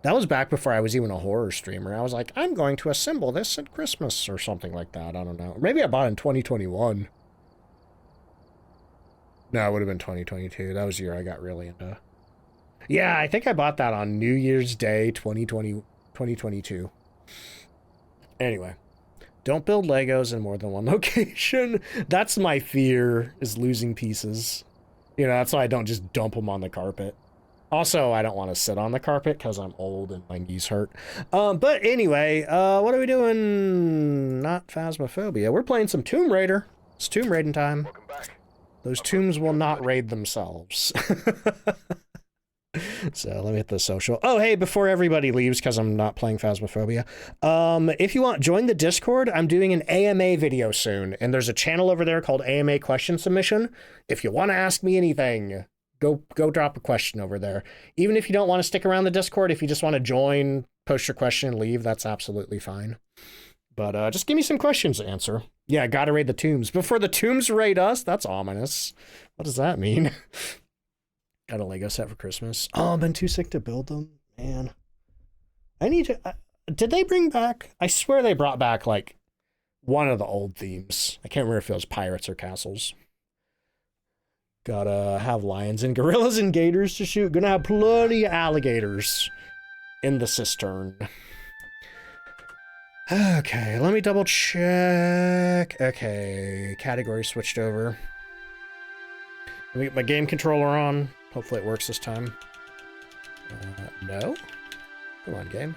That was back before I was even a horror streamer. I was like, I'm going to assemble this at Christmas or something like that. I don't know. Maybe I bought it in 2021. No, it would have been 2022. That was the year I got really into. Yeah, I think I bought that on New Year's Day 2022. Anyway, don't build Legos in more than one location. That's my fear, is losing pieces. You know, that's why I don't just dump them on the carpet. Also, I don't want to sit on the carpet because I'm old and my knees hurt. But anyway, what are we doing? Not Phasmophobia. We're playing some Tomb Raider. It's Tomb Raiding time. Welcome back. Those tombs will not raid themselves. So let me hit the social. Oh, hey, before everybody leaves, because I'm not playing Phasmophobia, if you want, join the Discord. I'm doing an AMA video soon, and there's a channel over there called AMA Question Submission. If you want to ask me anything, go drop a question over there. Even if you don't want to stick around the Discord, if you just want to join, post your question, and leave, that's absolutely fine. But just give me some questions to answer. Yeah, gotta raid the tombs. Before the tombs raid us? That's ominous. What does that mean? Got a Lego set for Christmas. Oh, I've been too sick to build them. Man. I need to... did they bring back... I swear they brought back, like, one of the old themes. I can't remember if it was pirates or castles. Gotta have lions and gorillas and gators to shoot. Gonna have plenty of alligators in the cistern. Okay, let me double check. Okay, category switched over. Let me get my game controller on. Hopefully it works this time. No? Come on, game.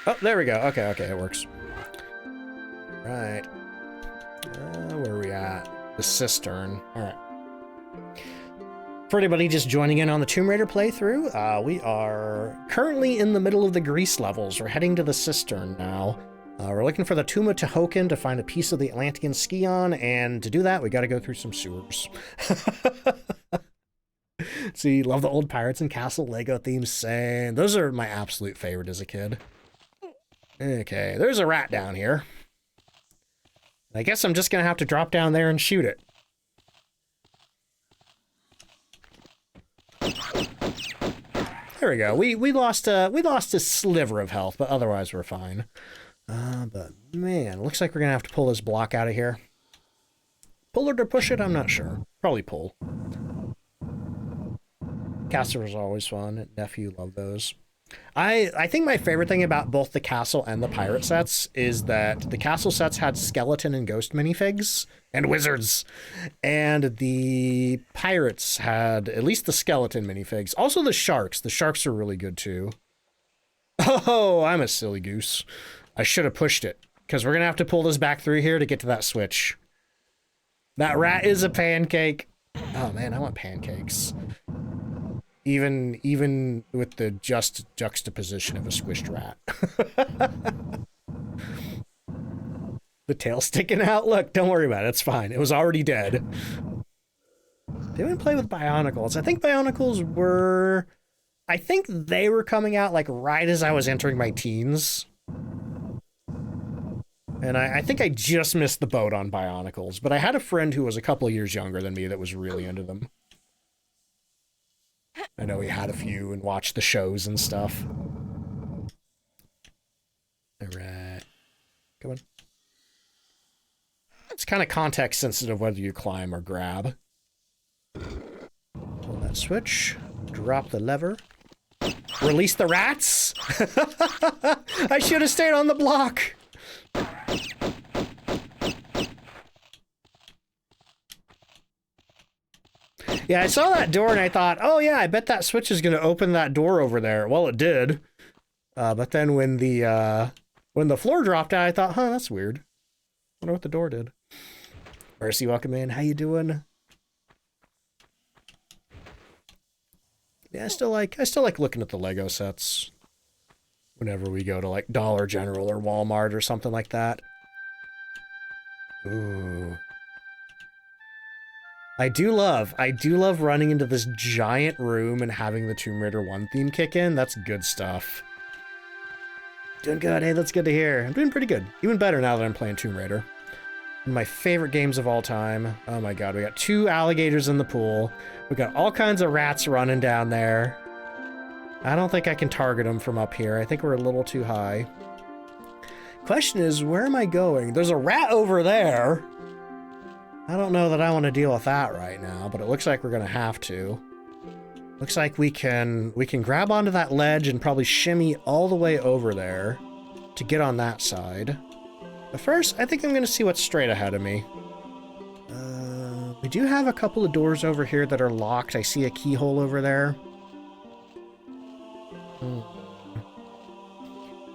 Oh, there we go. Okay, it works. Right. Where are we at? The cistern. All right. For anybody just joining in on the Tomb Raider playthrough, we are currently in the middle of the Greece levels. We're heading to the cistern now. We're looking for the Tomb of Tehoken to find a piece of the Atlantean Scion, and to do that, we got to go through some sewers. See, love the old Pirates and Castle Lego themes. Same. Those are my absolute favorite as a kid. Okay, there's a rat down here. I guess I'm just gonna have to drop down there and shoot it. There we go. We lost a sliver of health, but otherwise we're fine. But man, looks like we're gonna have to pull this block out of here. Pull it or push it? I'm not sure. Probably pull. Castles are always fun. Nephew, love those. I think my favorite thing about both the castle and the pirate sets is that the castle sets had skeleton and ghost minifigs and wizards, and the pirates had at least the skeleton minifigs. Also the sharks. The sharks are really good too. Oh, I'm a silly goose. I should have pushed it, because we're gonna have to pull this back through here to get to that switch. That rat is a pancake. Oh man, I want pancakes. Even with the just juxtaposition of a squished rat. The tail sticking out? Look, don't worry about it. It's fine. It was already dead. They didn't play with Bionicles. I think Bionicles were... I think they were coming out like right as I was entering my teens. And I think I just missed the boat on Bionicles. But I had a friend who was a couple of years younger than me that was really into them. I know he had a few and watched the shows and stuff. Alright. Come on. It's kind of context sensitive whether you climb or grab. Pull that switch. Drop the lever. Release the rats! I should have stayed on the block! Yeah, I saw that door and I thought, oh yeah, I bet that switch is going to open that door over there. Well, it did. But then when the floor dropped out, I thought, huh, that's weird. Wonder what the door did. Mercy, welcome in. How you doing? Yeah, I still like looking at the Lego sets whenever we go to like Dollar General or Walmart or something like that. Ooh. I do love running into this giant room and having the Tomb Raider 1 theme kick in. That's good stuff. Doing good. Hey, that's good to hear. I'm doing pretty good. Even better now that I'm playing Tomb Raider. One of my favorite games of all time. Oh my god, we got 2 alligators in the pool. We got all kinds of rats running down there. I don't think I can target them from up here. I think we're a little too high. Question is, where am I going? There's a rat over there. I don't know that I want to deal with that right now, but it looks like we're gonna have to. Looks like we can grab onto that ledge and probably shimmy all the way over there to get on that side. But first, I think I'm gonna see what's straight ahead of me. We do have a couple of doors over here that are locked. I see a keyhole over there.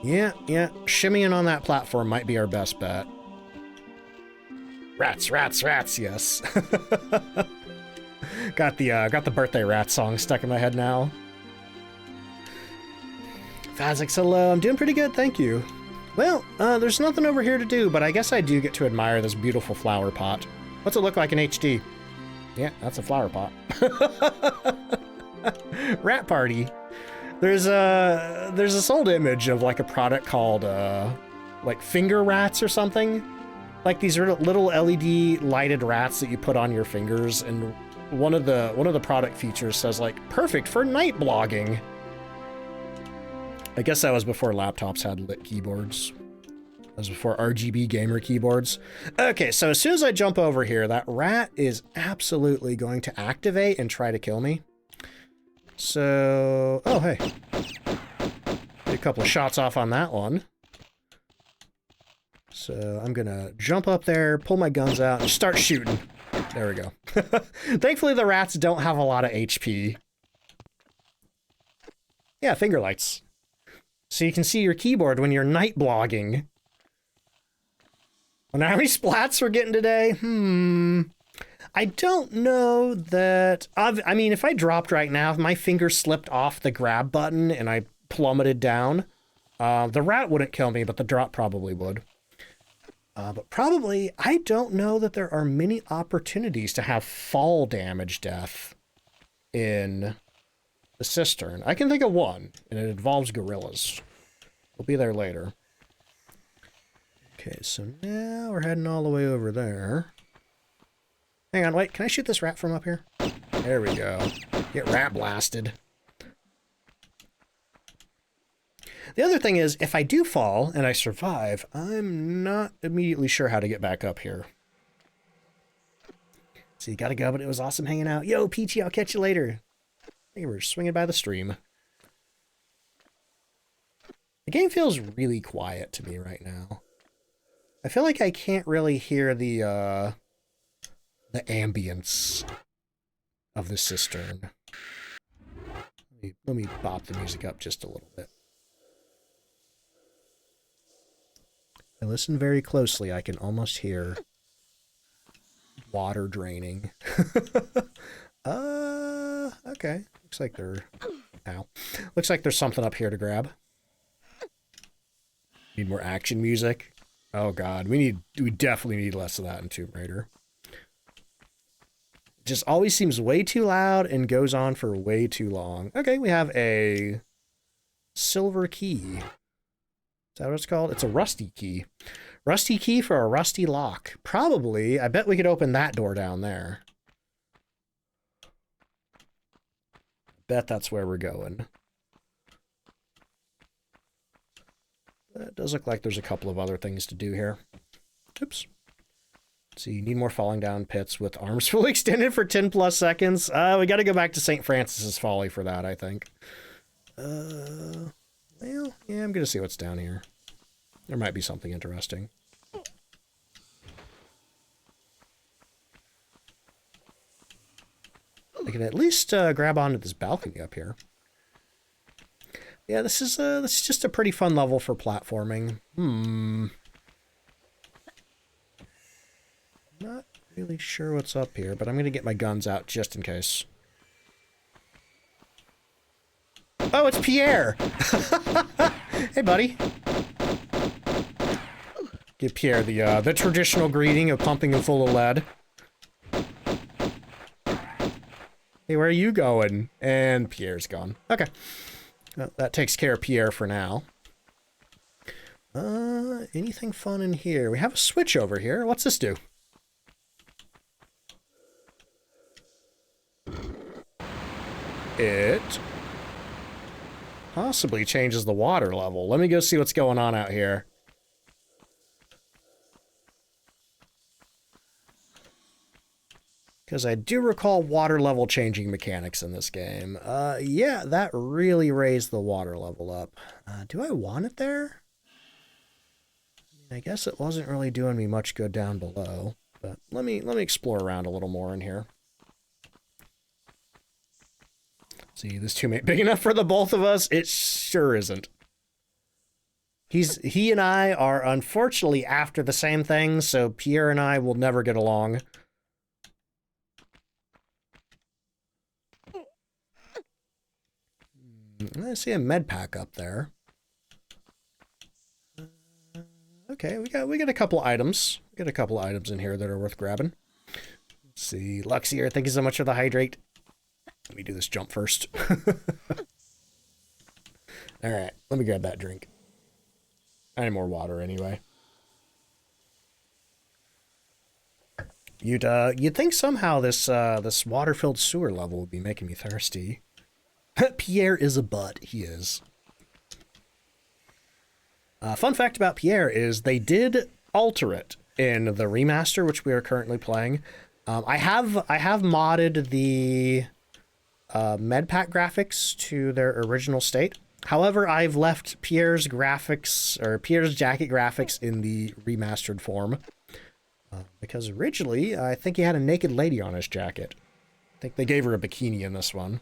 Yeah, shimmying on that platform might be our best bet. Rats, yes. Got the birthday rat song stuck in my head now. Phasix, hello. I'm doing pretty good, thank you. Well, there's nothing over here to do, but I guess I do get to admire this beautiful flower pot. What's it look like in HD? Yeah, that's a flower pot. Rat party. There's this old image of like a product called like finger rats or something. Like these little LED lighted rats that you put on your fingers, and one of the product features says like perfect for night blogging. I guess that was before laptops had lit keyboards. That was before RGB gamer keyboards. Okay, so as soon as I jump over here, that rat is absolutely going to activate and try to kill me. So, oh hey. Get a couple of shots off on that one. So I'm gonna jump up there, pull my guns out, and start shooting. There we go. Thankfully the rats don't have a lot of HP. Yeah, finger lights. So you can see your keyboard when you're night blogging. Wonder how many splats we're getting today? I don't know that... I mean, if I dropped right now, if my finger slipped off the grab button and I plummeted down, the rat wouldn't kill me, but the drop probably would. But probably, I don't know that there are many opportunities to have fall damage death in the cistern. I can think of one, and it involves gorillas. We'll be there later. Okay, so now we're heading all the way over there. Hang on, wait, can I shoot this rat from up here? There we go. Get rat blasted. The other thing is, if I do fall and I survive, I'm not immediately sure how to get back up here. So you gotta go, but it was awesome hanging out. Yo, Peachy, I'll catch you later. I think we're swinging by the stream. The game feels really quiet to me right now. I feel like I can't really hear the ambience of the cistern. Let me bop the music up just a little bit. I listen very closely. I can almost hear water draining. Okay. Looks like looks like there's something up here to grab. Need more action music. Oh god, we definitely need less of that in Tomb Raider. It just always seems way too loud and goes on for way too long. Okay, we have a silver key. Is that what it's called? It's a rusty key. Rusty key for a rusty lock. Probably. I bet we could open that door down there. Bet that's where we're going. It does look like there's a couple of other things to do here. Oops. Let's see, you need more falling down pits with arms fully extended for 10 plus seconds. We gotta go back to St. Francis's Folly for that, I think. Well, yeah, I'm gonna see what's down here. There might be something interesting. I can at least grab onto this balcony up here. Yeah, this is just a pretty fun level for platforming. Not really sure what's up here, but I'm gonna get my guns out just in case. Oh, it's Pierre! Hey, buddy. Give Pierre the traditional greeting of pumping him full of lead. Hey, where are you going? And Pierre's gone. Okay. Well, that takes care of Pierre for now. Anything fun in here? We have a switch over here. What's this do? It possibly changes the water level. Let me go see what's going on out here. Because I do recall water level changing mechanics in this game. Yeah, that really raised the water level up. Do I want it there? I guess it wasn't really doing me much good down below. But let me explore around a little more in here. See, this tomb ain't big enough for the both of us. It sure isn't. He and I are unfortunately after the same thing, so Pierre and I will never get along. I see a med pack up there. Okay, we got a couple items. We got a couple items in here that are worth grabbing. Let's see, Lux here. Thank you so much for the hydrate. Let me do this jump first. All right, let me grab that drink. I need more water anyway. You'd think somehow this this water-filled sewer level would be making me thirsty. Pierre is a butt. He is. Fun fact about Pierre is they did alter it in the remaster, which we are currently playing. I have modded the med pack graphics to their original state. However, I've left Pierre's graphics, or Pierre's jacket graphics, in the remastered form. Because originally, I think he had a naked lady on his jacket. I think they gave her a bikini in this one.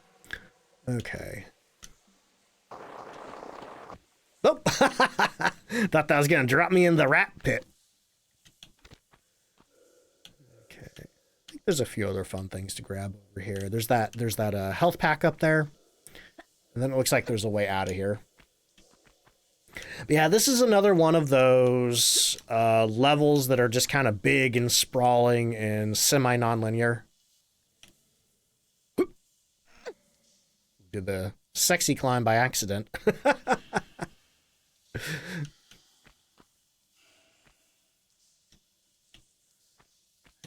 Okay. Oh! Thought that was gonna drop me in the rat pit. Okay. I think there's a few other fun things to grab over here. There's that health pack up there. And then it looks like there's a way out of here. But yeah, this is another one of those levels that are just kind of big and sprawling and semi-non-linear. Did the sexy climb by accident.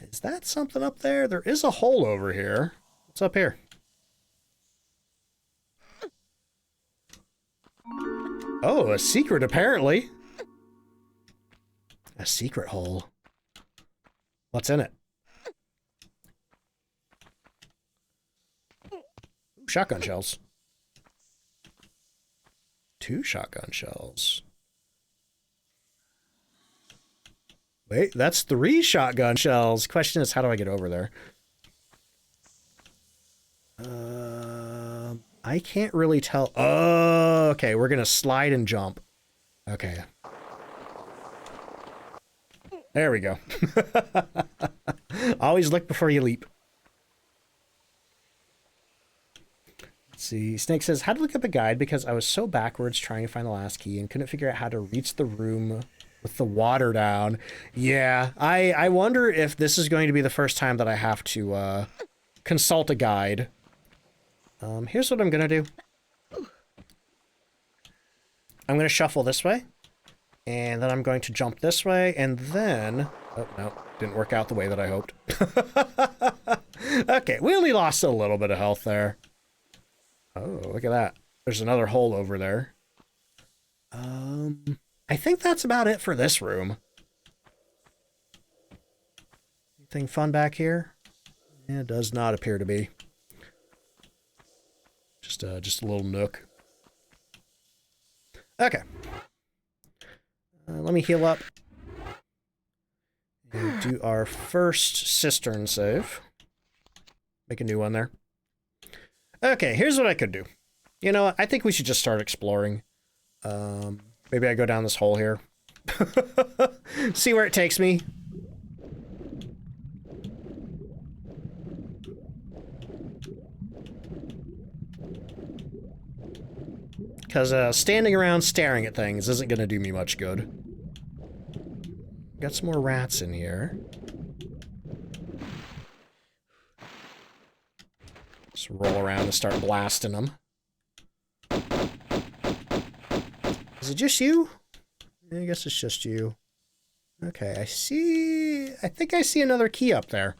Is that something up there? There is a hole over here. What's up here? Oh, a secret, apparently. A secret hole. What's in it? Ooh, shotgun shells. 2 shotgun shells. Wait, that's 3 shotgun shells. Question is, how do I get over there? I can't really tell. Oh, okay, we're gonna slide and jump. Okay. There we go. Always look before you leap. Let's see. Snake says, had to look up a guide because I was so backwards trying to find the last key and couldn't figure out how to reach the room with the water down. Yeah, I wonder if this is going to be the first time that I have to consult a guide. Here's what I'm gonna do. I'm gonna shuffle this way, and then I'm going to jump this way, and then... Oh, no, didn't work out the way that I hoped. Okay, we only lost a little bit of health there. Oh, look at that. There's another hole over there. I think that's about it for this room. Anything fun back here? Yeah, it does not appear to be. Just a little nook. Okay. Let me heal up. And do our first cistern save. Make a new one there. Okay, here's what I could do. You know what? I think we should just start exploring. Maybe I go down this hole here. See where it takes me. Because standing around staring at things isn't going to do me much good. Got some more rats in here. Just roll around and start blasting them. Is it just you? I guess it's just you. Okay, I think I see another key up there.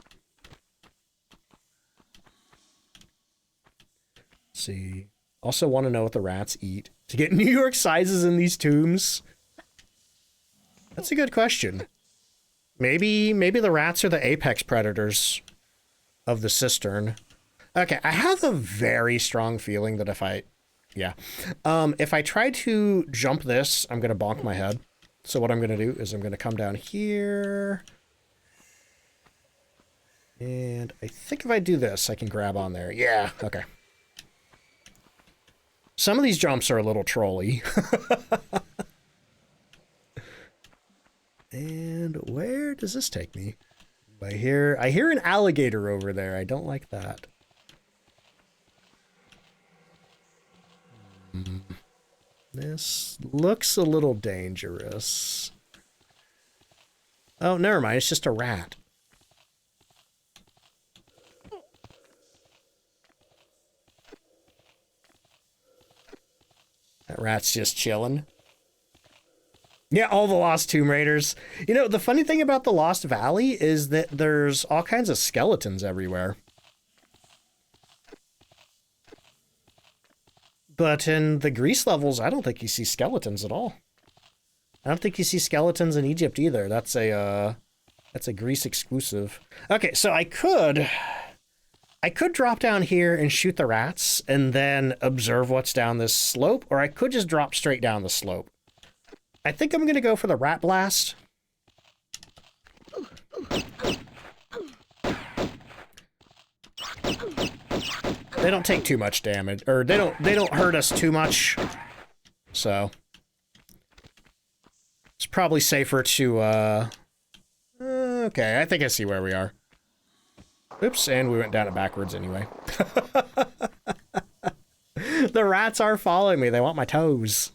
Let's see. Also want to know what the rats eat. To get New York sizes in these tombs? That's a good question. Maybe the rats are the apex predators. of the cistern. Okay, I have a very strong feeling that if I try to jump this, I'm going to bonk my head. So what I'm going to do is I'm going to come down here. And I think if I do this, I can grab on there. Yeah, okay. Some of these jumps are a little trolly. And where does this take me? I hear an alligator over there. I don't like that. This looks a little dangerous. Oh, never mind. It's just a rat. That rat's just chilling. Yeah, all the Lost Tomb Raiders. You know, the funny thing about the Lost Valley is that there's all kinds of skeletons everywhere. But in the Greece levels, I don't think you see skeletons at all. I don't think you see skeletons in Egypt either. That's a Greece exclusive. Okay, so I could drop down here and shoot the rats and then observe what's down this slope, or I could just drop straight down the slope. I think I'm going to go for the rat blast. They don't take too much damage, or they don't hurt us too much. So it's probably safer to okay, I think I see where we are. Oops, and we went down it backwards anyway. The rats are following me. They want my toes.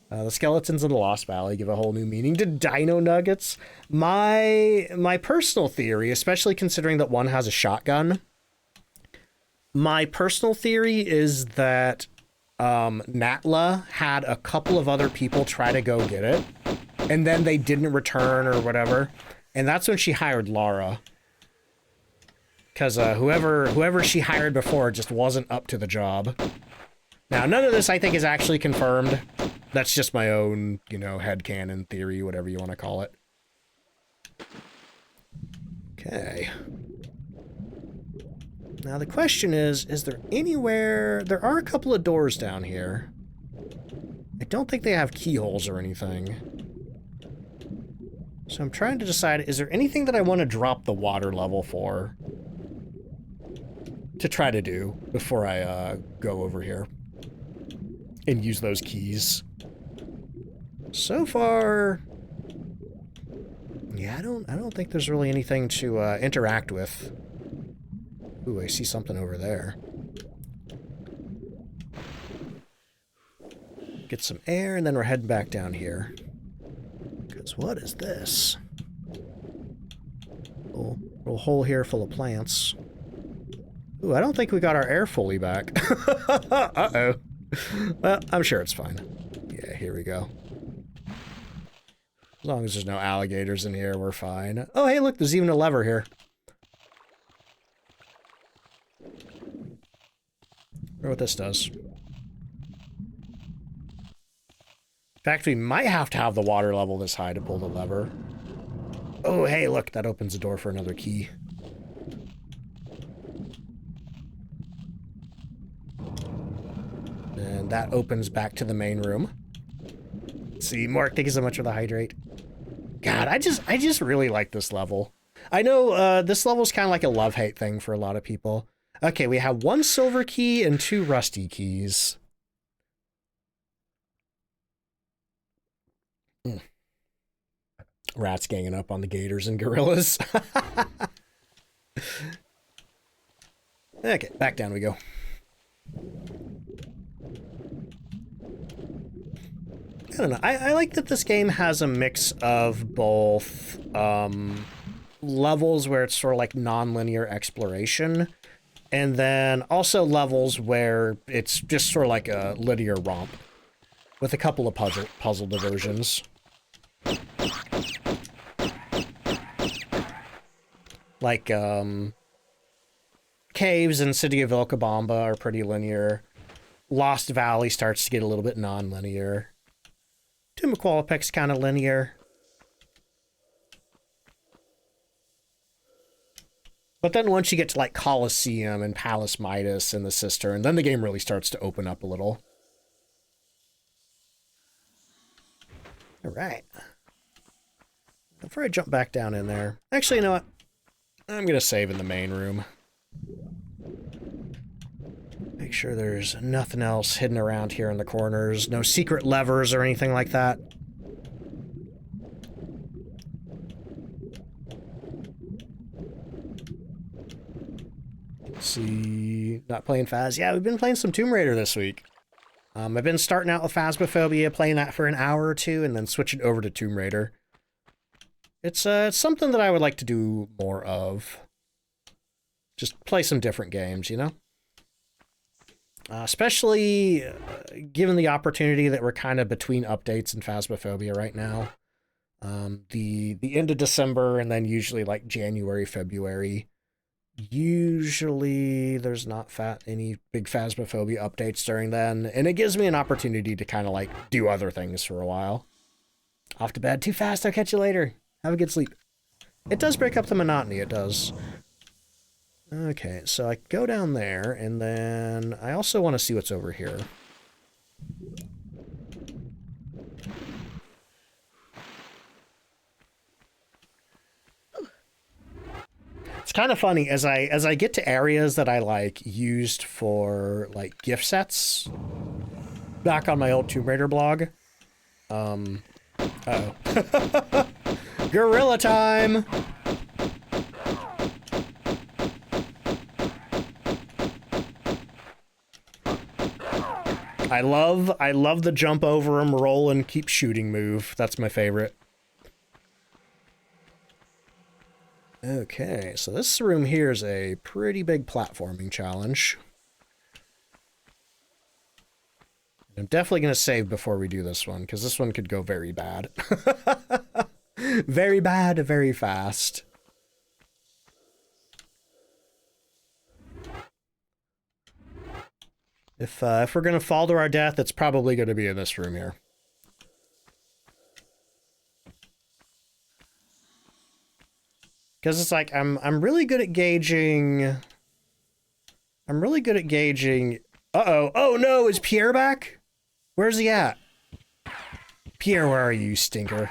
The skeletons in the Lost Valley give a whole new meaning to dino nuggets. My personal theory, especially considering that one has a shotgun, my personal theory is that Natla had a couple of other people try to go get it, and then they didn't return or whatever, and that's when she hired Lara. Because whoever she hired before just wasn't up to the job. Now, none of this I think is actually confirmed. That's just my own, you know, headcanon theory, whatever you want to call it. Okay. Now the question is there anywhere... There are a couple of doors down here. I don't think they have keyholes or anything. So I'm trying to decide, is there anything that I want to drop the water level for? To try to do before I go over here. And use those keys. So far... Yeah, I don't think there's really anything to interact with. Ooh, I see something over there. Get some air, and then we're heading back down here. Because what is this? Little hole here full of plants. Ooh, I don't think we got our air fully back. Uh-oh. Well, I'm sure it's fine. Yeah, here we go. As long as there's no alligators in here, we're fine. Oh, hey, look, there's even a lever here. I wonder what this does. In fact, we might have to have the water level this high to pull the lever. Oh, hey, look, that opens the door for another key. And that opens back to the main room. Let's see, Mark, thank you so much for the hydrate. God, I just really like this level. I know this level's kind of like a love-hate thing for a lot of people. Okay, we have 1 silver key and 2 rusty keys. Rats ganging up on the gators and gorillas. Okay, back down we go. I don't know. I like that this game has a mix of both levels where it's sort of like non-linear exploration, and then also levels where it's just sort of like a linear romp with a couple of puzzle diversions. Like, Caves in City of Vilcabamba are pretty linear. Lost Valley starts to get a little bit non-linear. Tomb of Qualipec's kind of linear. But then once you get to like Colosseum and Palace Midas and the Cistern, then the game really starts to open up a little. All right. Before I jump back down in there, actually, you know what? I'm gonna save in the main room. Make sure there's nothing else hidden around here in the corners. No secret levers or anything like that. Let's see, not playing Phas. Yeah, we've been playing some Tomb Raider this week. I've been starting out with Phasmophobia, playing that for an hour or two, and then switching over to Tomb Raider. It's something that I would like to do more of. Just play some different games, you know? Especially given the opportunity that we're kind of between updates and Phasmophobia right now. The end of December and then usually like January, February. Usually there's not any big Phasmophobia updates during then, and it gives me an opportunity to kind of like do other things for a while. Off to bed. Too fast. I'll catch you later. Have a good sleep. It does break up the monotony. It does. Okay, so I go down there, and then I also want to see what's over here. It's kind of funny as I get to areas that I like used for like gift sets. Back on my old Tomb Raider blog. Uh-oh. Gorilla time. I love the jump over him, roll, and keep shooting move. That's my favorite. Okay, so this room here is a pretty big platforming challenge. I'm definitely going to save before we do this one, because this one could go very bad. Very bad, very fast. If we're going to fall to our death, it's probably going to be in this room here. Because it's like, I'm really good at gauging... Uh-oh. Oh, no, is Pierre back? Where's he at? Pierre, where are you, stinker?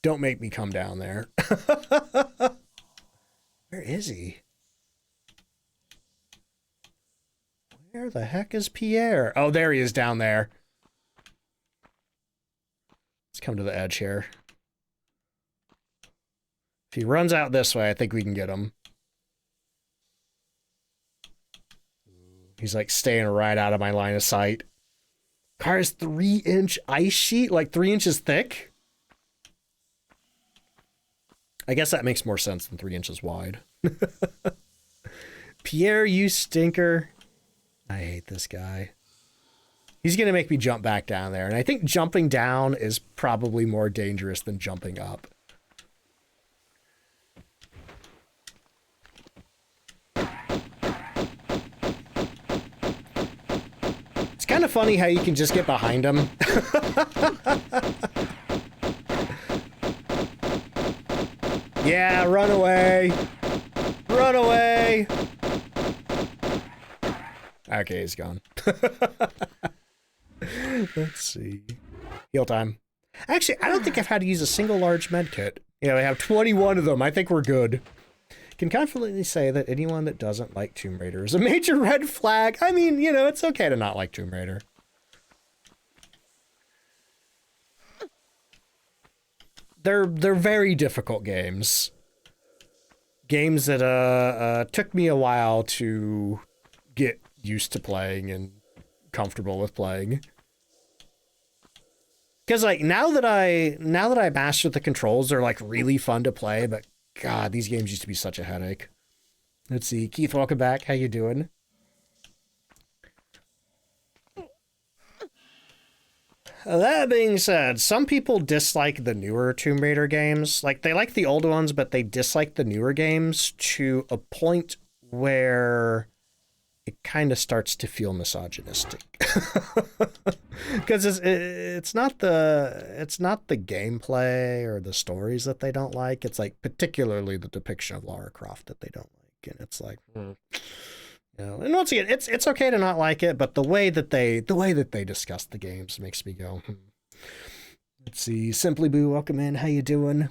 Don't make me come down there. Where is he? Where the heck is Pierre? Oh, there he is down there. Let's come to the edge here. If he runs out this way, I think we can get him. He's like staying right out of my line of sight. Car is 3-inch ice sheet, like 3 inches thick. I guess that makes more sense than 3 inches wide. Pierre, you stinker. I hate this guy. He's going to make me jump back down there. And I think jumping down is probably more dangerous than jumping up. It's kind of funny how you can just get behind him. Yeah, run away. Run away. Okay, he's gone. Let's see. Heal time. Actually, I don't think I've had to use a single large med kit. Yeah, we have 21 of them. I think we're good. Can confidently say that anyone that doesn't like Tomb Raider is a major red flag. I mean, you know, it's okay to not like Tomb Raider. They're very difficult games. Games that took me a while to get used to playing and comfortable with playing. Because like now that I mastered the controls, they're like really fun to play, but God, these games used to be such a headache. Let's see. Keith, welcome back. How you doing? That being said, some people dislike the newer Tomb Raider games. Like, they like the old ones, but they dislike the newer games to a point where it kind of starts to feel misogynistic. Because it's not the gameplay or the stories that they don't like. It's like particularly the depiction of Lara Croft that they don't like, and it's like, you know. And once again, it's okay to not like it, but the way that they discuss the games makes me go. Let's see, Simply Boo, welcome in. How you doing?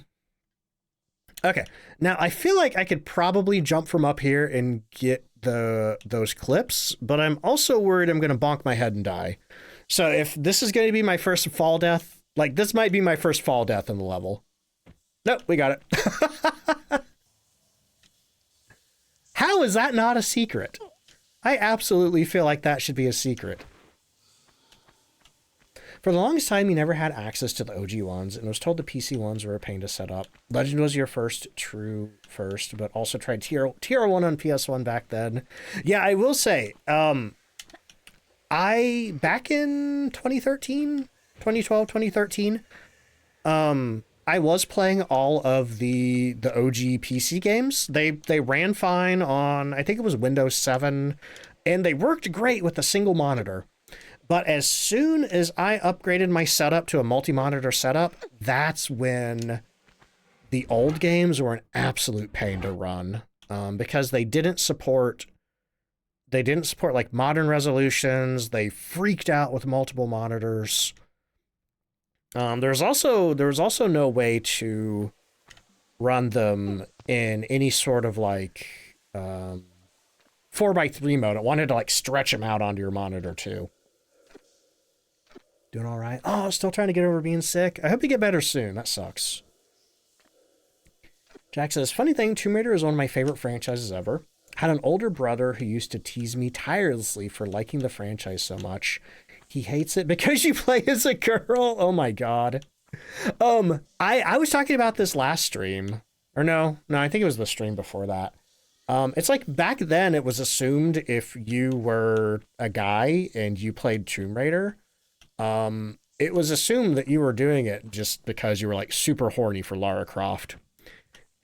Okay, now I feel like I could probably jump from up here and get those clips, but I'm also worried I'm going to bonk my head and die. So if this is going to be my first fall death, like this might be my first fall death in the level. Nope, we got it. How is that not a secret? I absolutely feel like that should be a secret. For the longest time, you never had access to the OG ones, and was told the PC ones were a pain to set up. Legend was your first, but also tried TR1 on PS1 back then. Yeah, I will say, back in 2013, 2012, 2013, I was playing all of the OG PC games. They ran fine on, I think it was Windows 7, and they worked great with a single monitor. But as soon as I upgraded my setup to a multi-monitor setup, that's when the old games were an absolute pain to run, because they didn't support like modern resolutions. They freaked out with multiple monitors. There was also no way to run them in any sort of like 4:3 mode. It wanted to like stretch them out onto your monitor too. Doing all right. Oh, still trying to get over being sick. I hope you get better soon. That sucks. Jack says, funny thing, Tomb Raider is one of my favorite franchises ever. Had an older brother who used to tease me tirelessly for liking the franchise so much. He hates it because you play as a girl. Oh my god. I was talking about this last stream. Or no, I think it was the stream before that. It's like back then it was assumed if you were a guy and you played Tomb Raider, it was assumed that you were doing it just because you were like super horny for Lara Croft.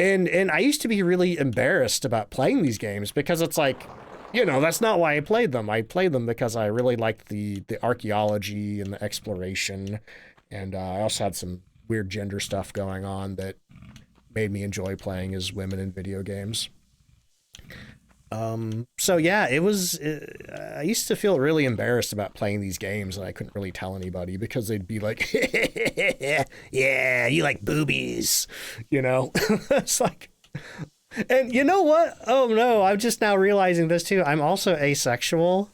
And I used to be really embarrassed about playing these games because it's like, you know, that's not why I played them. I played them because I really liked the archaeology and the exploration. And I also had some weird gender stuff going on that made me enjoy playing as women in video games. So yeah, I used to feel really embarrassed about playing these games, and I couldn't really tell anybody because they'd be like, yeah, you like boobies, you know? It's like, and you know what? Oh no, I'm just now realizing this too. I'm also asexual.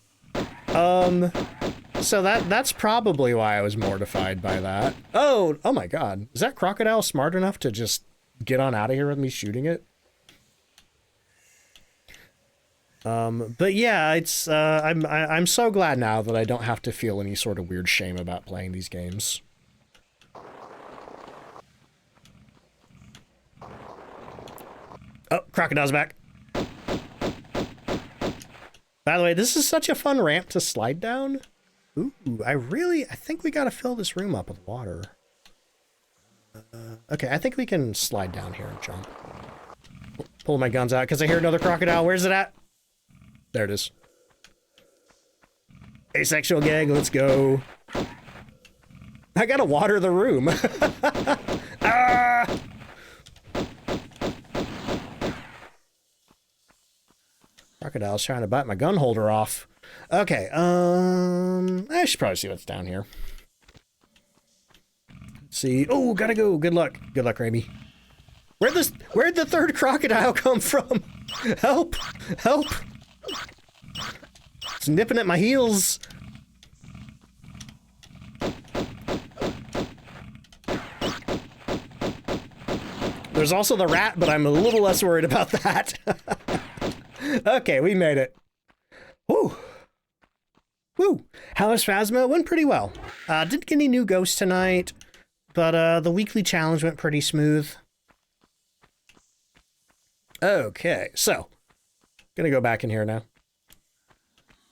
So that's probably why I was mortified by that. Oh my God. Is that crocodile smart enough to just get on out of here with me shooting it? But yeah, it's I'm so glad now that I don't have to feel any sort of weird shame about playing these games. Oh, crocodile's back. By the way, this is such a fun ramp to slide down. Ooh, I think we gotta fill this room up with water. Okay, I think we can slide down here and jump. Pull my guns out because I hear another crocodile. Where's it at? There it is. Asexual gang, let's go. I gotta water the room. Ah! Crocodile's trying to bite my gun holder off. Okay, I should probably see what's down here. Let's see. Oh, gotta go. Good luck. Good luck, Raimi. Where'd the third crocodile come from? Help! Help! It's nipping at my heels. There's also the rat, but I'm a little less worried about that. Okay, we made it. Woo! Woo! How was Phasmo? Went pretty well. Didn't get any new ghosts tonight, but the weekly challenge went pretty smooth. Okay, so gonna go back in here now.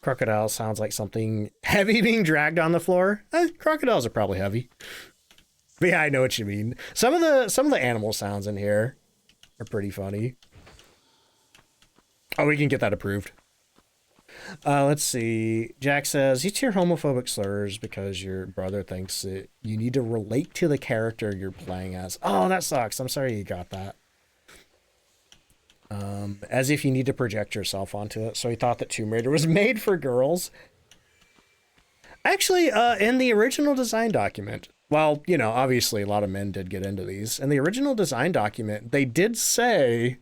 Crocodile sounds like something heavy being dragged on the floor. Crocodiles are probably heavy. But yeah, I know what you mean. Some of the animal sounds in here are pretty funny. Oh, we can get that approved. Let's see. Jack says, you hear homophobic slurs because your brother thinks that you need to relate to the character you're playing as. Oh, that sucks. I'm sorry you got that. As if you need to project yourself onto it. So he thought that Tomb Raider was made for girls. Actually, in the original design document, well, you know, obviously a lot of men did get into these. In the original design document, they did say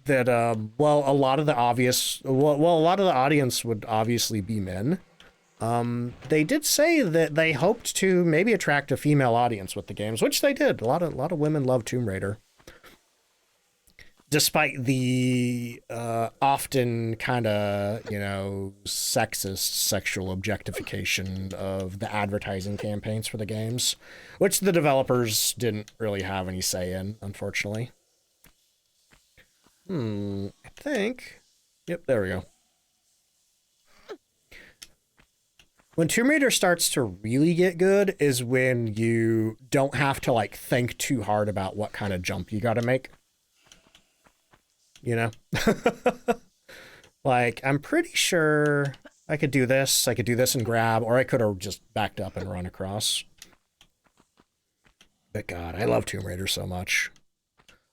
that, well, a lot of the audience would obviously be men. They did say that they hoped to maybe attract a female audience with the games, which they did. A lot of women love Tomb Raider. Despite the often kind of, you know, sexist sexual objectification of the advertising campaigns for the games, which the developers didn't really have any say in, unfortunately. I think... Yep, there we go. When Tomb Raider starts to really get good is when you don't have to, like, think too hard about what kind of jump you gotta make. You know? Like, I'm pretty sure I could do this and grab, or I could have just backed up and run across. But God, I love Tomb Raider so much.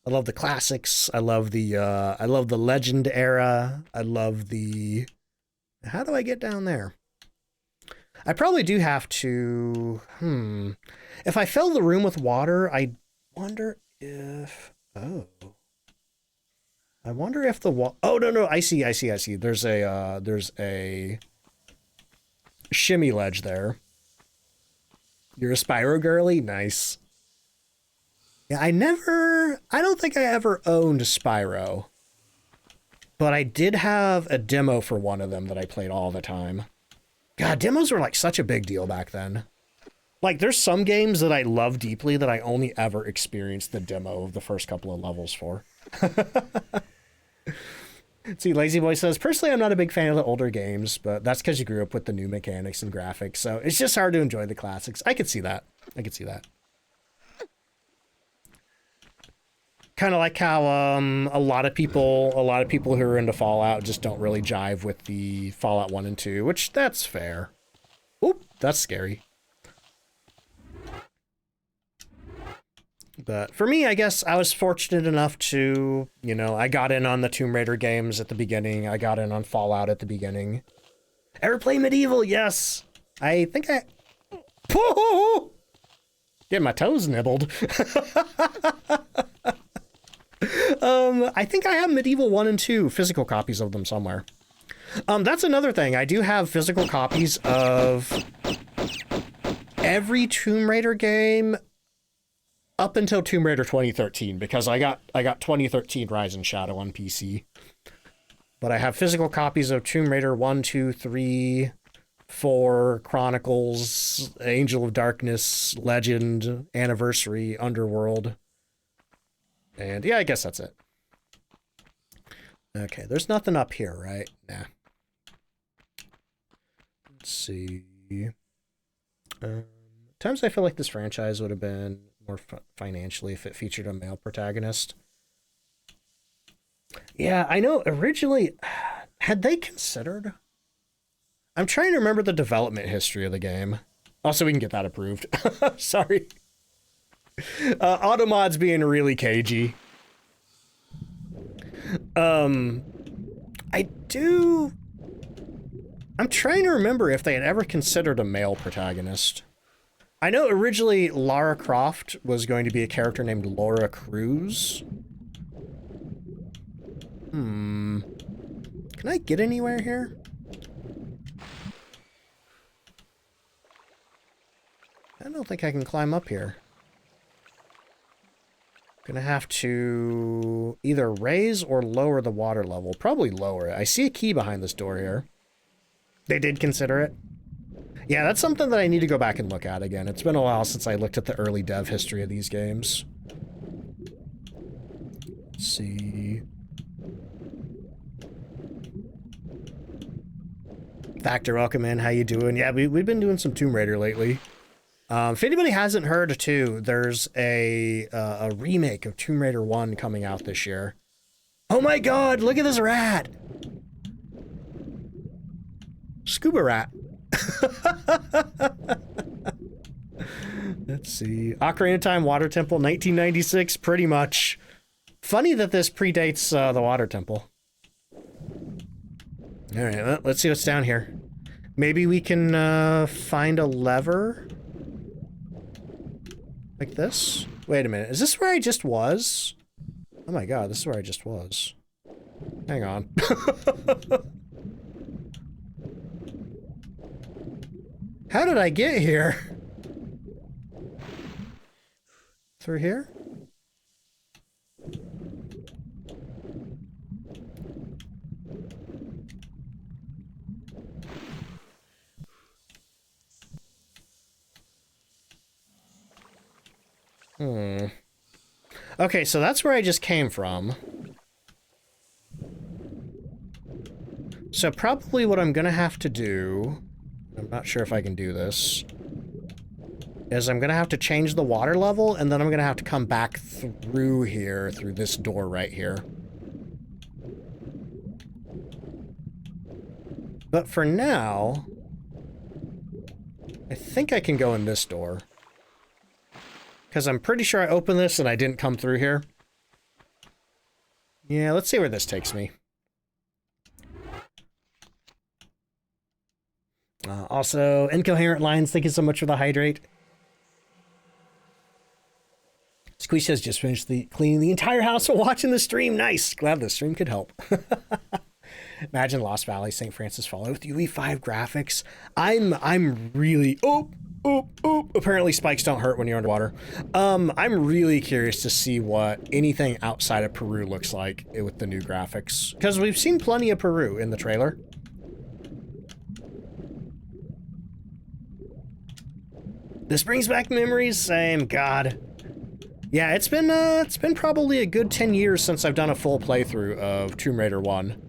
I love the classics. I love the Legend era. I love the... How do I get down there? I probably do have to... If I fill the room with water, I wonder if... Oh... I wonder if the wall... Oh, no, I see. There's a shimmy ledge there. You're a Spyro girly? Nice. Yeah, I don't think I ever owned Spyro. But I did have a demo for one of them that I played all the time. God, demos were like such a big deal back then. Like, there's some games that I love deeply that I only ever experienced the demo of the first couple of levels for. See, Lazy Boy says, personally, I'm not a big fan of the older games, but that's because you grew up with the new mechanics and graphics, so it's just hard to enjoy the classics. I could see that. Kind of like how a lot of people who are into Fallout just don't really jive with the Fallout 1 and 2, which that's fair. Oop, that's scary. But for me, I guess I was fortunate enough to, you know, I got in on the Tomb Raider games at the beginning. I got in on Fallout at the beginning. Ever play Medieval? Yes. I think I... Get my toes nibbled. I think I have Medieval 1 and 2, physical copies of them somewhere. That's another thing. I do have physical copies of every Tomb Raider game up until Tomb Raider 2013, because I got 2013 Rise and Shadow on PC. But I have physical copies of Tomb Raider 1, 2, 3, 4, Chronicles, Angel of Darkness, Legend, Anniversary, Underworld. And yeah, I guess that's it. Okay, there's nothing up here, right? Nah. Let's see. Times I feel like this franchise would have been more financially if it featured a male protagonist. Yeah, I know originally, had they considered... I'm trying to remember the development history of the game. Also, we can get that approved. Sorry. Automod's being really cagey. I'm trying to remember if they had ever considered a male protagonist. I know originally Lara Croft was going to be a character named Laura Cruz. Can I get anywhere here? I don't think I can climb up here. Gonna have to either raise or lower the water level. Probably lower it. I see a key behind this door here. They did consider it. Yeah, that's something that I need to go back and look at again. It's been a while since I looked at the early dev history of these games. Let's see. Factor, welcome in. How you doing? Yeah, we've been doing some Tomb Raider lately. If anybody hasn't heard, too, there's a remake of Tomb Raider 1 coming out this year. Oh my god, look at this rat! Scuba rat. Let's see. Ocarina of Time Water Temple, 1996, pretty much. Funny that this predates the Water Temple. Alright, let's see what's down here. Maybe we can find a lever? Like this? Wait a minute, is this where I just was? Oh my god, this is where I just was. Hang on. How did I get here? Through here? Okay, so that's where I just came from. So probably what I'm gonna have to do, I'm not sure if I can do this, is I'm gonna have to change the water level, and then I'm gonna have to come back through here, through this door right here. But for now, I think I can go in this door. Because I'm pretty sure I opened this and I didn't come through here. Yeah, let's see where this takes me. Also, incoherent lines, thank you so much for the hydrate. Squeeze says, just finished cleaning the entire house while watching the stream. Nice. Glad the stream could help. Imagine Lost Valley, St. Francis Fallout with UE5 graphics. I'm really... Apparently spikes don't hurt when you're underwater. I'm really curious to see what anything outside of Peru looks like with the new graphics. Because we've seen plenty of Peru in the trailer. This brings back memories, same, God. Yeah, it's been probably a good 10 years since I've done a full playthrough of Tomb Raider 1.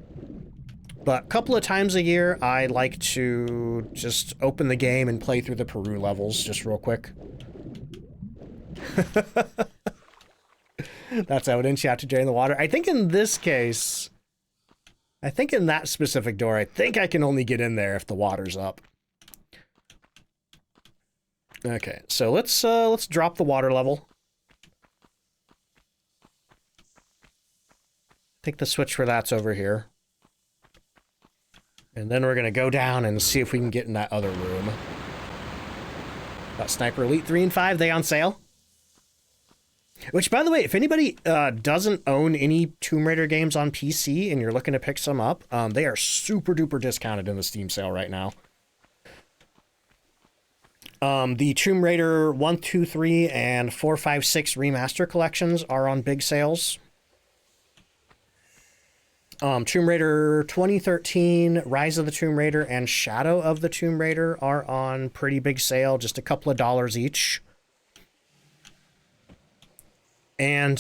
But a couple of times a year, I like to just open the game and play through the Peru levels just real quick. That's evidence you have to drain the water. I think in this case, I think in that specific door, I think I can only get in there if the water's up. Okay, so let's drop the water level. I think the switch for that's over here. And then we're gonna go down and see if we can get in that other room. Got Sniper Elite 3 and 5, they on sale. Which, by the way, if anybody doesn't own any Tomb Raider games on PC and you're looking to pick some up, they are super duper discounted in the Steam sale right now. The Tomb Raider 1, 2, 3, and 4, 5, 6 remaster collections are on big sales. Tomb Raider 2013, Rise of the Tomb Raider, and Shadow of the Tomb Raider are on pretty big sale, just a couple of dollars each. And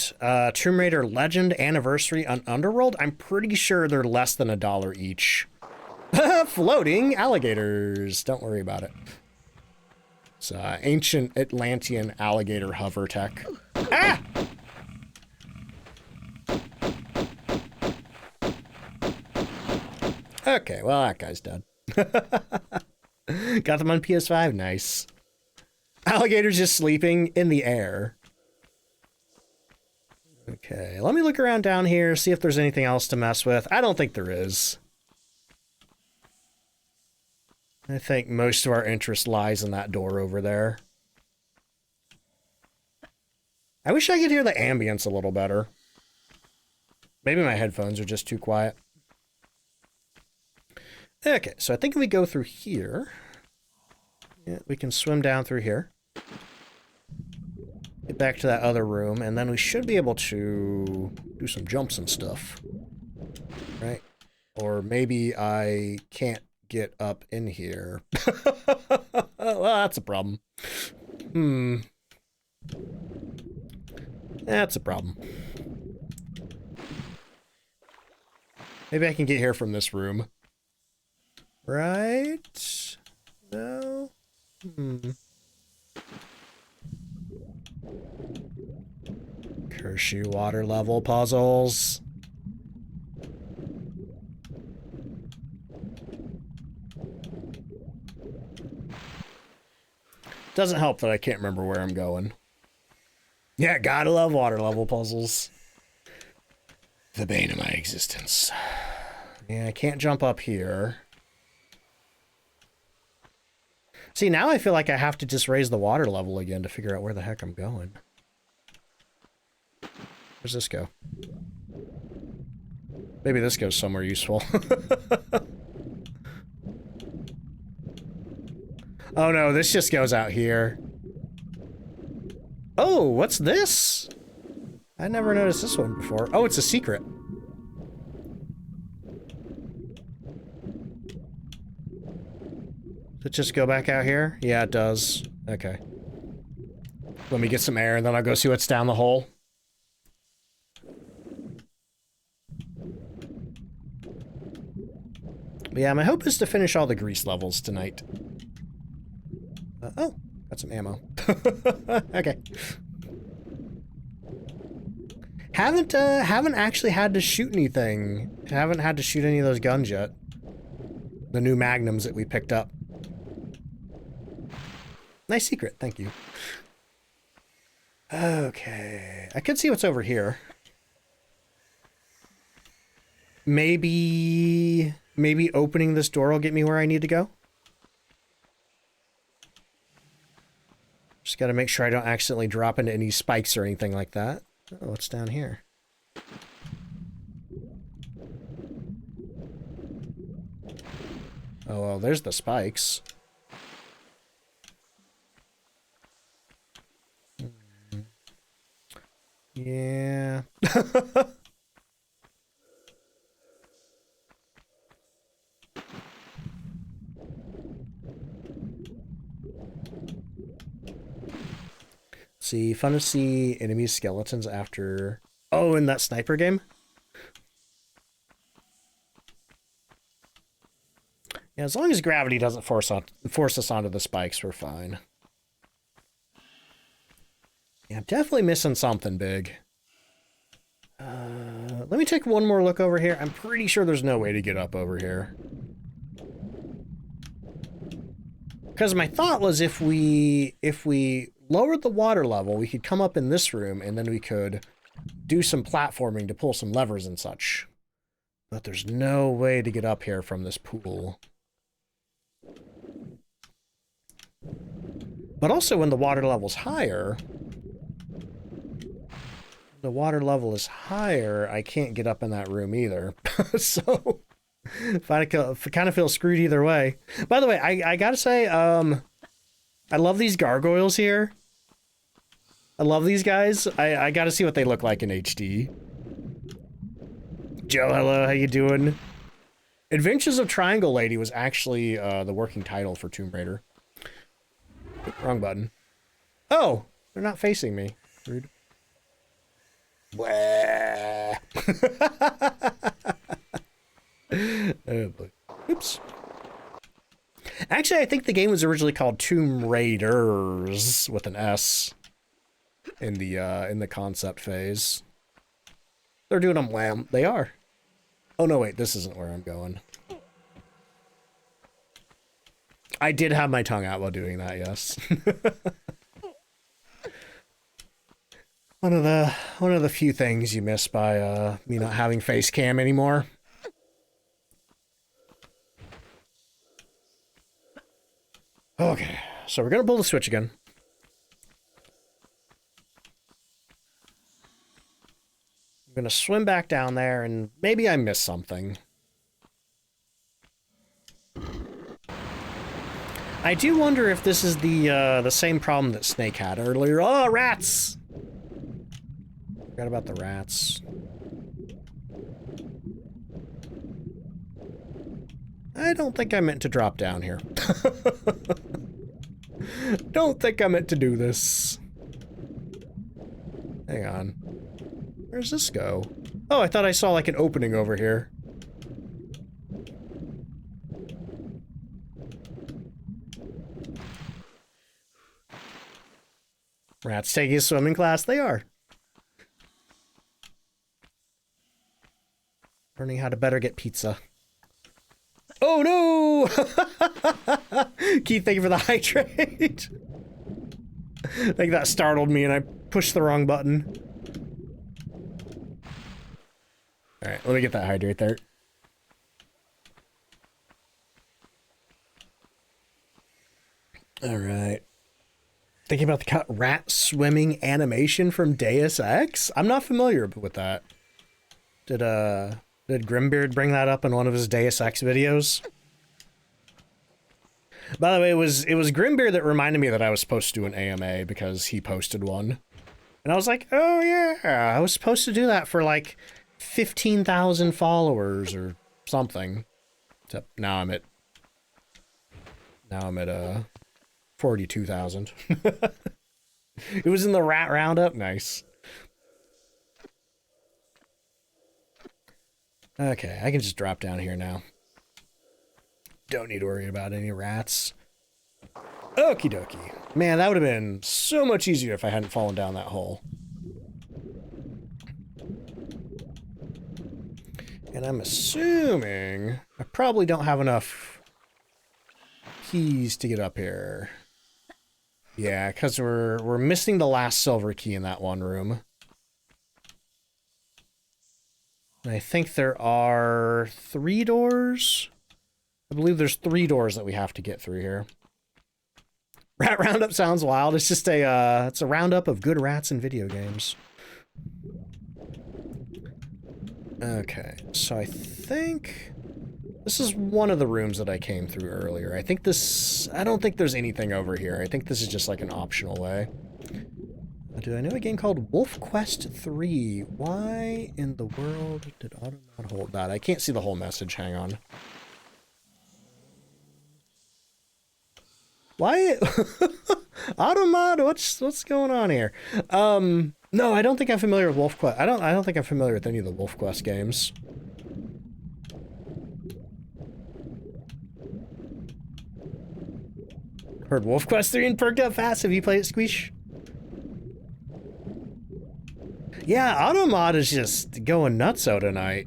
Tomb Raider Legend, Anniversary, and Underworld, I'm pretty sure they're less than $1 each. Floating alligators, don't worry about it. It's ancient Atlantean alligator hover tech. Ah! Okay, well, that guy's dead. Got them on PS5, nice. Alligator's just sleeping in the air. Okay, let me look around down here, see if there's anything else to mess with. I don't think there is. I think most of our interest lies in that door over there. I wish I could hear the ambience a little better. Maybe my headphones are just too quiet. Okay, so I think if we go through here, yeah, we can swim down through here. Get back to that other room, and then we should be able to do some jumps and stuff. Right? Or maybe I can't get up in here. Well, that's a problem. That's a problem. Maybe I can get here from this room. Right? No? Kershaw water level puzzles. Doesn't help that I can't remember where I'm going. Yeah, gotta love water level puzzles. The bane of my existence. Yeah, I can't jump up here. See, now I feel like I have to just raise the water level again to figure out where the heck I'm going. Where's this go? Maybe this goes somewhere useful. Oh no, this just goes out here. Oh, what's this? I never noticed this one before. Oh, it's a secret. Does it just go back out here? Yeah, it does. Okay. Let me get some air and then I'll go see what's down the hole. But yeah, my hope is to finish all the grease levels tonight. Oh, got some ammo. Okay. Haven't actually had to shoot anything. Haven't had to shoot any of those guns yet. The new magnums that we picked up. Nice secret, thank you. Okay, I could see what's over here. Maybe opening this door will get me where I need to go. Just gotta make sure I don't accidentally drop into any spikes or anything like that. Oh, what's down here? Oh, well, there's the spikes. Yeah. See, fun to see enemy skeletons after... Oh, in that sniper game? Yeah, as long as gravity doesn't force us onto the spikes, we're fine. Yeah, I'm definitely missing something big. Let me take one more look over here. I'm pretty sure there's no way to get up over here. Because my thought was if we lowered the water level, we could come up in this room and then we could do some platforming to pull some levers and such. But there's no way to get up here from this pool. But also when the water level's higher, I can't get up in that room either. So I kind of feel screwed either way. By the way, I gotta say, I love these gargoyles here. I love these guys. I gotta see what they look like in HD. Joe, hello, how you doing? Adventures of Triangle Lady was actually the working title for Tomb Raider. Wrong button. Oh, they're not facing me. Rude. Oh boy. Oops. Actually, I think the game was originally called Tomb Raiders with an S in the concept phase. They're doing them wham. They are. Oh no, wait, this isn't where I'm going. I did have my tongue out while doing that, yes. One of the few things you miss by me not having face cam anymore. Okay, so we're gonna pull the switch again. I'm gonna swim back down there, and maybe I missed something. I do wonder if this is the same problem that Snake had earlier. Oh, rats! Forgot about the rats. I don't think I meant to drop down here. Don't think I meant to do this. Hang on. Where's this go? Oh, I thought I saw like an opening over here. Rats taking a swimming class? They are. Learning how to better get pizza. Oh no! Keith, thank you for the hydrate. I think that startled me and I pushed the wrong button. Alright, let me get that hydrate there. Alright. Thinking about the rat swimming animation from Deus Ex? I'm not familiar with that. Did Grimbeard bring that up in one of his Deus Ex videos? By the way, it was Grimbeard that reminded me that I was supposed to do an AMA because he posted one. And I was like, oh yeah, I was supposed to do that for like 15,000 followers or something. Except now I'm at 42,000. It was in the rat roundup. Nice. Okay, I can just drop down here now. Don't need to worry about any rats. Okie dokie. Man, that would have been so much easier if I hadn't fallen down that hole. And I'm assuming I probably don't have enough keys to get up here. Yeah, because we're missing the last silver key in that one room. And I think there are 3 doors. I believe there's 3 doors that we have to get through here. Rat Roundup sounds wild. It's just it's a roundup of good rats in video games. Okay, so I think this is one of the rooms that I came through earlier. I don't think there's anything over here. I think this is just like an optional way. Do I know a game called Wolf Quest 3? Why in the world did Automod hold that? I can't see the whole message. Hang on. Why? Automod, what's going on here? No, I don't think I'm familiar with Wolf Quest. I don't think I'm familiar with any of the Wolf Quest games. Heard Wolf Quest 3 and perked up fast. Have you played it, Squeesh? Yeah, Automod is just going nutso tonight.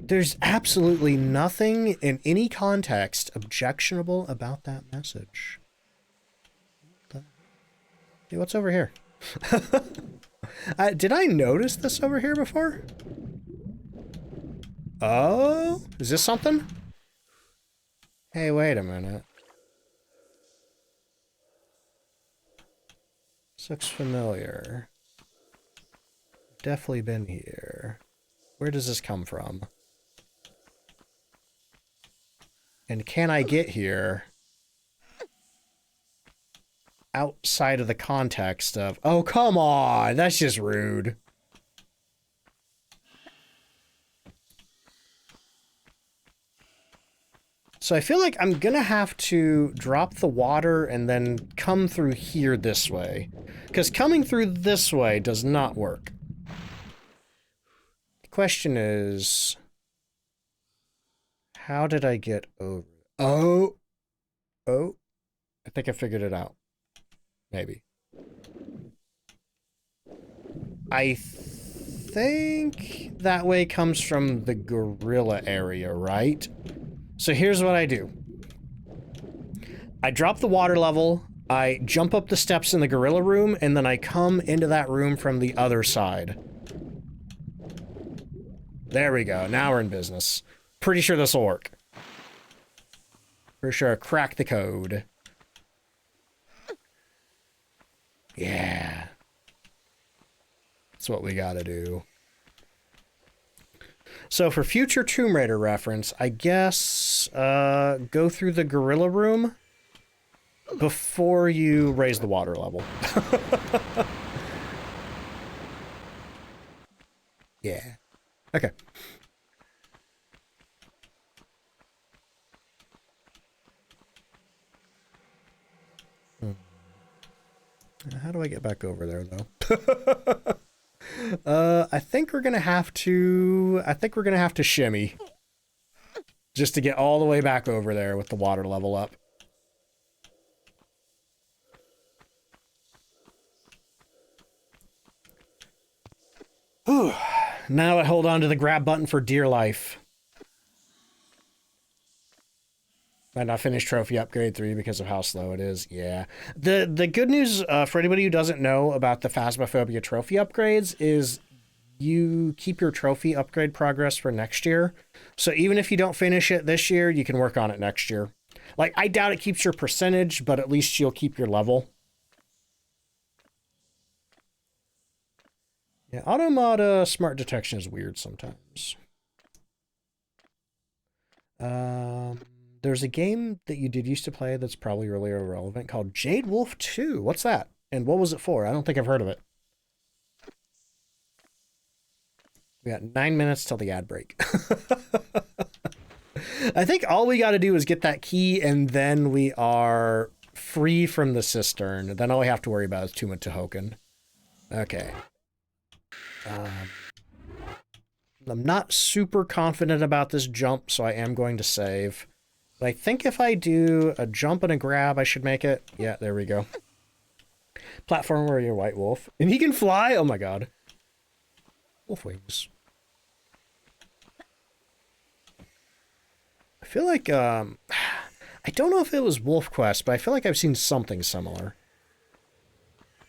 There's absolutely nothing in any context objectionable about that message. Hey, what's over here? Did I notice this over here before? Oh, is this something? Hey, wait a minute. This looks familiar. Definitely been here. Where does this come from? And can I get here outside of the context of... Oh, come on! That's just rude. So I feel like I'm gonna have to drop the water and then come through here this way. Because coming through this way does not work. The question is... How did I get over? Oh! I think I figured it out. Maybe. I think that way comes from the gorilla area, right? So here's what I do. I drop the water level, I jump up the steps in the gorilla room, and then I come into that room from the other side. There we go. Now we're in business. Pretty sure this will work. For sure. Crack the code. Yeah. That's what we gotta do. So for future Tomb Raider reference, I guess go through the gorilla room before you raise the water level. Yeah. Okay. How do I get back over there, though? I think we're gonna have to shimmy just to get all the way back over there with the water level up. Whew. Now I hold on to the grab button for dear life. Might not finish trophy upgrade 3 because of how slow it is. Yeah. The good news for anybody who doesn't know about the Phasmophobia trophy upgrades is you keep your trophy upgrade progress for next year. So even if you don't finish it this year, you can work on it next year. Like, I doubt it keeps your percentage, but at least you'll keep your level. Yeah, automod smart detection is weird sometimes. There's a game that you did used to play that's probably really irrelevant called Jade Wolf 2. What's that? And what was it for? I don't think I've heard of it. We got 9 minutes till the ad break. I think all we got to do is get that key, and then we are free from the cistern. Then all we have to worry about is Tuma Tehoken. Okay. I'm not super confident about this jump, so I am going to save. But I think if I do a jump and a grab, I should make it. Yeah, there we go. Platform where you're White Wolf. And he can fly? Oh my god. Wolf wings. I feel like, I don't know if it was Wolf Quest, but I feel like I've seen something similar.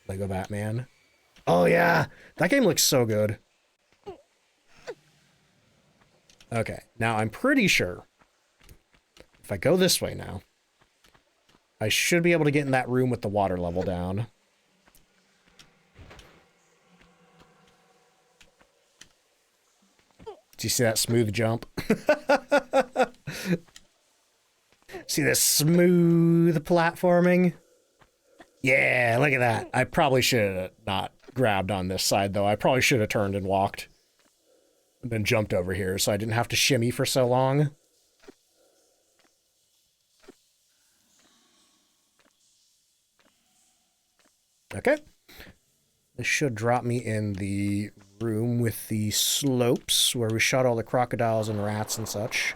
Lego Batman. Oh yeah, that game looks so good. Okay, now I'm pretty sure if I go this way now, I should be able to get in that room with the water level down. Do you see that smooth jump? See this smooth platforming? Yeah, look at that. I probably should have not grabbed on this side, though. I probably should have turned and walked. And then jumped over here, so I didn't have to shimmy for so long. Okay. This should drop me in the room with the slopes, where we shot all the crocodiles and rats and such.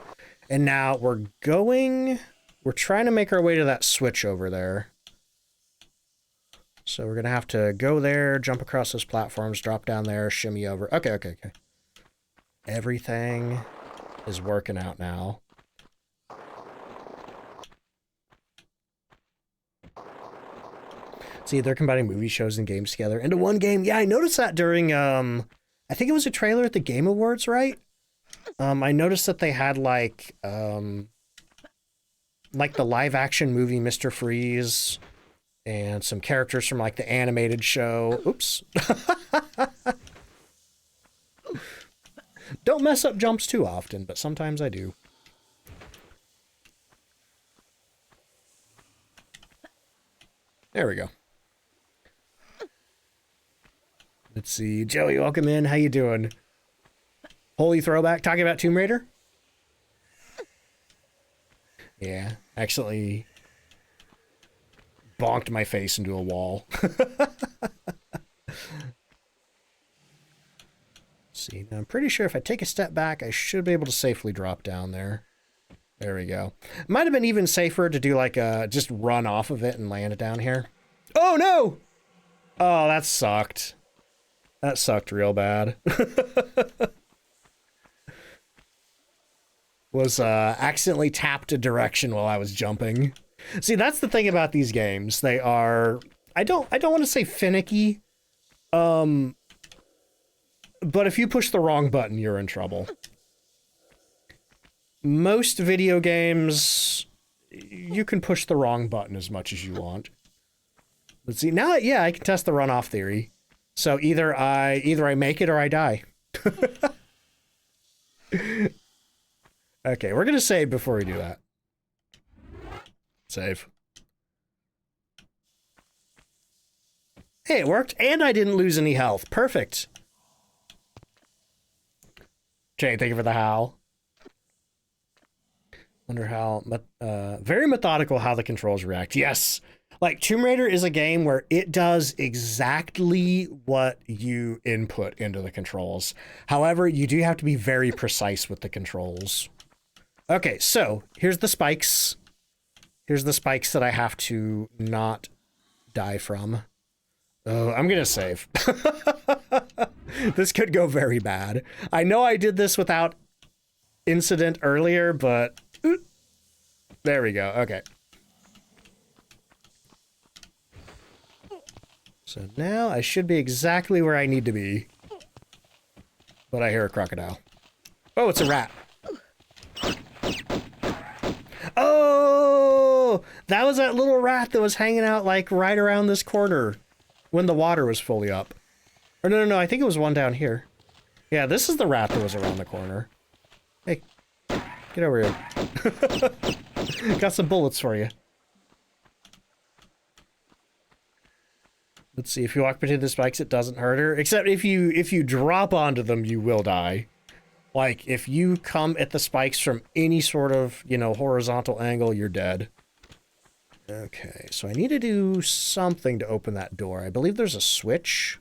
And now we're trying to make our way to that switch over there. So we're going to have to go there, jump across those platforms, drop down there, shimmy over. Okay. Everything is working out now. See, they're combining movie shows and games together into one game. Yeah, I noticed that during, I think it was a trailer at the Game Awards, right? I noticed that they had, like the live-action movie Mr. Freeze and some characters from, like, the animated show. Oops. Don't mess up jumps too often, but sometimes I do. There we go. Let's see. Joey, welcome in. How you doing? Holy throwback. Talking about Tomb Raider? Yeah. Actually bonked my face into a wall. See, now I'm pretty sure if I take a step back, I should be able to safely drop down there. There we go. Might have been even safer to do like a, just run off of it and land it down here. Oh no! Oh, that sucked. That sucked real bad. Was accidentally tapped a direction while I was jumping. See, that's the thing about these games. They are, I don't want to say finicky. But if you push the wrong button, you're in trouble. Most video games, you can push the wrong button as much as you want. Let's see. Now, yeah, I can test the runoff theory. So either I make it or I die. Okay, we're gonna save before we do that. Save. Hey, it worked, and I didn't lose any health. Perfect. Okay, thank you for the howl. Wonder how, very methodical how the controls react. Yes, like Tomb Raider is a game where it does exactly what you input into the controls. However, you do have to be very precise with the controls. Okay, so here's the spikes. Here's the spikes that I have to not die from. Oh, I'm gonna save. This could go very bad. I know I did this without incident earlier, but There we go. Okay. So now I should be exactly where I need to be. But I hear a crocodile. Oh, it's a rat. Oh! That was that little rat that was hanging out, like, right around this corner when the water was fully up. Or no, I think it was one down here. Yeah, this is the rat that was around the corner. Hey, get over here. Got some bullets for you. Let's see, if you walk between the spikes, it doesn't hurt her. Except if you drop onto them, you will die. Like, if you come at the spikes from any sort of, you know, horizontal angle, you're dead. Okay, so I need to do something to open that door. I believe there's a switch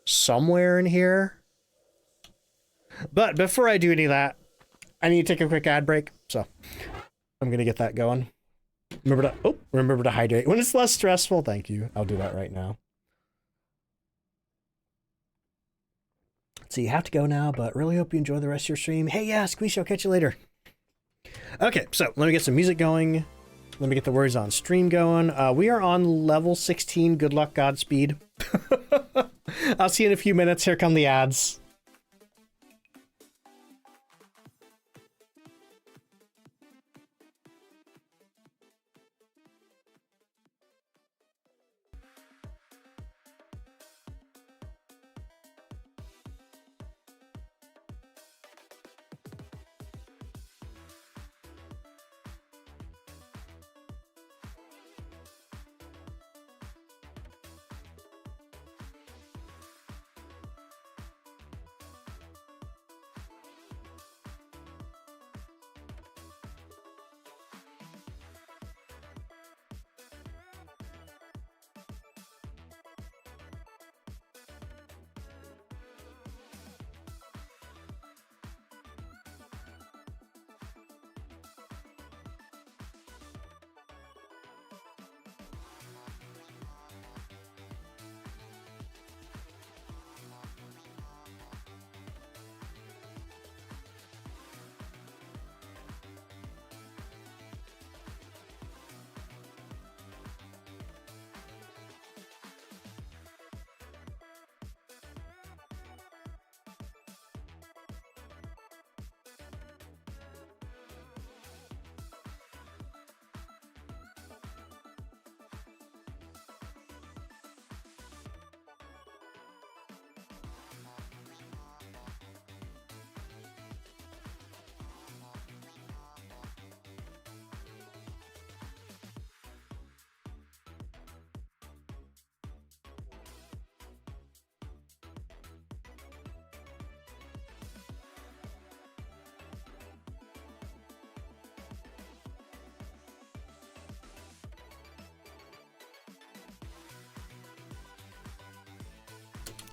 somewhere in here. But before I do any of that, I need to take a quick ad break. So I'm going to get that going. Remember to hydrate. When it's less stressful, thank you. I'll do that right now. So you have to go now, but really hope you enjoy the rest of your stream. Hey, yeah, Squeesh, I'll catch you later. Okay, so let me get some music going. Let me get the words on stream going. We are on level 16. Good luck, Godspeed. I'll see you in a few minutes. Here come the ads.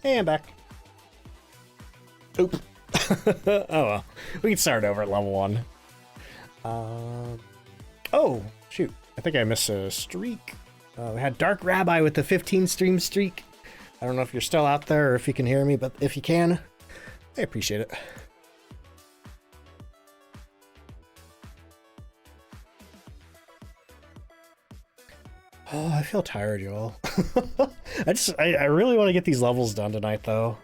Hey, I'm back. Oop. Oh well. We can start over at level 1. Oh, shoot. I think I missed a streak. We had Dark Rabbi with the 15 stream streak. I don't know if you're still out there or if you can hear me, but if you can, I appreciate it. Oh, I feel tired, y'all. I really want to get these levels done tonight, though.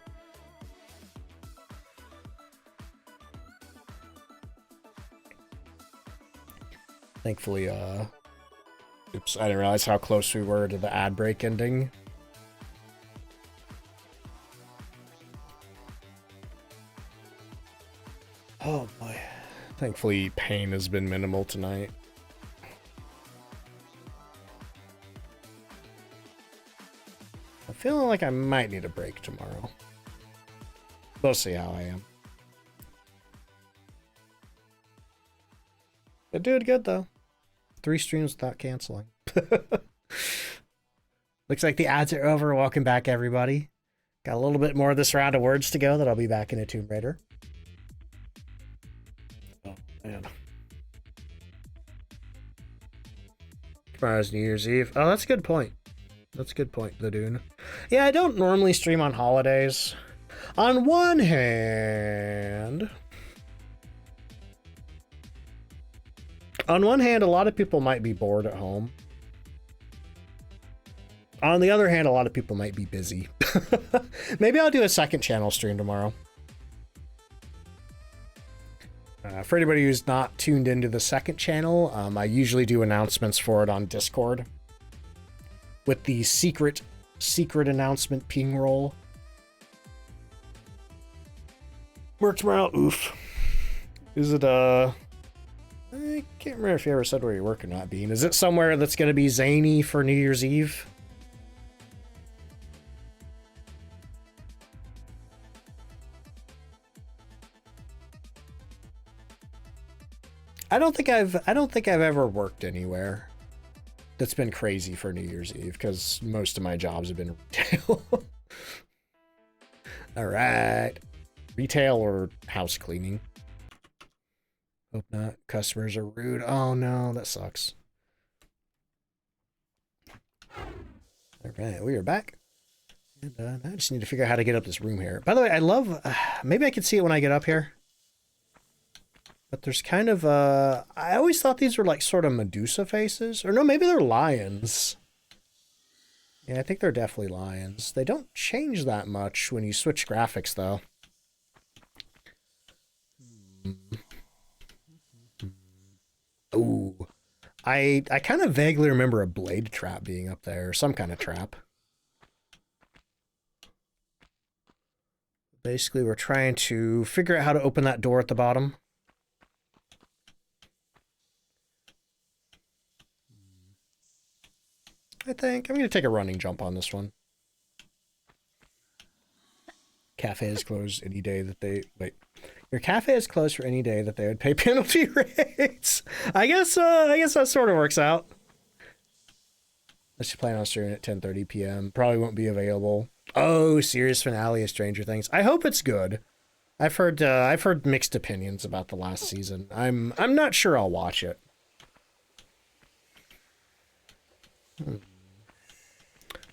Thankfully, oops, I didn't realize how close we were to the ad break ending. Oh boy. Thankfully, pain has been minimal tonight. I'm feeling like I might need a break tomorrow. We'll see how I am. But doing good, though. 3 streams without canceling. Looks like the ads are over. Welcome back, everybody. Got a little bit more of this round of words to go, that I'll be back in a Tomb Raider. Oh, man. Tomorrow's New Year's Eve. Oh, that's a good point. That's a good point, the Dune. Yeah, I don't normally stream on holidays. On one hand, On one hand, a lot of people might be bored at home. On the other hand, a lot of people might be busy. Maybe I'll do a second channel stream tomorrow. For anybody who's not tuned into the second channel, I usually do announcements for it on Discord with the secret announcement ping roll. Work tomorrow? Oof. Is it, I can't remember if you ever said where you work or not, Bean. Is it somewhere that's going to be zany for New Year's Eve? I don't think I've ever worked anywhere that's been crazy for New Year's Eve, because most of my jobs have been retail. All right. Retail or house cleaning. Hope not. Customers are rude. Oh no, that sucks. All right, we are back. And I just need to figure out how to get up this room here. By the way, I love, maybe I can see it when I get up here. But there's kind of, I always thought these were like sort of Medusa faces. Or no, maybe they're lions. Yeah, I think they're definitely lions. They don't change that much when you switch graphics, though. Ooh. I kind of vaguely remember a blade trap being up there, or some kind of trap. Basically, we're trying to figure out how to open that door at the bottom. I think I'm going to take a running jump on this one. Cafe is closed any day that they... Wait. Your cafe is closed for any day that they would pay penalty rates. I guess that sort of works out. Let's just plan on streaming at 10:30 p.m. Probably won't be available. Oh, series finale of Stranger Things. I hope it's good. I've heard mixed opinions about the last season. I'm not sure I'll watch it.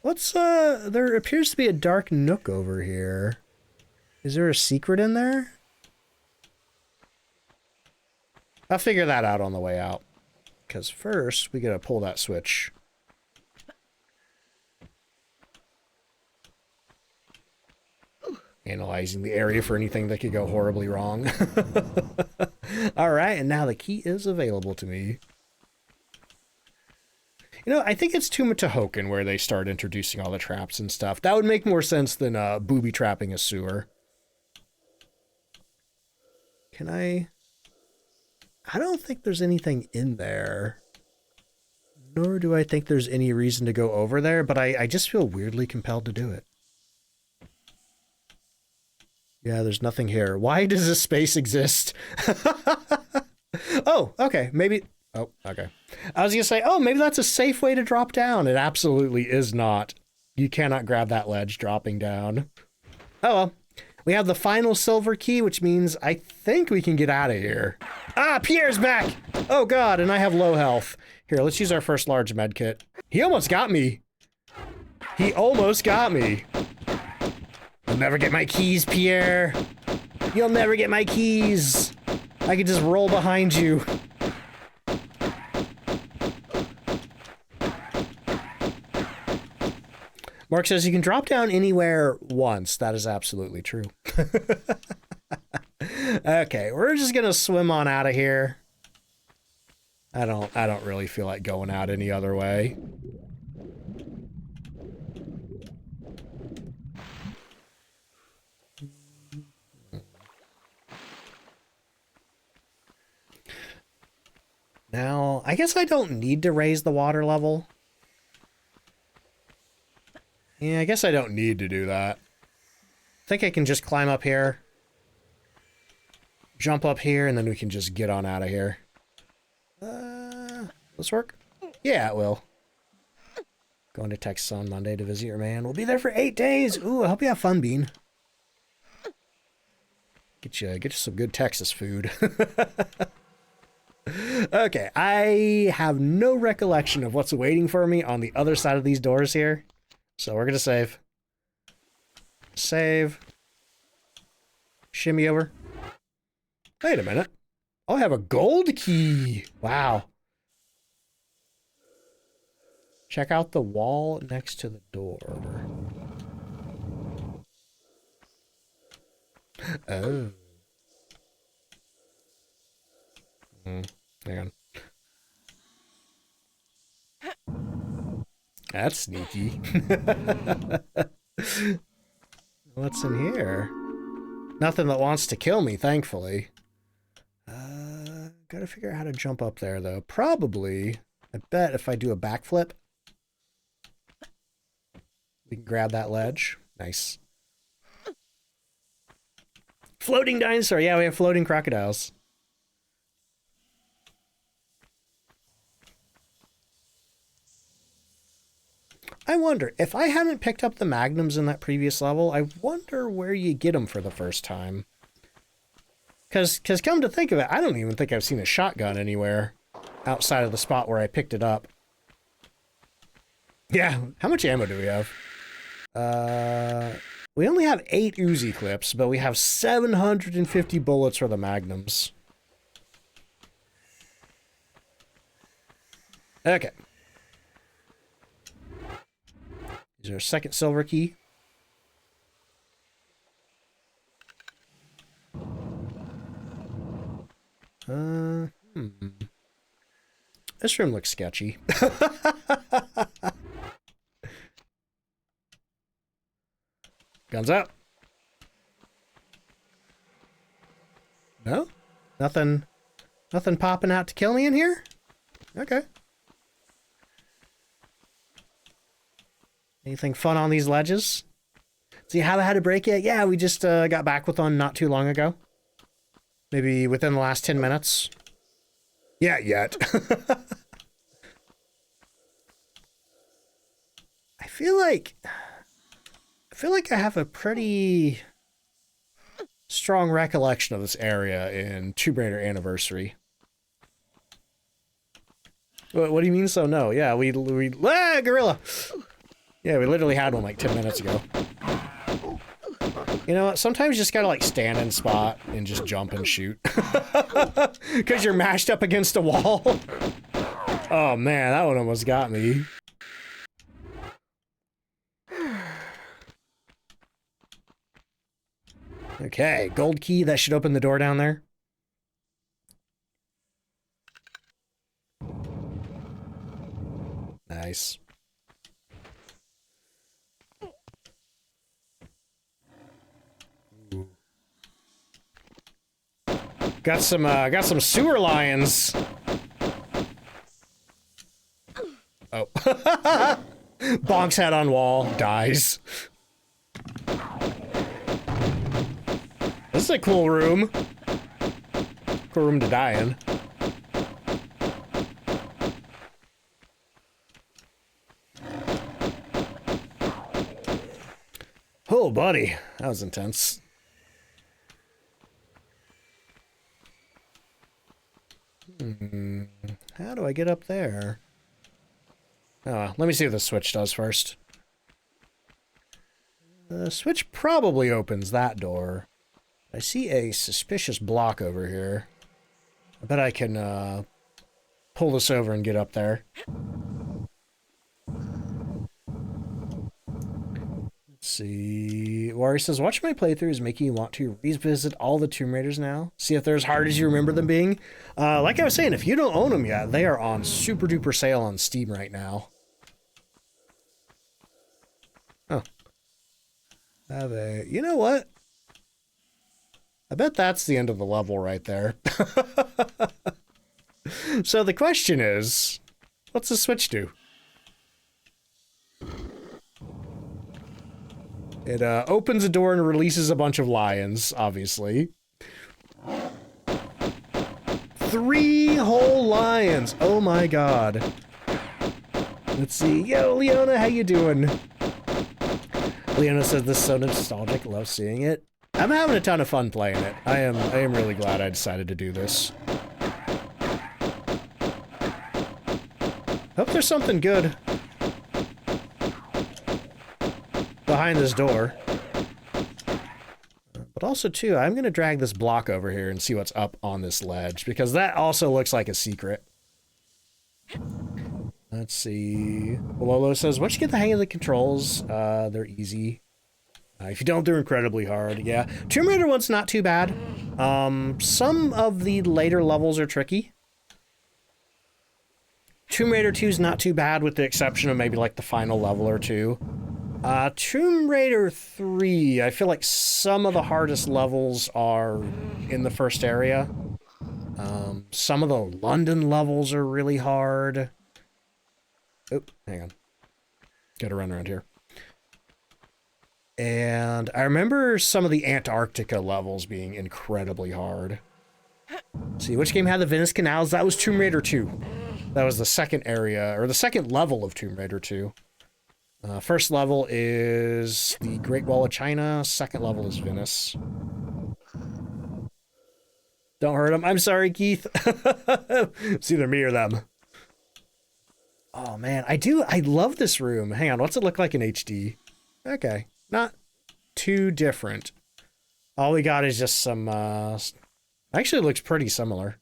What's there appears to be a dark nook over here. Is there a secret in there? I'll figure that out on the way out. Because first, we gotta pull that switch. Analyzing the area for anything that could go horribly wrong. Alright, and now the key is available to me. You know, I think it's too much Hoken where they start introducing all the traps and stuff. That would make more sense than booby trapping a sewer. Can I don't think there's anything in there. Nor do I think there's any reason to go over there, but I just feel weirdly compelled to do it. Yeah, there's nothing here. Why does this space exist? Oh, okay. Maybe... Oh, okay. I was going to say, oh, maybe that's a safe way to drop down. It absolutely is not. You cannot grab that ledge dropping down. Oh, well. We have the final silver key, which means I think we can get out of here. Ah, Pierre's back! Oh, God, and I have low health. Here, let's use our first large med kit. He almost got me. He almost got me. You'll never get my keys, Pierre. You'll never get my keys. I could just roll behind you. Mark says you can drop down anywhere once. That is absolutely true. Okay, we're just gonna swim on out of here. I don't really feel like going out any other way. Now, I guess I don't need to raise the water level. Yeah, I guess I don't need to do that. I think I can just climb up here. Jump up here, and then we can just get on out of here. This work? Yeah, it will. Going to Texas on Monday to visit your man. We'll be there for 8 days. Ooh, I hope you have fun, Bean. Get you some good Texas food. Okay, I have no recollection of what's waiting for me on the other side of these doors here. So we're gonna save. Save. Shimmy over. Wait a minute. Oh, I have a gold key. Wow. Check out the wall next to the door. Oh. Hang on. That's sneaky. What's in here? Nothing that wants to kill me, thankfully. Gotta figure out how to jump up there, though. Probably, I bet if I do a backflip, we can grab that ledge. Nice. Floating dinosaur. Yeah, we have floating crocodiles. I wonder, if I hadn't picked up the magnums in that previous level, I wonder where you get them for the first time. Because come to think of it, I don't even think I've seen a shotgun anywhere outside of the spot where I picked it up. Yeah, how much ammo do we have? We only have 8 Uzi clips, but we have 750 bullets for the magnums. Okay. Is there a second silver key? This room looks sketchy. Guns up. No? Nothing popping out to kill me in here? Okay. Anything fun on these ledges? So you haven't had a break yet? Yeah, we just got back with one not too long ago. Maybe within the last 10 minutes. Yeah, yet. I feel like I have a pretty strong recollection of this area in Tomb Raider Anniversary. What do you mean so no? Yeah, we gorilla. Yeah, we literally had one like 10 minutes ago. You know what? Sometimes you just gotta like stand in spot and just jump and shoot. Because you're mashed up against a wall. Oh man, that one almost got me. Okay, gold key. That should open the door down there. Nice. Got some sewer lions. Oh. Bonks head on wall, dies. This is a cool room. Cool room to die in. Oh, buddy. That was intense. How do I get up there? Oh, let me see what the switch does first. The switch probably opens that door. I see a suspicious block over here. I bet I can pull this over and get up there. Let's see. Wari says, watching my playthrough is making you want to revisit all the Tomb Raiders now. See if they're as hard as you remember them being. Like I was saying, if you don't own them yet, they are on super duper sale on Steam right now. Oh. You know what? I bet that's the end of the level right there. So the question is, what's the switch do? It opens a door and releases a bunch of lions, obviously. 3 whole lions! Oh my god. Let's see. Yo, Leona, how you doing? Leona says this is so nostalgic. Love seeing it. I'm having a ton of fun playing it. I am really glad I decided to do this. Hope there's something good behind this door. But also, too, I'm going to drag this block over here and see what's up on this ledge, because that also looks like a secret. Let's see. Lolo says, once you get the hang of the controls, they're easy. If you don't, they're incredibly hard. Yeah. Tomb Raider one's not too bad. Some of the later levels are tricky. Tomb Raider 2 is not too bad, with the exception of maybe like the final level or two. Tomb Raider 3, I feel like some of the hardest levels are in the first area. Some of the London levels are really hard. Oh, hang on. Gotta run around here. And I remember some of the Antarctica levels being incredibly hard. Let's see, which game had the Venice Canals? That was Tomb Raider 2. That was the second area, or the second level of Tomb Raider 2. First level is the Great Wall of China. Second level is Venice. Don't hurt him. I'm sorry, Keith. It's either me or them. Oh, man. I love this room. Hang on. What's it look like in HD? Okay. Not too different. All we got is just some, actually, it looks pretty similar.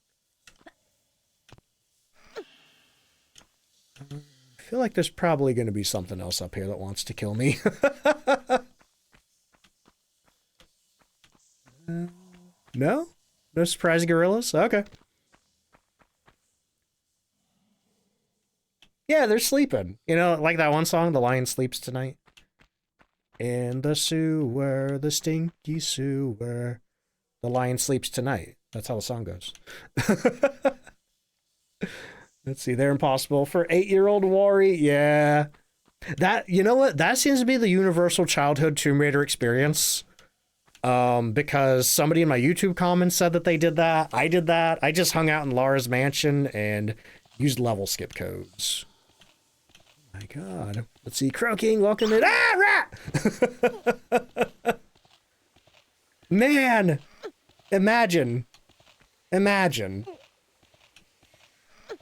I feel like there's probably going to be something else up here that wants to kill me. No? No surprise gorillas? Okay. Yeah, they're sleeping. You know, like that one song, The Lion Sleeps Tonight. In the sewer, the stinky sewer, the lion sleeps tonight. That's how the song goes. Let's see, they're impossible for 8-year-old Wari. Yeah. That, you know what? That seems to be the universal childhood Tomb Raider experience. Because somebody in my YouTube comments said that they did that. I did that. I just hung out in Lara's mansion and used level skip codes. My God. Let's see. Crow King, welcome in. Ah, rat! Man! Imagine.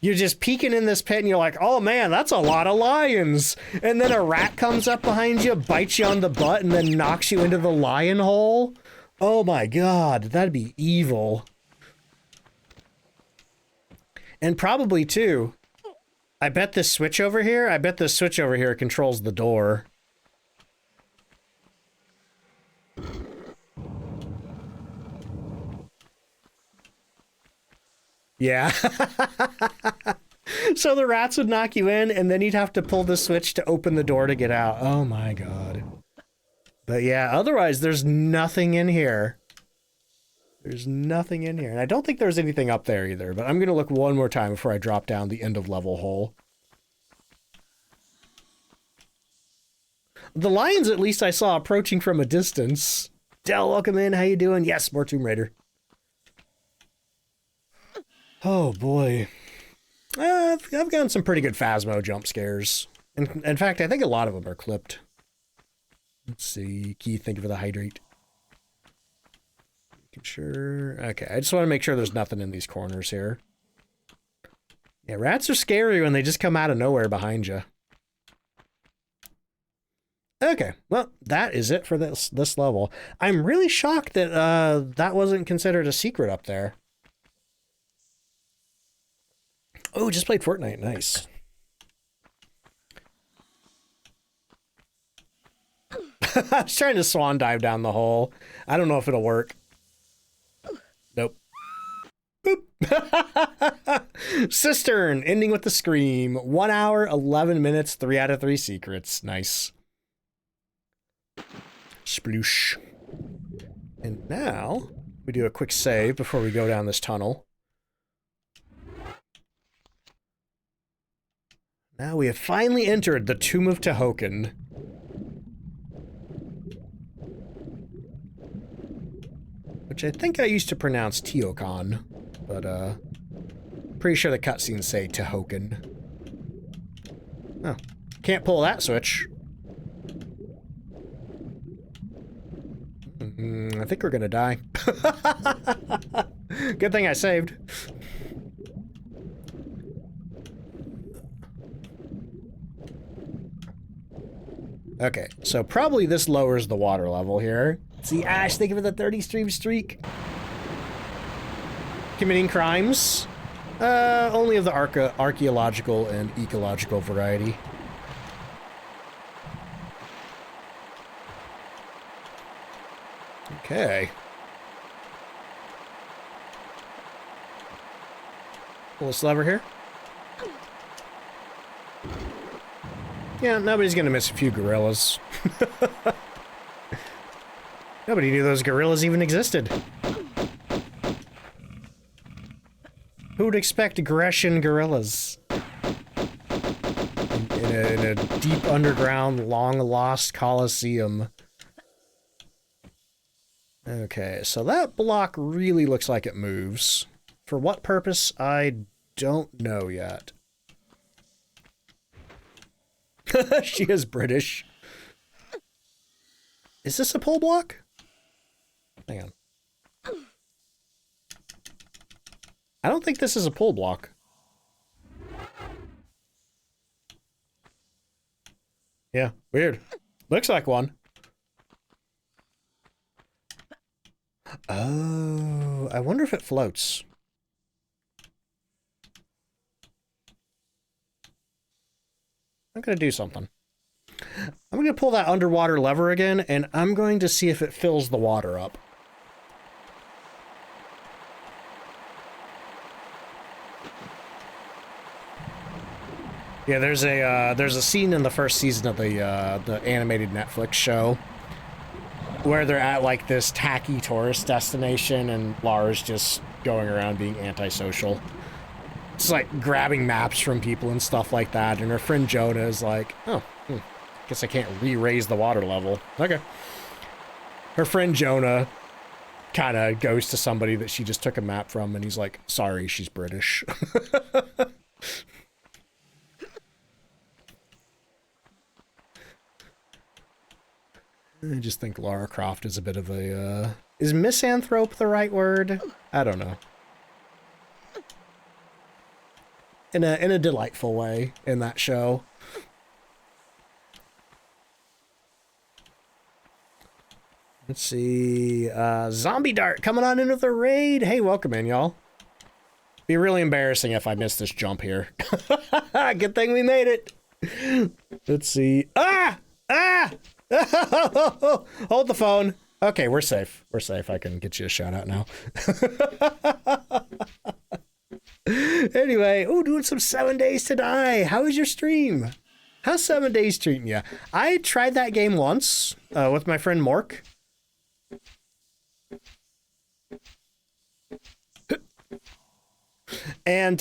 You're just peeking in this pit and you're like, oh man, that's a lot of lions. And then a rat comes up behind you, bites you on the butt, and then knocks you into the lion hole. Oh my God, that'd be evil. And probably too, I bet this switch over here controls the door. Yeah. So the rats would knock you in, and then you'd have to pull the switch to open the door to get out. Oh my God. But yeah, otherwise there's nothing in here. There's nothing in here. And I don't think there's anything up there either, but I'm going to look one more time before I drop down the end of level hole. The lions, at least I saw approaching from a distance. Del, welcome in. How you doing? Yes, more Tomb Raider. Oh, boy. I've gotten some pretty good Phasmo jump scares. In fact, I think a lot of them are clipped. Let's see. Keith, thank you for the hydrate. Sure. Okay, I just want to make sure there's nothing in these corners here. Yeah, rats are scary when they just come out of nowhere behind you. Okay, well, that is it for this level. I'm really shocked that that wasn't considered a secret up there. Oh, just played Fortnite. Nice. I was trying to swan dive down the hole. I don't know if it'll work. Nope. Boop. Cistern, ending with the scream. 1 hour, 11 minutes, 3 out of 3 secrets. Nice. Sploosh. And now, we do a quick save before we go down this tunnel. Now we have finally entered the Tomb of Tehoken. Which I think I used to pronounce Teokan, but pretty sure the cutscenes say Tehoken. Oh, can't pull that switch. I think we're gonna die. Good thing I saved. Okay, so probably this lowers the water level here. See, Ash, thank you for the 30 stream streak. Committing crimes? Only of the archaeological and ecological variety. Okay. Pull this lever here. Yeah, nobody's gonna miss a few gorillas. Nobody knew those gorillas even existed. Who would expect Grecian gorillas? In a deep underground, long-lost coliseum. Okay, so that block really looks like it moves. For what purpose, I don't know yet. She is British. Is this a pull block? Hang on. I don't think this is a pull block. Yeah, weird. Looks like one. Oh, I wonder if it floats. I'm gonna do something. I'm gonna pull that underwater lever again, and I'm going to see if it fills the water up. Yeah, there's a scene in the first season of the animated Netflix show where they're at like this tacky tourist destination and Lara's just going around being antisocial. It's like grabbing maps from people and stuff like that, and her friend Jonah is like, oh, guess I can't re-raise the water level. Okay. Her friend Jonah kind of goes to somebody that she just took a map from, and he's like, sorry, she's British. I just think Lara Croft is a bit of a, is misanthrope the right word? I don't know. In a delightful way in that show. Let's see, Zombie Dart coming on into the raid. Hey, welcome in, y'all. Be really embarrassing if I missed this jump here. Good thing we made it. Let's see. Ah! Ah! Hold the phone. Okay, we're safe. We're safe. I can get you a shout out now. Anyway, doing some 7 Days to Die. How was your stream? How's 7 Days treating you? I tried that game once with my friend Mork. And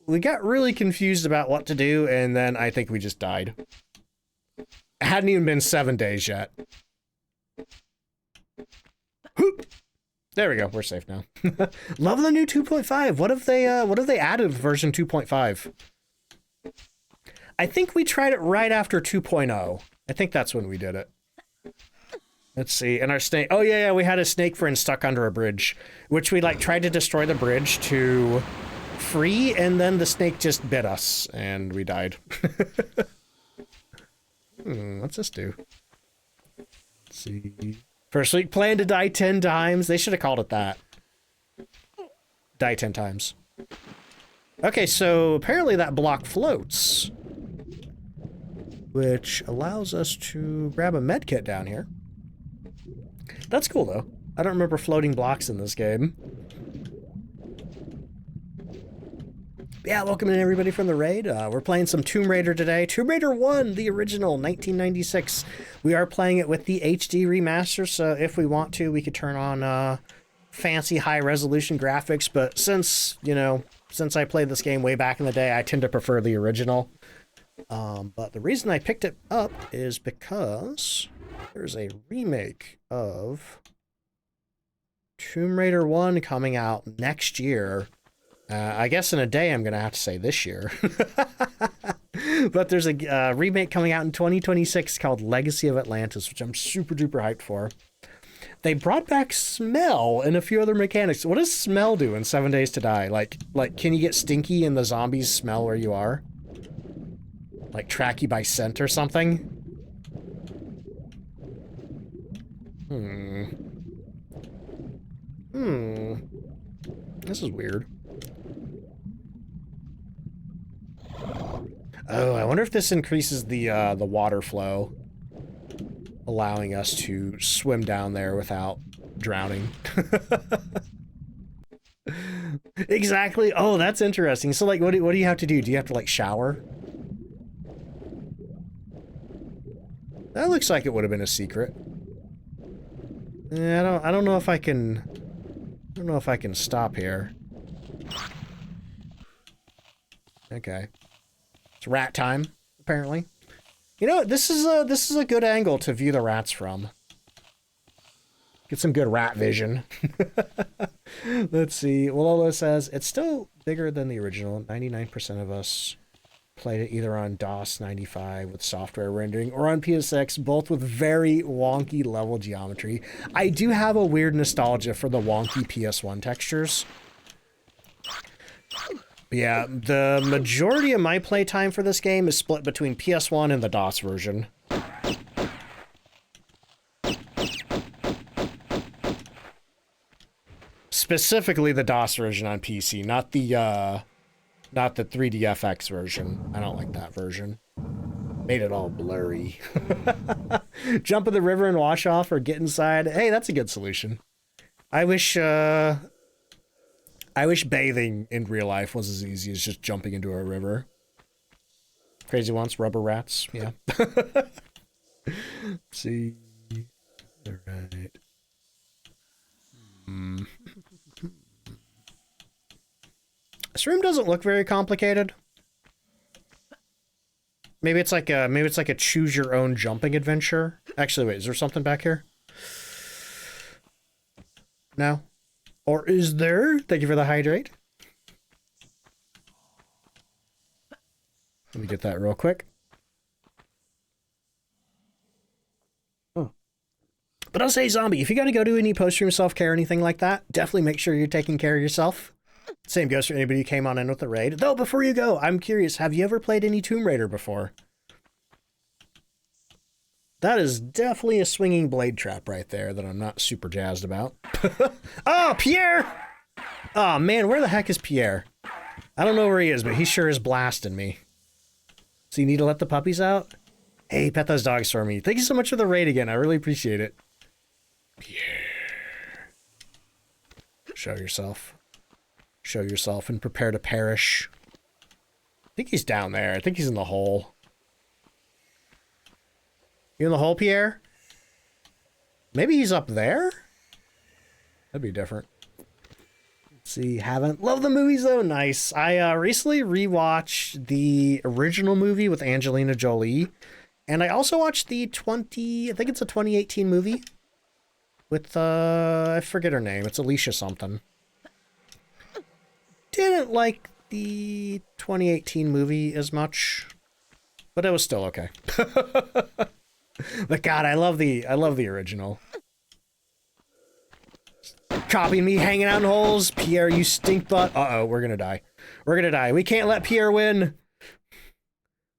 we got really confused about what to do, and then I think we just died. It hadn't even been 7 days yet. Hoop. There we go. We're safe now. Love the new 2.5. What have they added with version 2.5? I think we tried it right after 2.0. I think that's when we did it. Let's see. And our snake. Oh yeah, we had a snake friend stuck under a bridge, which we like tried to destroy the bridge to free, and then the snake just bit us and we died. What's this do? Let's see. First week, plan to die 10 times. They should have called it that. Die 10 times. Okay, so apparently that block floats, which allows us to grab a med kit down here. That's cool, though. I don't remember floating blocks in this game. Yeah, welcome in everybody from the raid. We're playing some Tomb Raider today. Tomb Raider 1, the original, 1996. We are playing it with the HD remaster, so if we want to, we could turn on fancy high-resolution graphics, but since I played this game way back in the day, I tend to prefer the original. But the reason I picked it up is because there's a remake of Tomb Raider 1 coming out next year. I guess in a day I'm going to have to say this year. But there's a remake coming out in 2026 called Legacy of Atlantis, which I'm super duper hyped for. They brought back smell and a few other mechanics. What does smell do in 7 Days to Die? Like can you get stinky and the zombies smell where you are? Like track you by scent or something? This is weird. Oh, I wonder if this increases the water flow, allowing us to swim down there without drowning. Exactly. Oh, that's interesting. So, like, what do you have to do? Do you have to, like, shower? That looks like it would have been a secret. I don't know if I can... I don't know if I can stop here. Okay. It's rat time, apparently. You know, this is a good angle to view the rats from. Get some good rat vision. Let's see. Walolo says, it's still bigger than the original. 99% of us played it either on DOS 95 with software rendering or on PSX, both with very wonky level geometry. I do have a weird nostalgia for the wonky PS1 textures. But yeah, the majority of my playtime for this game is split between PS1 and the DOS version. Specifically the DOS version on PC, not the 3DFX version. I don't like that version. Made it all blurry. Jump in the river and wash off or get inside. Hey, that's a good solution. I wish bathing in real life was as easy as just jumping into a river. Crazy Once, rubber rats, yeah. Let's see. All right. This room doesn't look very complicated. Maybe it's like a choose your own jumping adventure. Actually, wait, is there something back here? No? Or is there? Thank you for the hydrate. Let me get that real quick. Oh. But I'll say, Zombie, if you gotta go do any post-stream self-care or anything like that, definitely make sure you're taking care of yourself. Same goes for anybody who came on in with the raid. Though, before you go, I'm curious, have you ever played any Tomb Raider before? That is definitely a swinging blade trap right there that I'm not super jazzed about. Oh, Pierre! Oh, man, where the heck is Pierre? I don't know where he is, but he sure is blasting me. So you need to let the puppies out? Hey, pet those dogs for me. Thank you so much for the raid again. I really appreciate it. Pierre. Show yourself. Show yourself and prepare to perish. I think he's down there. I think he's in the hole. You in the hole, Pierre? Maybe he's up there? That'd be different. Let's see, haven't. Love the movies, though. Nice. I recently rewatched the original movie with Angelina Jolie. And I also watched the I think it's a 2018 movie. With, I forget her name. It's Alicia something. Didn't like the 2018 movie as much, but it was still okay. But God, I love the original. Copying me, hanging out in holes. Pierre, you stink butt. Uh-oh, we're gonna die. We're gonna die. We can't let Pierre win.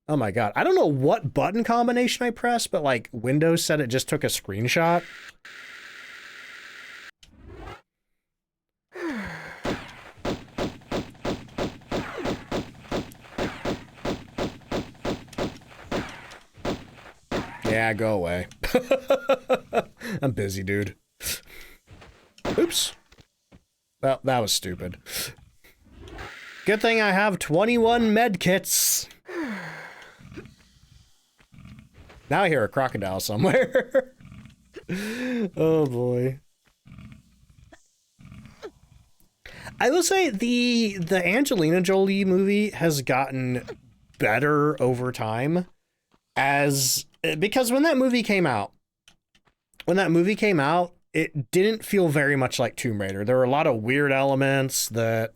Oh my God. I don't know what button combination I pressed, but like Windows said it just took a screenshot. Yeah, go away. I'm busy, dude. Oops. Well, that was stupid. Good thing I have 21 med kits. Now I hear a crocodile somewhere. Oh boy. I will say the Angelina Jolie movie has gotten better over time because when that movie came out, it didn't feel very much like Tomb Raider. There were a lot of weird elements that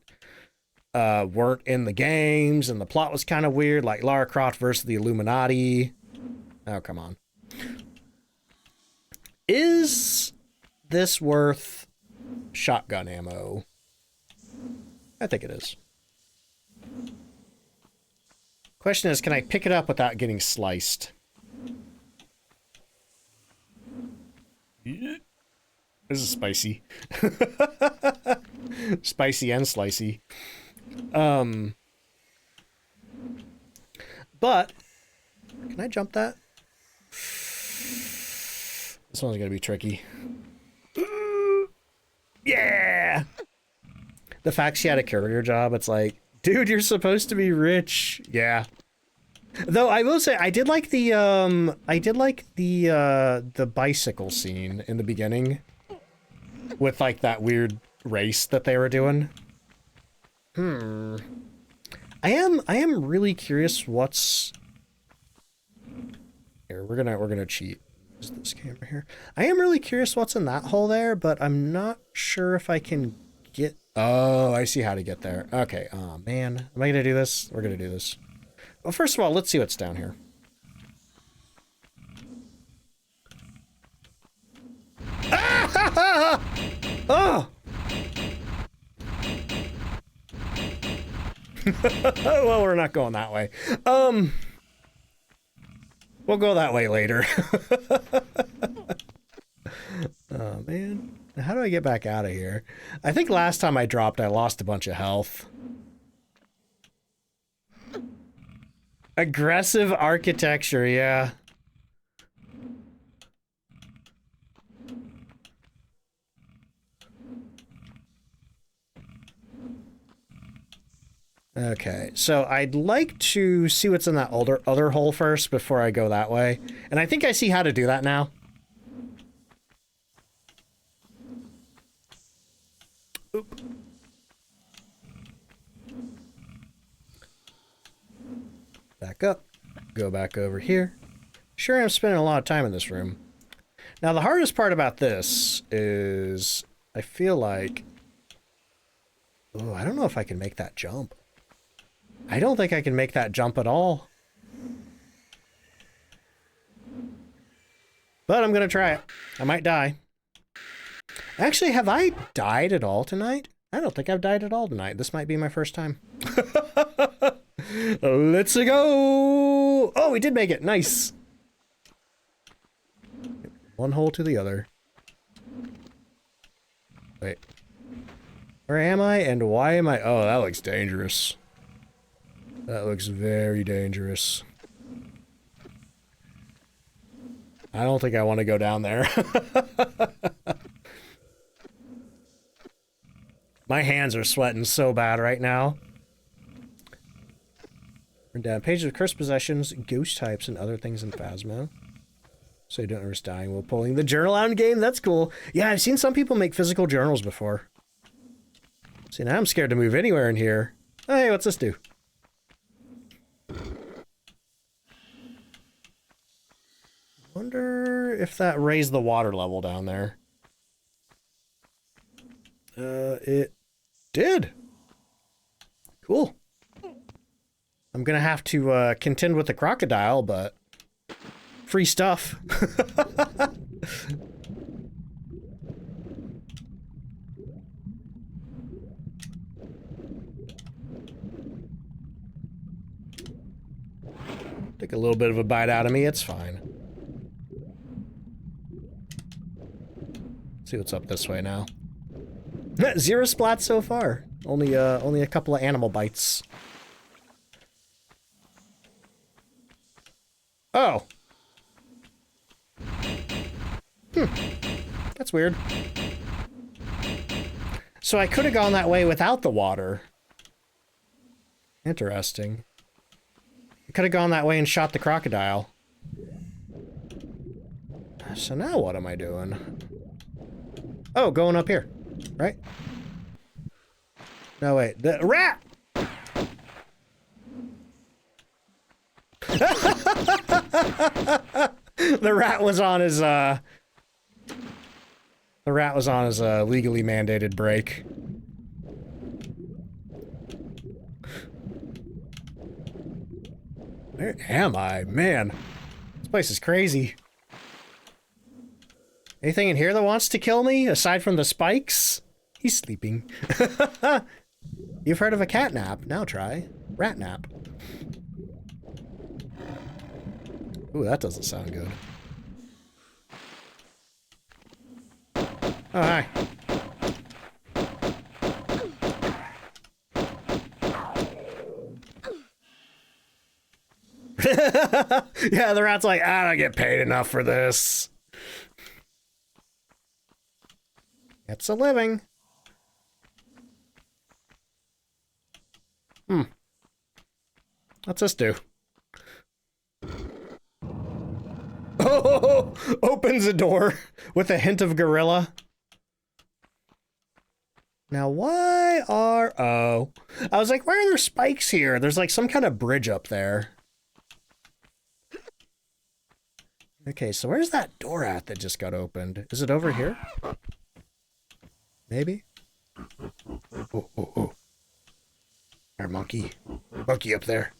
weren't in the games, and the plot was kind of weird, like Lara Croft versus the Illuminati. Oh, come on. Is this worth shotgun ammo? I think it is. Question is, can I pick it up without getting sliced? This is spicy. Spicy and slicey. But can I jump that? This one's gonna be tricky. Yeah! The fact she had a courier job, it's like, dude, you're supposed to be rich. Yeah. Though I will say I did like the bicycle scene in the beginning with like that weird race that they were doing. I am really curious what's here. We're gonna cheat. Is this camera here? I am really curious what's in that hole there, but I'm not sure if I can get. Oh, I see how to get there. Okay. Oh man, am I gonna do this? We're gonna do this. Well, first of all, let's see what's down here. Ah! Oh! Well, we're not going that way. We'll go that way later. Oh, man. How do I get back out of here? I think last time I dropped, I lost a bunch of health. Aggressive architecture, yeah. Okay, so I'd like to see what's in that other hole first before I go that way. And I think I see how to do that now. Oop. Back up. Go back over here. Sure, I'm spending a lot of time in this room. Now, the hardest part about this is I feel like... Oh, I don't know if I can make that jump. I don't think I can make that jump at all. But I'm gonna try it. I might die. Actually, have I died at all tonight? I don't think I've died at all tonight. This might be my first time. Let's go! Oh, we did make it. Nice. One hole to the other. Wait. Where am I and why am I? Oh, that looks dangerous. That looks very dangerous. I don't think I want to go down there. My hands are sweating so bad right now. Turn down pages of cursed possessions, ghost types, and other things in Phasmo. So you don't risk dying while pulling the journal out in game. That's cool. Yeah, I've seen some people make physical journals before. See, now I'm scared to move anywhere in here. Oh, hey, what's this do? Wonder if that raised the water level down there. It did. Cool. I'm gonna have to contend with the crocodile, but free stuff. Took a little bit of a bite out of me. It's fine. See what's up this way now. 0 splats so far. Only a couple of animal bites. Oh. That's weird. So I could have gone that way without the water. Interesting. I could have gone that way and shot the crocodile. So now what am I doing? Oh, going up here, right? No, wait. The rat! The rat was on his, legally mandated break. Where am I? Man, this place is crazy. Anything in here that wants to kill me, aside from the spikes? He's sleeping. You've heard of a cat nap. Now try rat nap. Ooh, that doesn't sound good. Oh, hi. Yeah, the rat's like, I don't get paid enough for this. It's a living. What's this do? Oh, opens a door with a hint of gorilla. Now, why are... Oh. I was like, why are there spikes here? There's like some kind of bridge up there. Okay, so where's that door at that just got opened? Is it over here? Maybe? Oh, oh, oh. Our monkey. Monkey up there.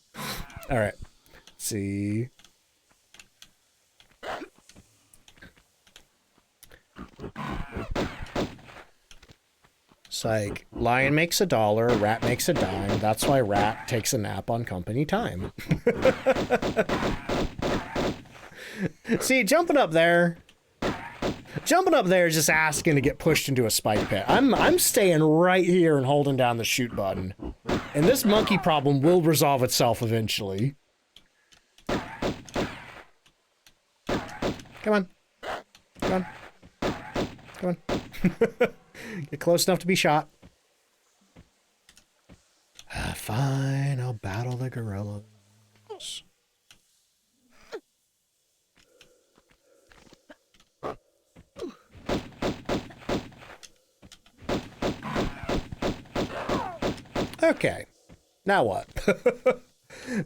All right. Let's see. It's like, lion makes $1, rat makes a dime. That's why rat takes a nap on company time. See, jumping up there is just asking to get pushed into a spike pit. I'm staying right here and holding down the shoot button. And this monkey problem will resolve itself eventually. Come on. Come on. Come on. Get close enough to be shot. Fine, I'll battle the gorillas. Okay, now what?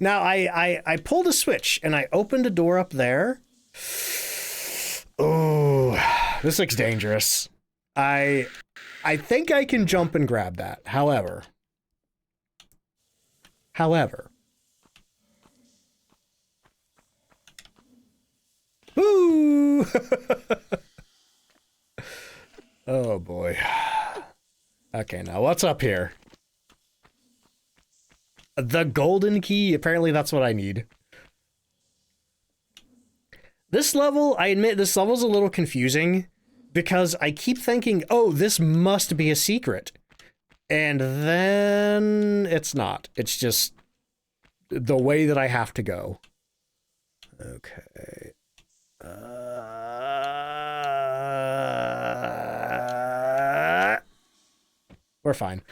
Now I pulled a switch and I opened a door up there. Oh, this looks dangerous. I think I can jump and grab that. However. Woo! Oh boy. Okay, now what's up here? The golden key. Apparently that's what I need. This level, I admit, this level's a little confusing because I keep thinking, oh, this must be a secret. And then it's not. It's just the way that I have to go. Okay. We're fine.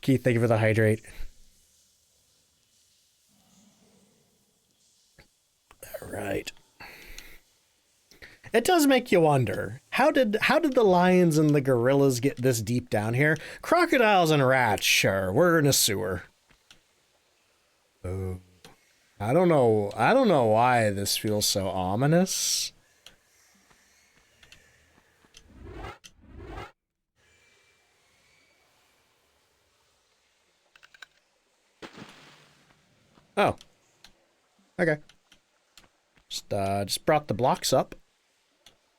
Keith, thank you for the hydrate. All right. It does make you wonder, how did the lions and the gorillas get this deep down here? Crocodiles and rats, sure, we're in a sewer. Oh, I don't know why this feels so ominous. Oh. Okay. Just brought the blocks up.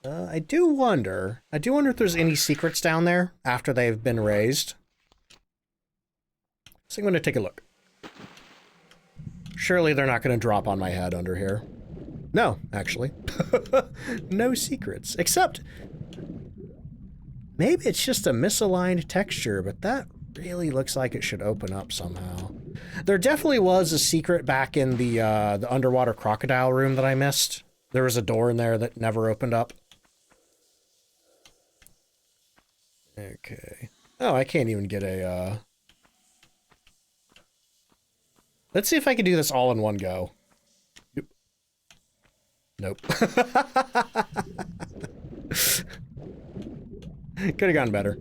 I do wonder if there's any secrets down there after they've been raised. So I'm going to take a look. Surely they're not going to drop on my head under here. No, actually. No secrets. Except, maybe it's just a misaligned texture, but that really looks like it should open up somehow. There definitely was a secret back in the underwater crocodile room that I missed. There was a door in there that never opened up. Okay. Oh, I can't even get a, Let's see if I can do this all in one go. Nope. Could have gone better.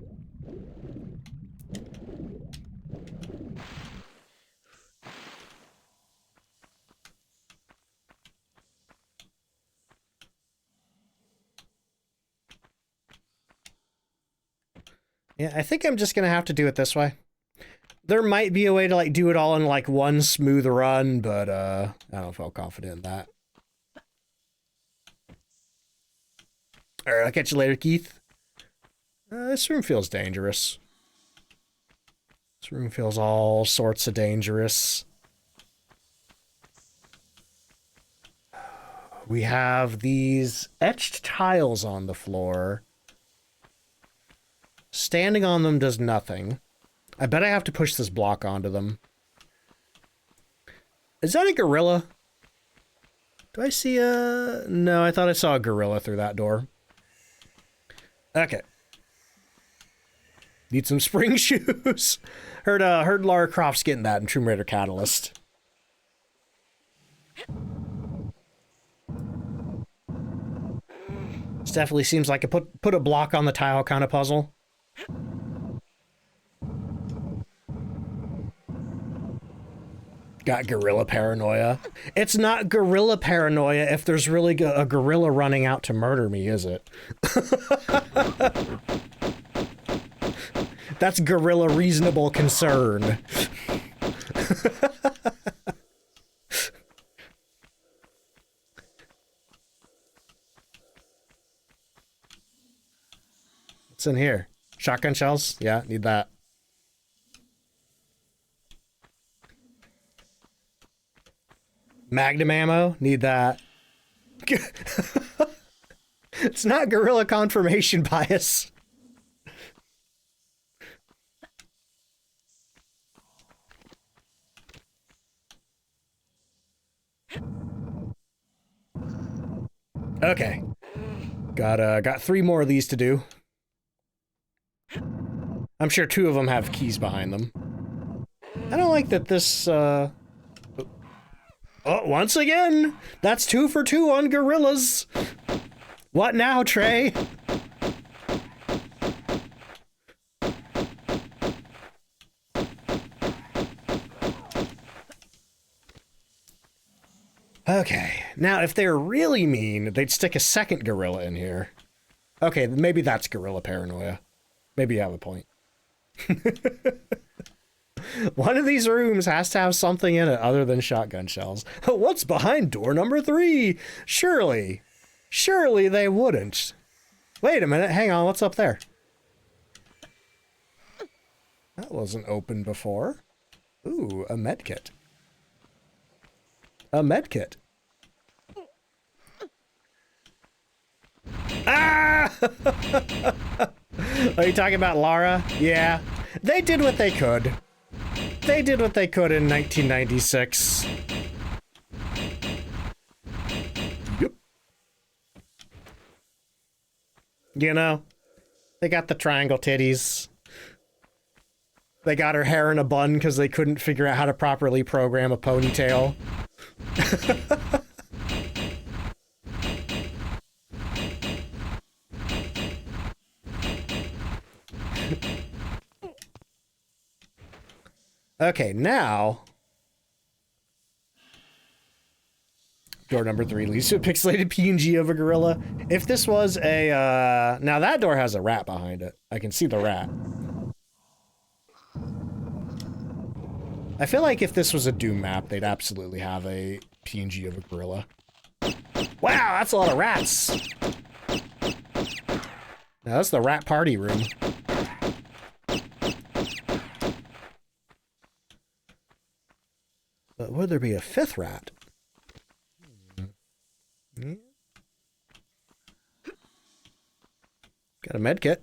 Yeah, I think I'm just gonna have to do it this way. There might be a way to like do it all in like one smooth run, but I don't feel confident in that. All right, I'll catch you later, Keith. This room feels dangerous. This room feels all sorts of dangerous. We have these etched tiles on the floor. Standing on them does nothing. I bet I have to push this block onto them. Is that a gorilla? Do I see a... No, I thought I saw a gorilla through that door. Okay. Need some spring shoes. Heard Lara Croft's getting that in Tomb Raider Catalyst. This definitely seems like a put a block on the tile kind of puzzle. Got gorilla paranoia. It's not gorilla paranoia if there's really a gorilla running out to murder me, is it? That's gorilla reasonable concern. What's in here? Shotgun shells? Yeah, need that. Magnum ammo? Need that. It's not gorilla confirmation bias. Okay. Got 3 more of these to do. I'm sure 2 of them have keys behind them. I don't like that this, Oh, once again! That's 2 for 2 on gorillas! What now, Trey? Okay, now if they're really mean, they'd stick a second gorilla in here. Okay, maybe that's gorilla paranoia. Maybe you have a point. One of these rooms has to have something in it other than shotgun shells. What's behind door number 3? Surely they wouldn't. Wait a minute, hang on, what's up there? That wasn't open before. Ooh, a medkit. A medkit. Ah! Are you talking about Lara? Yeah. They did what they could. They did what they could in 1996. Yep. You know, they got the triangle titties. They got her hair in a bun because they couldn't figure out how to properly program a ponytail. Okay, now... Door number 3 leads to a pixelated PNG of a gorilla. If this was a, Now that door has a rat behind it. I can see the rat. I feel like if this was a Doom map, they'd absolutely have a PNG of a gorilla. Wow, that's a lot of rats! Now that's the rat party room. But would there be a 5th rat? Yeah. Got a medkit.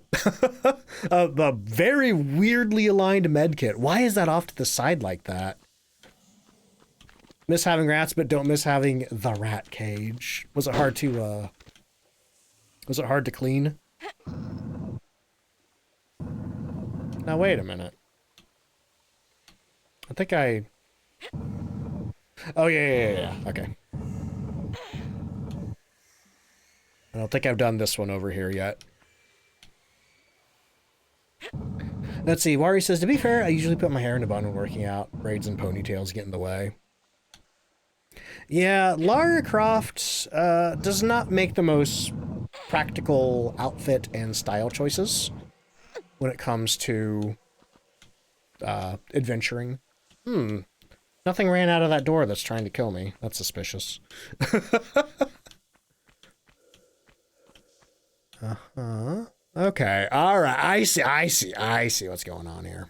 A very weirdly aligned medkit. Why is that off to the side like that? Miss having rats, but don't miss having the rat cage. Was it hard to clean? Now wait a minute. I think I... Oh, yeah. Okay. I don't think I've done this one over here yet. Let's see. Wari says, to be fair, I usually put my hair in a bun when working out. Braids and ponytails get in the way. Yeah, Lara Croft does not make the most practical outfit and style choices when it comes to adventuring. Nothing ran out of that door that's trying to kill me. That's suspicious. Okay. All right. I see what's going on here.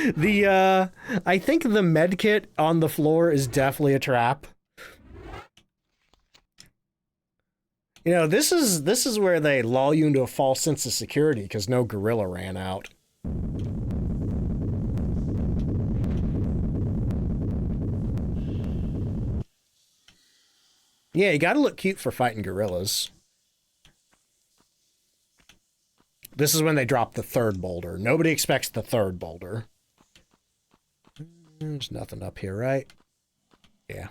I think the med kit on the floor is definitely a trap. You know, this is where they lull you into a false sense of security because no gorilla ran out. Yeah, you gotta look cute for fighting gorillas. This is when they drop the third boulder. Nobody expects the third boulder. There's nothing up here, right? Yeah.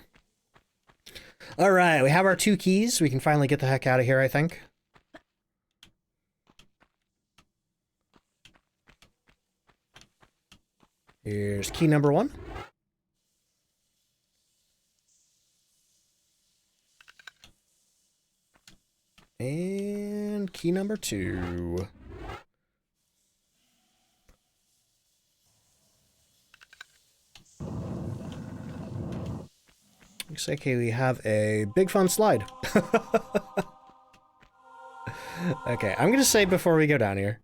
All right, we have our 2 keys. We can finally get the heck out of here, I think. Here's key number 1. And key number 2. Looks like we have a big fun slide. Okay, I'm gonna say before we go down here.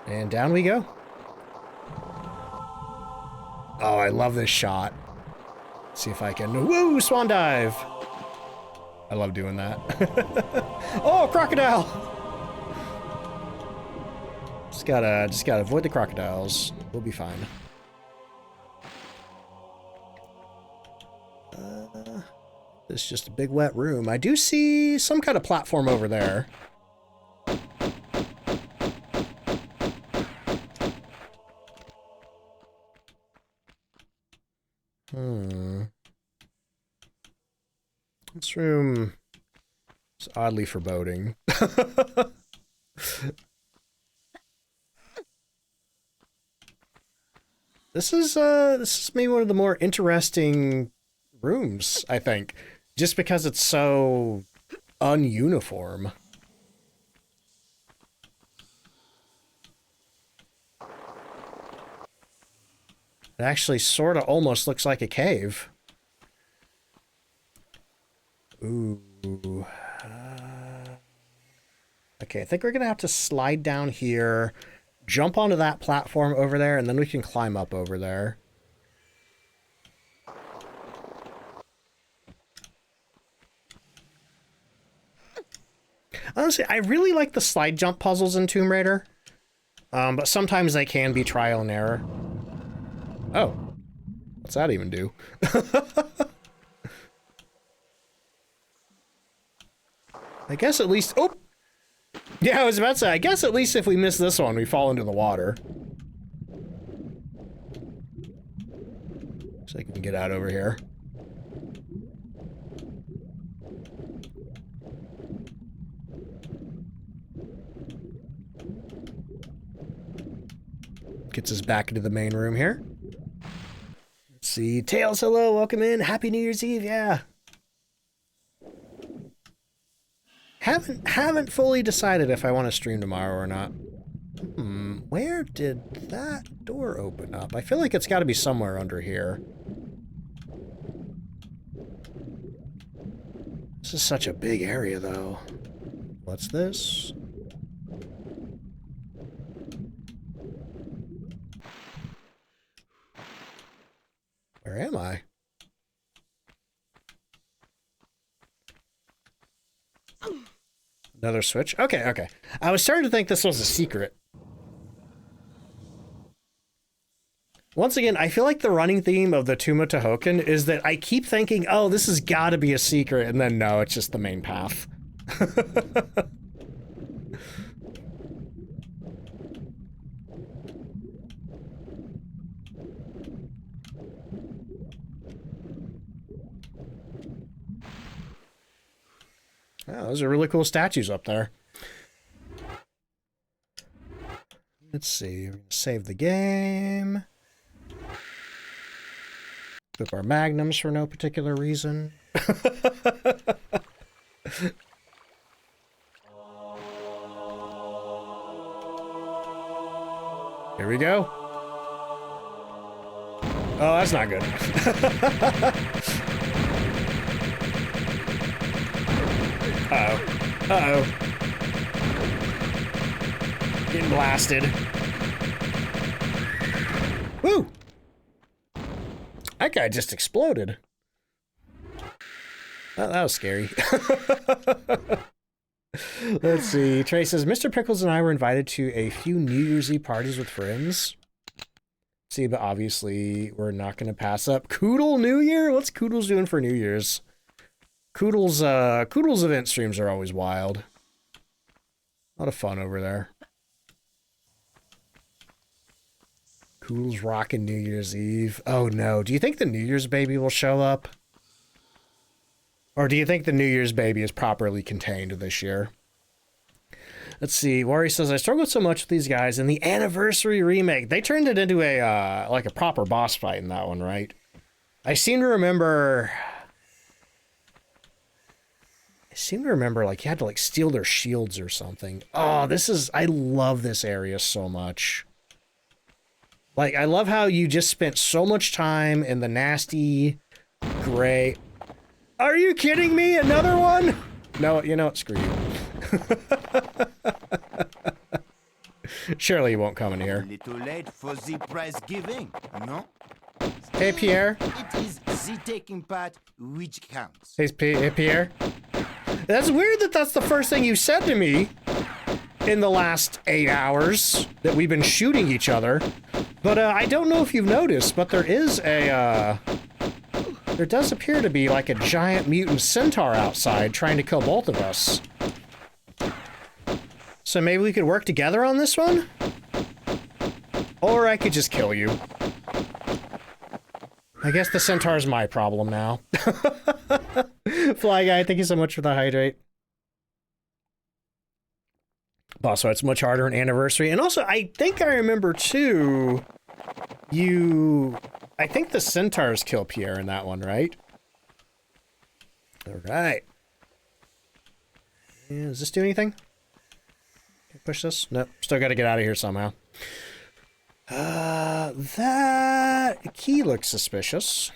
And down we go. Oh, I love this shot. Let's see if I can... Woo! Swan dive! I love doing that. Oh, crocodile! Just gotta avoid the crocodiles. We'll be fine. It's just a big wet room. I do see some kind of platform over there. This room is oddly foreboding. This is maybe one of the more interesting rooms, I think. Just because it's so ununiform. It actually sort of almost looks like a cave. Ooh. Okay, I think we're gonna have to slide down here, jump onto that platform over there, and then we can climb up over there. Honestly, I really like the slide jump puzzles in Tomb Raider, but sometimes they can be trial and error. Oh, what's that even do? I guess at least... Oh! Yeah, I was about to say, I guess at least if we miss this one, we fall into the water. So I can get out over here. Gets us back into the main room here. Let's see. Tails, hello, welcome in. Happy New Year's Eve, yeah. Haven't fully decided if I want to stream tomorrow or not. Where did that door open up? I feel like it's got to be somewhere under here. This is such a big area, though. What's this? Where am I? Another switch? Okay, okay. I was starting to think this was a secret. Once again, I feel like the running theme of the Tomb of Tehoken is that I keep thinking, oh, this has got to be a secret, and then no, it's just the main path. Oh, those are really cool statues up there. Let's see. We're gonna save the game. Equip our magnums for no particular reason. Here we go. Oh, that's not good. Uh-oh. Uh-oh. Getting blasted. Woo! That guy just exploded. Oh, that was scary. Let's see. Trey says, Mr. Pickles and I were invited to a few New Year's Eve parties with friends. See, but obviously we're not going to pass up Koodle New Year. What's Koodles doing for New Year's? Koodles event streams are always wild. A lot of fun over there. Koodles rocking New Year's Eve. Oh no, do you think the New Year's baby will show up? Or do you think the New Year's baby is properly contained this year? Let's see. Wari says, I struggled so much with these guys in the Anniversary remake. They turned it into a, like a proper boss fight in that one, right? I seem to remember, like, you had to, like, steal their shields or something. Oh, I love this area so much. Like, I love how you just spent so much time in the nasty, gray... Are you kidding me? Another one? No, you know what? Screw you. Surely you won't come in here. A little late for the prize giving, no? Hey, Pierre. It is the taking part which counts. Hey, Pierre. That's weird that that's the first thing you said to me in the last 8 hours that we've been shooting each other. But I don't know if you've noticed, but there is a... There does appear to be like a giant mutant centaur outside trying to kill both of us. So maybe we could work together on this one? Or I could just kill you. I guess the centaur's my problem now. Fly Guy, thank you so much for the hydrate. Also, it's much harder in Anniversary. And also, I think I remember too, I think the centaurs kill Pierre in that one, right? All right. Yeah, does this do anything? Can I push this? Nope. Still got to get out of here somehow. That key looks suspicious.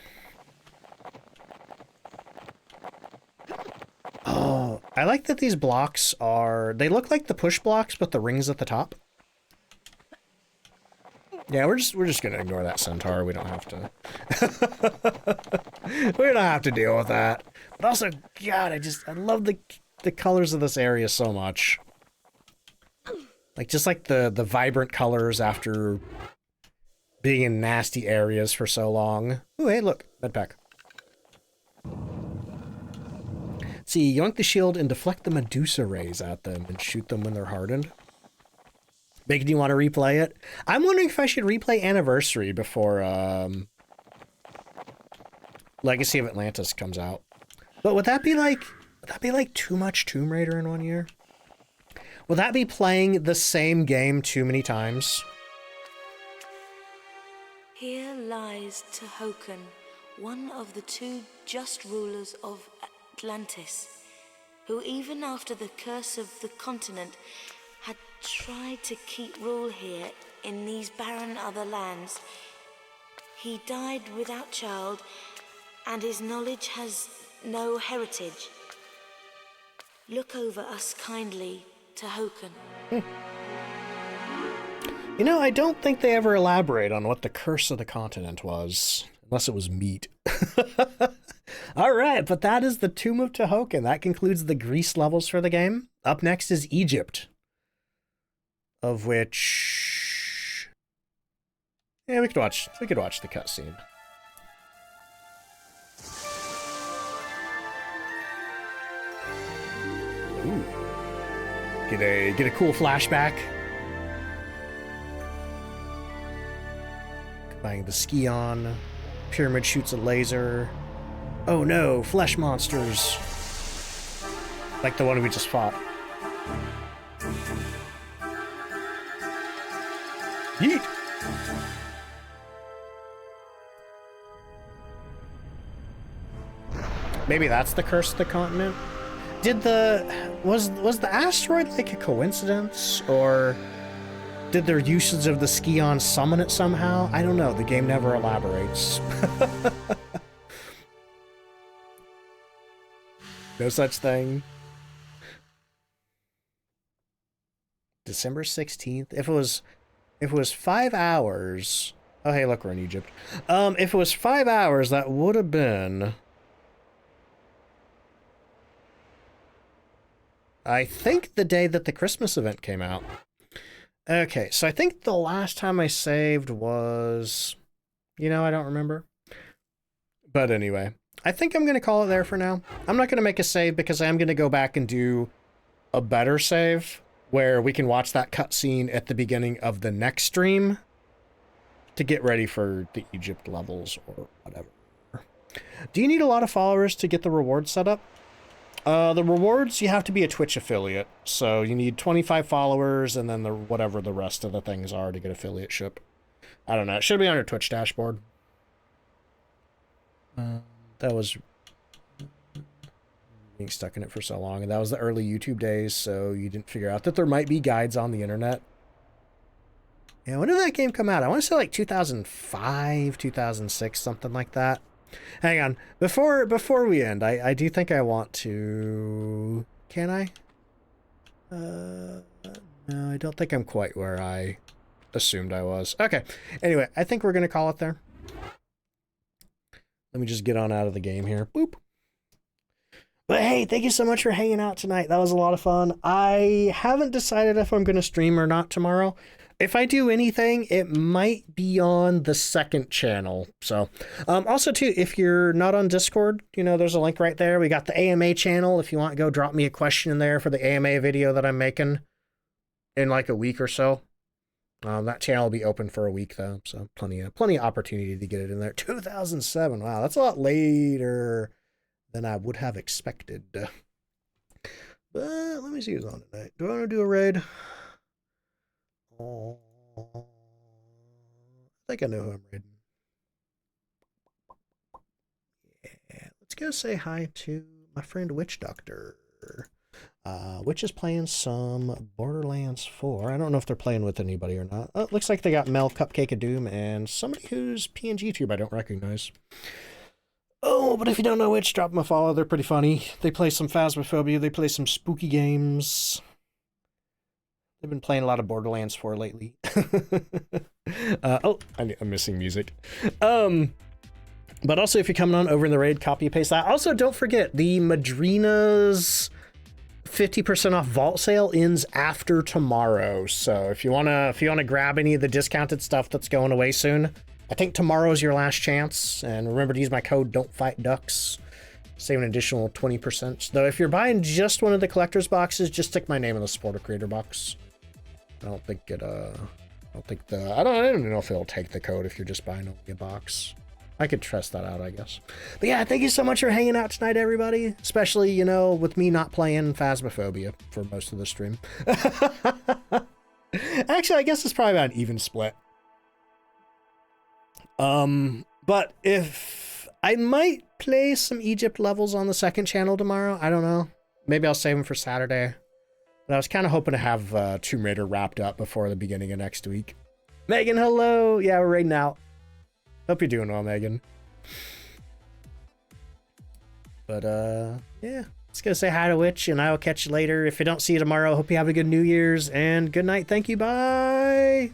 Oh, I like that these blocks they look like the push blocks, but the ring's at the top. Yeah, we're just gonna ignore that centaur. We don't have to. We don't have to deal with that. But also, God, I love the colors of this area so much. Like just like the vibrant colors after being in nasty areas for so long. Ooh, hey, look, medpack. See, yoink the shield and deflect the Medusa rays at them and shoot them when they're hardened. Bacon, do you want to replay it? I'm wondering if I should replay Anniversary before Legacy of Atlantis comes out. But would that be like too much Tomb Raider in 1 year? Will that be playing the same game too many times? Here lies Tehokan, one of the 2 just rulers of Atlantis, who even after the curse of the continent had tried to keep rule here in these barren other lands. He died without child, and his knowledge has no heritage. Look over us kindly, Tehokan. You know, I don't think they ever elaborate on what the curse of the continent was, unless it was meat. All right, but that is the Tomb of Tehokan. That concludes the Greece levels for the game. Up next is Egypt. Of which, yeah, we could watch the cutscene. Ooh, get a cool flashback. Combining the ski on, pyramid shoots a laser. Oh no, flesh monsters, like the one we just fought. Yeet. Maybe that's the curse of the continent. Was the asteroid like a coincidence, or did their usage of the ski-on summon it somehow? I don't know. The game never elaborates. No such thing. December 16th. If it was 5 hours. Oh, hey, look, we're in Egypt. If it was 5 hours, that would have been, I think, the day that the Christmas event came out. Okay, so I think the last time I saved was, I don't remember. But anyway, I think I'm going to call it there for now. I'm not going to make a save because I am going to go back and do a better save where we can watch that cutscene at the beginning of the next stream to get ready for the Egypt levels or whatever. Do you need a lot of followers to get the rewards set up? The rewards, you have to be a Twitch affiliate. So you need 25 followers and then whatever the rest of the things are to get affiliateship. I don't know. It should be on your Twitch dashboard. That was being stuck in it for so long. And that was the early YouTube days, so you didn't figure out that there might be guides on the internet. Yeah, when did that game come out? I want to say like 2005, 2006, something like that. Hang on. Before we end, I do think I want to... Can I? No, I don't think I'm quite where I assumed I was. Okay. Anyway, I think we're going to call it there. Let me just get on out of the game here. Boop. But hey, thank you so much for hanging out tonight. That was a lot of fun. I haven't decided if I'm going to stream or not tomorrow. If I do anything, it might be on the second channel. So, also too, if you're not on Discord, there's a link right there. We got the AMA channel. If you want, go drop me a question in there for the AMA video that I'm making in like a week or so. That channel will be open for a week though, so plenty of opportunity to get it in there. 2007. Wow, that's a lot later than I would have expected. But let me see who's on tonight. Do I want to do a raid? Oh, I think I know who I'm raiding. Yeah, let's go say hi to my friend Witch Doctor. Witch is playing some Borderlands 4. I don't know if they're playing with anybody or not. Oh, it looks like they got Mel Cupcake of Doom and somebody who's PNG Tube I don't recognize. Oh, but if you don't know Witch, drop them a follow. They're pretty funny. They play some Phasmophobia. They play some spooky games. They've been playing a lot of Borderlands 4 lately. Oh, I'm missing music. But also, if you're coming on over in the raid, copy and paste that. Also, don't forget, the Madrina's 50% off vault sale ends after tomorrow. So if you wanna grab any of the discounted stuff that's going away soon, I think tomorrow's your last chance. And remember to use my code DontFightDucks. Save an additional 20%. Though if you're buying just one of the collector's boxes, just stick my name in the supporter creator box. I don't even know if it'll take the code if you're just buying only a box. I could test that out, I guess. But yeah, thank you so much for hanging out tonight, everybody. Especially, with me not playing Phasmophobia for most of the stream. Actually, I guess it's probably about an even split. But if I might play some Egypt levels on the second channel tomorrow, I don't know. Maybe I'll save them for Saturday. But I was kind of hoping to have Tomb Raider wrapped up before the beginning of next week. Megan, hello. Yeah, we're raiding out. Hope you're doing well, Megan. But, yeah. Let's go say hi to Witch, and I will catch you later. If I don't see you tomorrow, hope you have a good New Year's, and good night. Thank you. Bye.